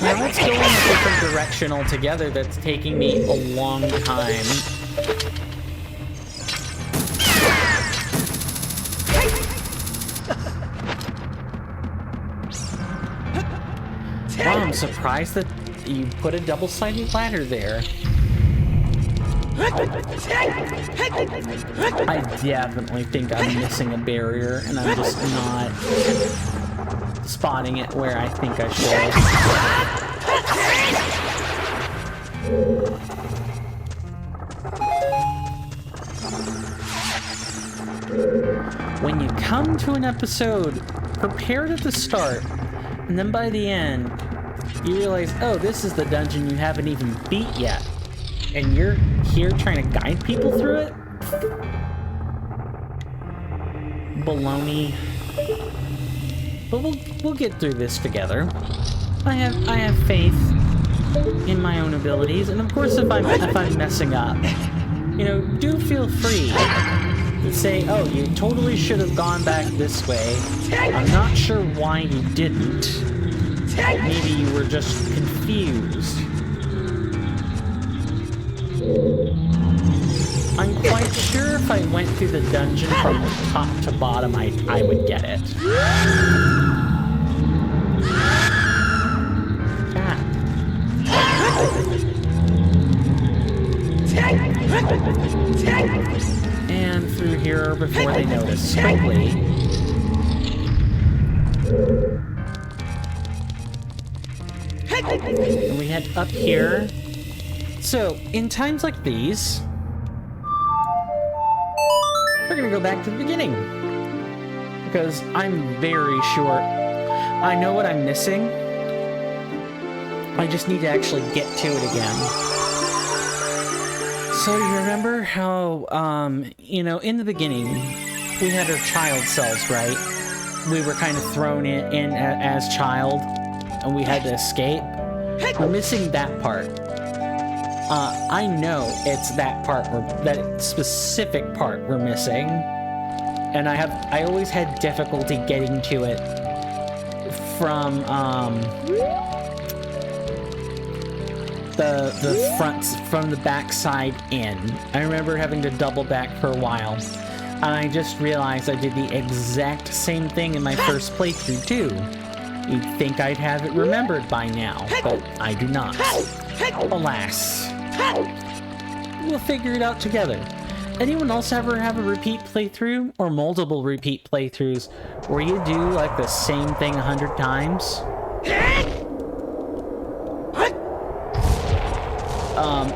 Now let's go in a different direction altogether that's taking me a long time. Wow, I'm surprised that you put a double-sided ladder there. I definitely think I'm missing a barrier, and I'm just not spotting it where I think I should. When you come to an episode prepared at the start, and then by the end, you realize, oh, this is the dungeon you haven't even beat yet. And you're here trying to guide people through it? Baloney. But we'll get through this together. I have faith in my own abilities, and of course if I'm messing up, you know, do feel free to say, oh, you totally should have gone back this way. I'm not sure why you didn't. Maybe you were just confused. I'm quite sure if I went through the dungeon from top to bottom, I would get it. Ah. And through here before they notice. Quickly. And we head up here. So, in times like these, we're gonna go back to the beginning. Because I'm very sure I know what I'm missing. I just need to actually get to it again. So you remember how, you know, in the beginning, we had our child selves, right? We were kind of thrown in as child, and we had to escape. We're missing that part. I know it's that part, that specific part we're missing. And I always had difficulty getting to it from, the front, from the back side in. I remember having to double back for a while. And I just realized I did the exact same thing in my first playthrough, too. You'd think I'd have it remembered by now, but I do not. Alas. We'll figure it out together. Anyone else ever have a repeat playthrough, or multiple repeat playthroughs, where you do, like, the same thing 100 times?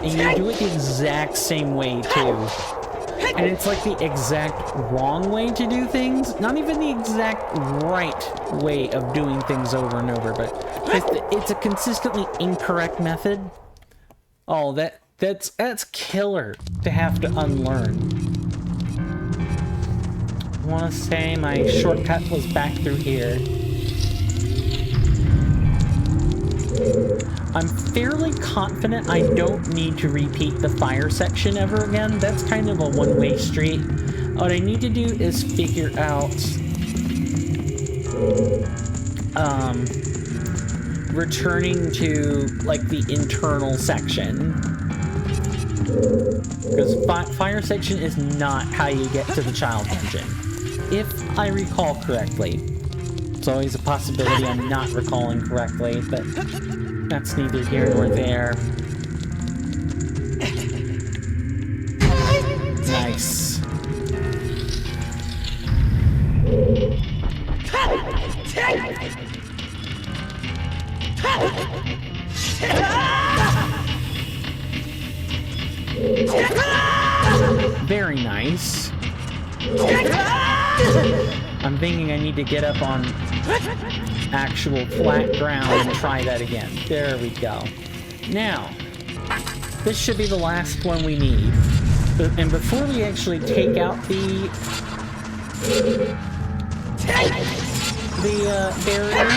And you do it the exact same way, too. And it's like the exact wrong way to do things. Not even the exact right way of doing things over and over, but it's a consistently incorrect method. Oh, that's killer to have to unlearn. I want to say my shortcut was back through here. I'm fairly confident I don't need to repeat the fire section ever again. That's kind of a one-way street. What I need to do is figure out returning to, like, the internal section. Because fire section is not how you get to the child dungeon, if I recall correctly. It's always a possibility I'm not recalling correctly, but that's neither here nor there. Nice. Very nice. I'm thinking I need to get up on actual flat ground and try that again. There we go. Now, this should be the last one we need. And before we actually take out the the barrier,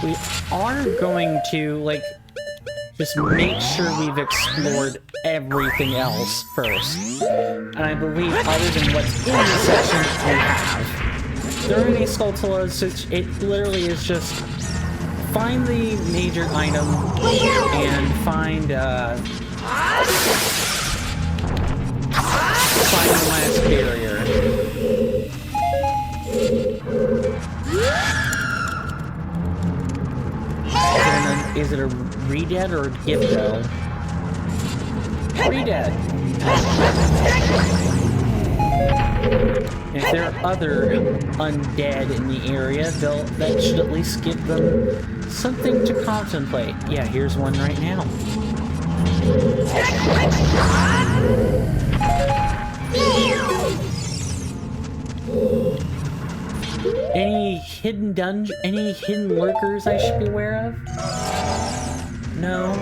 we are going to, like, just make sure we've explored everything else first. And I believe other than what's in this section, we have. There aren't any Skulltulas, it literally is just find the major item and find the last barrier. Is it a re-dead or a give-go? Re-dead. If there are other undead in the area, that should at least give them something to contemplate. Yeah, here's one right now. Any hidden lurkers I should be aware of? No.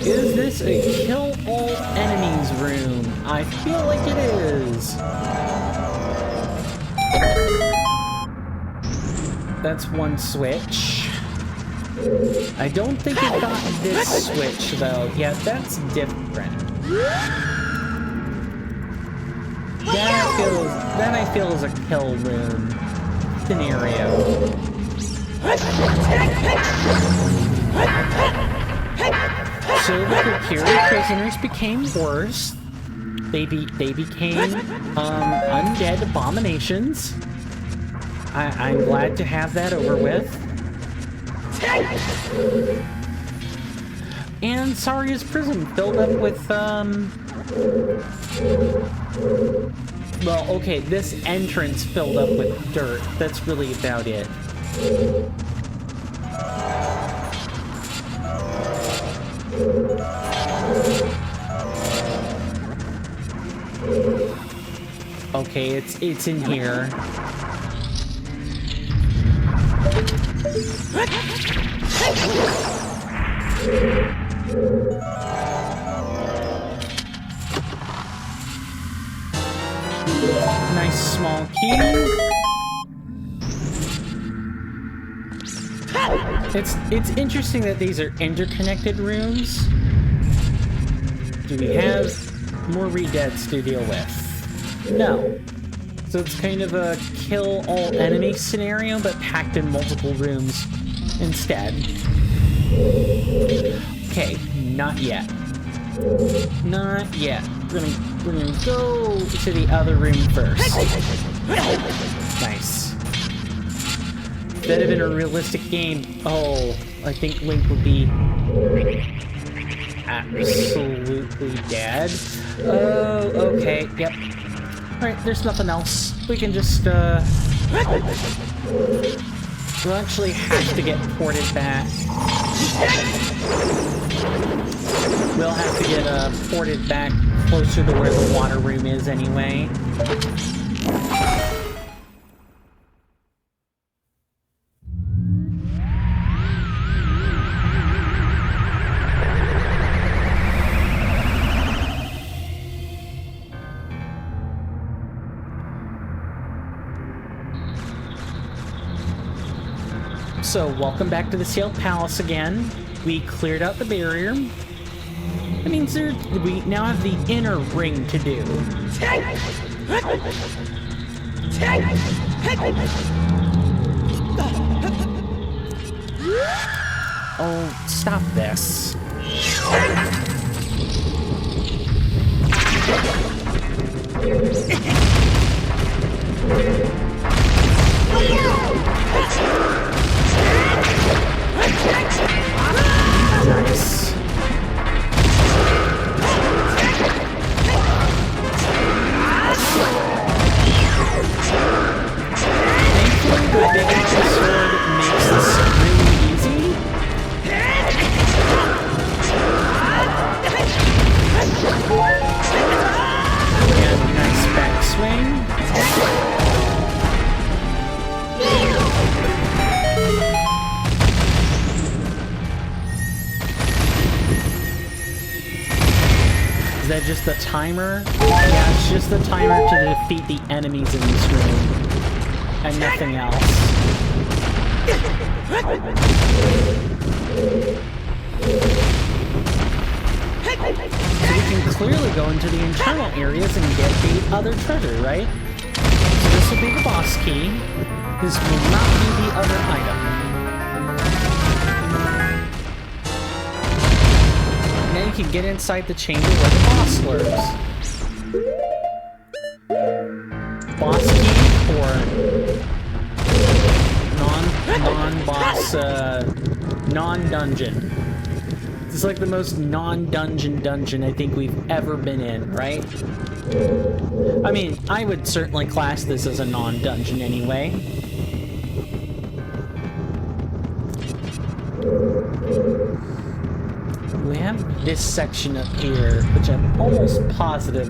Is this a kill all enemies room? I feel like it is. That's one switch. I don't think it got this switch though. Yeah, that's different. That I feel is a kill room scenario. So the Kokiri prisoners became worse. They became undead abominations. I'm glad to have that over with. And Saria's prison filled up with well, okay, this entrance filled up with dirt. That's really about it. Okay, it's in here. Nice small key. It's interesting that these are interconnected rooms. Do we have more re-deads to deal with? No. So it's kind of a kill all enemy scenario, but packed in multiple rooms instead. Okay, not yet. Not yet. We're gonna go to the other room first. Nice. If that had been a realistic game, oh, I think Link would be absolutely dead. Oh, okay, yep. Alright, there's nothing else. We can just, we'll actually have to get ported back. We'll have to get, ported back closer to where the water room is anyway. So, welcome back to the Sealed Palace again. We cleared out the barrier. That means we now have the inner ring to do. Oh, stop this. Nice. Thankfully, the big axe sword makes this really easy. Is that just the timer? Yeah, it's just the timer to defeat the enemies in this room. And nothing else. So we can clearly go into the internal areas and get the other treasure, right? So this will be the boss key. This will not be the other item. Now you can get inside the chamber where the boss lurks. Boss key or non-boss, non-dungeon. This is like the most non-dungeon dungeon I think we've ever been in, right? I mean, I would certainly class this as a non-dungeon anyway. We have this section up here, which I'm almost positive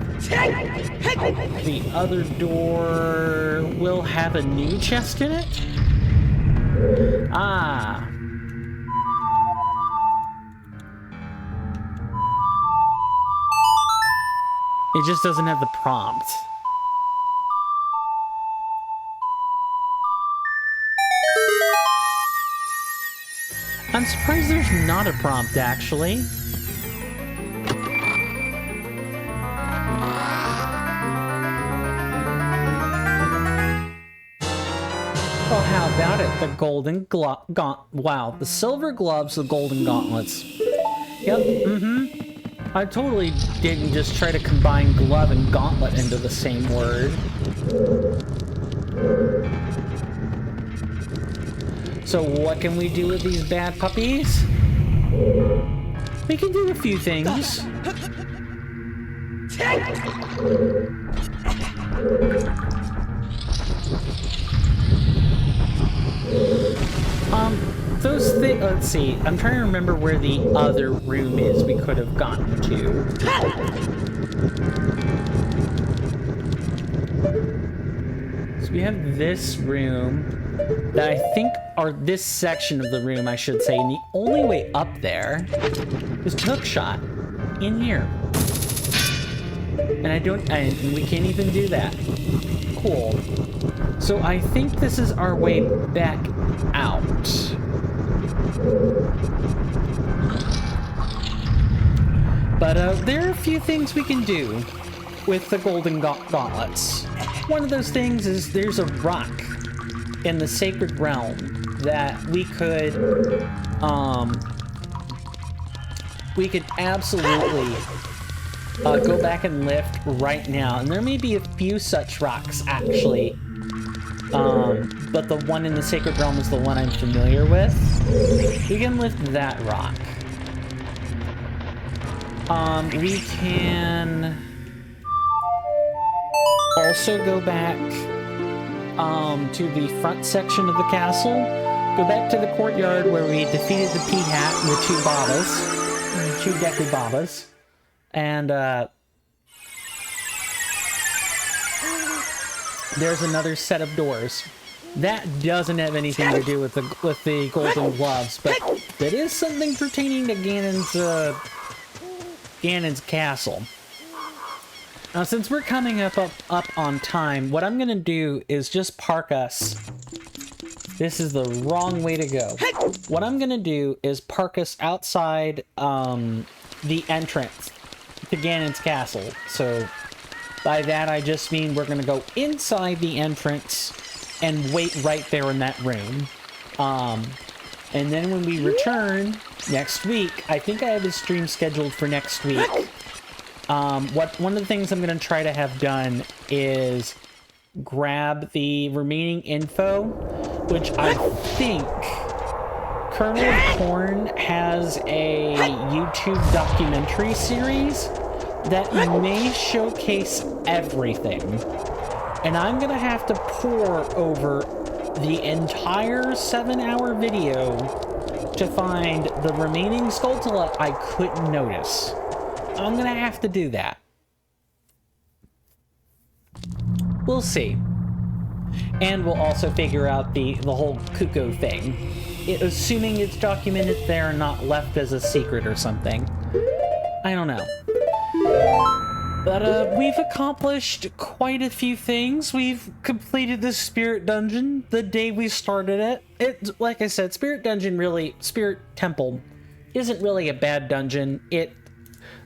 the other door will have a new chest in it? Ah. It just doesn't have the prompt. I'm surprised there's not a prompt, actually. Well, how about it? The golden wow, the silver gloves, the golden gauntlets. Yep, I totally didn't just try to combine glove and gauntlet into the same word. So what can we do with these bad puppies? We can do a few things. Those things, let's see, I'm trying to remember where the other room is we could have gotten to. So we have this room that I think, or this section of the room, I should say, and the only way up there is to hookshot in here. And we can't even do that. Cool. So I think this is our way back out. But there are a few things we can do with the golden gauntlets. One of those things is there's a rock in the sacred realm that we could absolutely go back and lift right now. And there may be a few such rocks, actually. But the one in the sacred realm is the one I'm familiar with. We can lift that rock. We can also go back to the front section of the castle. Go back to the courtyard where we defeated the P-Hat and the two Babas. Two Deku Babas. And there's another set of doors. That doesn't have anything to do with the golden gloves, but that is something pertaining to Ganon's castle. Now, since we're coming up on time, what I'm gonna do is just park us. This is the wrong way to go. What I'm gonna do is park us outside the entrance to Ganon's castle. So by that I just mean we're gonna go inside the entrance and wait right there in that room. And then when we return next week, I think I have a stream scheduled for next week. One of the things I'm gonna try to have done is grab the remaining info, which I think Kernel of Corn has a YouTube documentary series that may showcase everything. And I'm gonna have to pore over the entire 7-hour video to find the remaining Skulltula I couldn't notice. I'm gonna have to do that. We'll see. And we'll also figure out the whole Kuko thing. Assuming it's documented there and not left as a secret or something. I don't know. But we've accomplished quite a few things. We've completed the Spirit Dungeon the day we started it. It, like I said, Spirit Temple isn't really a bad dungeon.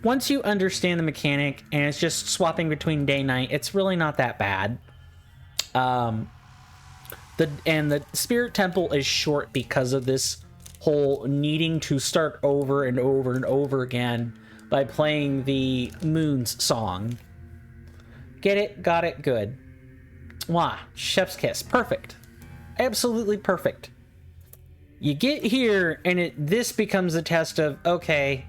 Once you understand the mechanic and it's just swapping between day and night, it's really not that bad. The Spirit Temple is short because of this whole needing to start over and over and over again by playing the Moon's song. Get it? Got it? Good. Mwah. Chef's kiss. Perfect. Absolutely perfect. You get here, and this becomes a test of, okay,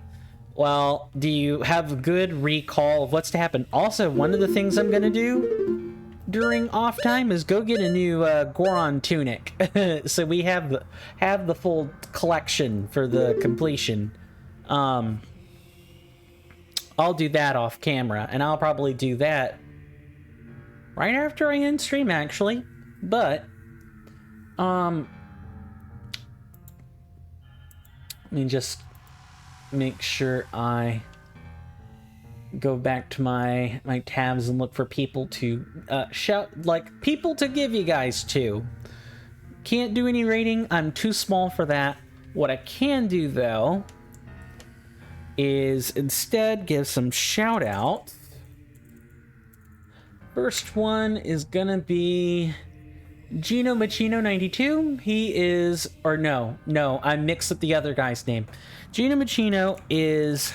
well, do you have good recall of what's to happen? Also, one of the things I'm going to do during off time is go get a new Goron tunic. So we have the full collection for the completion. I'll do that off camera, and I'll probably do that right after I end stream, actually. But let me just make sure I go back to my tabs and look for people to people to give you guys to. Can't do any rating. I'm too small for that. What I can do, though, is instead give some shout outs. First one is gonna be Gino Machino 92. He is, or no, I mixed up the other guy's name. Gino Machino is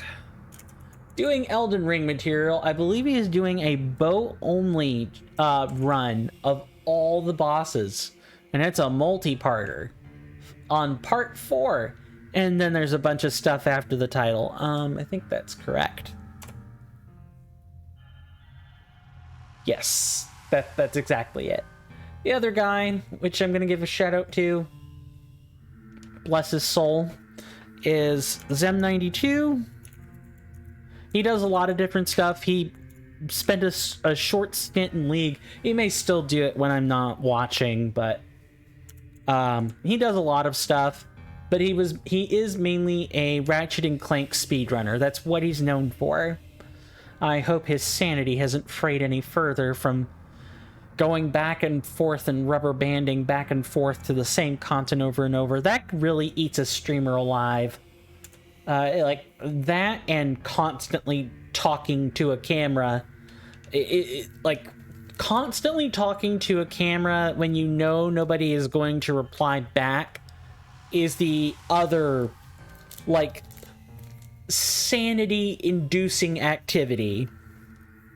doing Elden Ring material. I believe he is doing a bow only run of all the bosses, and it's a multi-parter on part 4. And then there's a bunch of stuff after the title. I think that's correct. Yes, that's exactly it. The other guy, which I'm going to give a shout out to, bless his soul, is Zem92. He does a lot of different stuff. He spent a short stint in League. He may still do it when I'm not watching, but he does a lot of stuff. But he is mainly a Ratchet and Clank speedrunner. That's what he's known for. I hope his sanity hasn't frayed any further from going back and forth and rubber banding back and forth to the same content over and over. That really eats a streamer alive. Like that, and constantly talking to a camera. Like constantly talking to a camera when you know nobody is going to reply back is the other, like, sanity-inducing activity.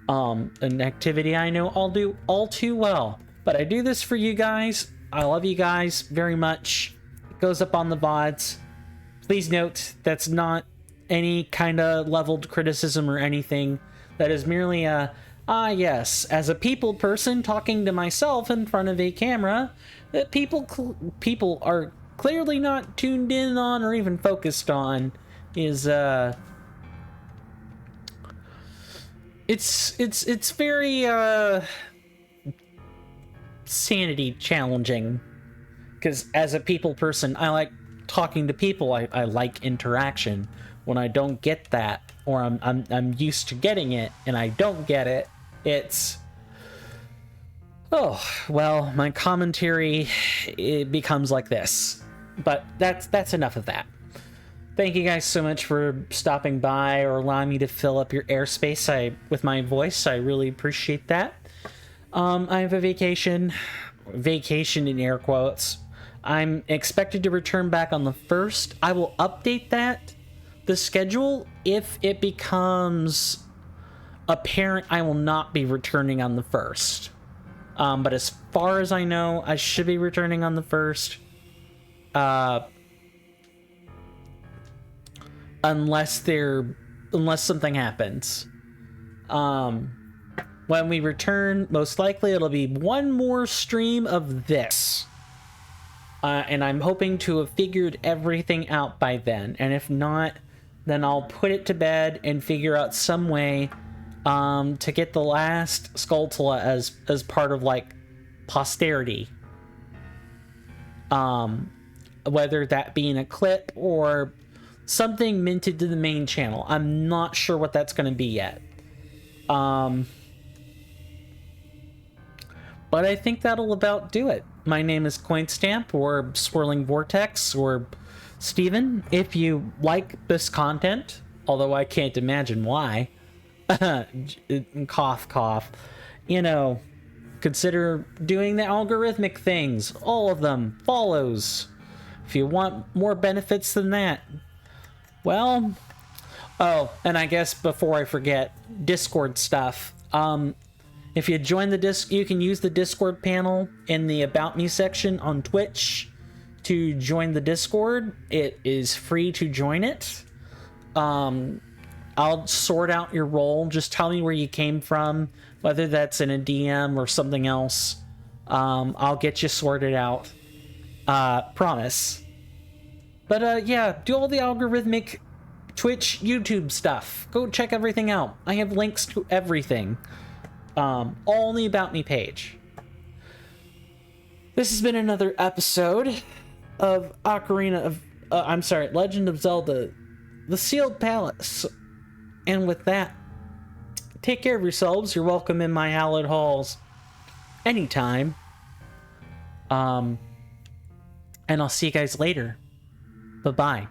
An activity I know I'll do all too well. But I do this for you guys. I love you guys very much. It goes up on the VODs. Please note, that's not any kind of leveled criticism or anything. That is merely a, yes, as a people person talking to myself in front of a camera, that people are clearly not tuned in on or even focused on is it's very sanity challenging, because as a people person, I like talking to people. I like interaction. When I don't get that, or I'm used to getting it and I don't get it, it's, oh well, my commentary, it becomes like this. But that's enough of that. Thank you guys so much for stopping by or allowing me to fill up your airspace with my voice. I really appreciate that. I have a vacation in air quotes. I'm expected to return back on the 1st. I will update the schedule, if it becomes apparent I will not be returning on the 1st. But as far as I know, I should be returning on the 1st. Unless something happens. When we return, most likely it'll be one more stream of this. And I'm hoping to have figured everything out by then. And if not, then I'll put it to bed and figure out some way to get the last Skulltula as part of, like, posterity. Whether that be in a clip or something minted to the main channel. I'm not sure what that's going to be yet. But I think that'll about do it. My name is Coinstamp, or Swirling Vortex, or Steven. If you like this content, although I can't imagine why, cough, cough, you know, consider doing the algorithmic things. All of them. Follows. If you want more benefits than that. Well, oh, and I guess before I forget, Discord stuff. If you join the you can use the Discord panel in the About Me section on Twitch to join the Discord. It is free to join it. I'll sort out your role. Just tell me where you came from, whether that's in a DM or something else. I'll get you sorted out. Promise. But yeah, do all the algorithmic Twitch, YouTube stuff. Go check everything out. I have links to everything. All on the About Me page. This has been another episode of Legend of Zelda, The Sealed Palace. And with that, take care of yourselves. You're welcome in my hallowed halls anytime. And I'll see you guys later. Bye-bye.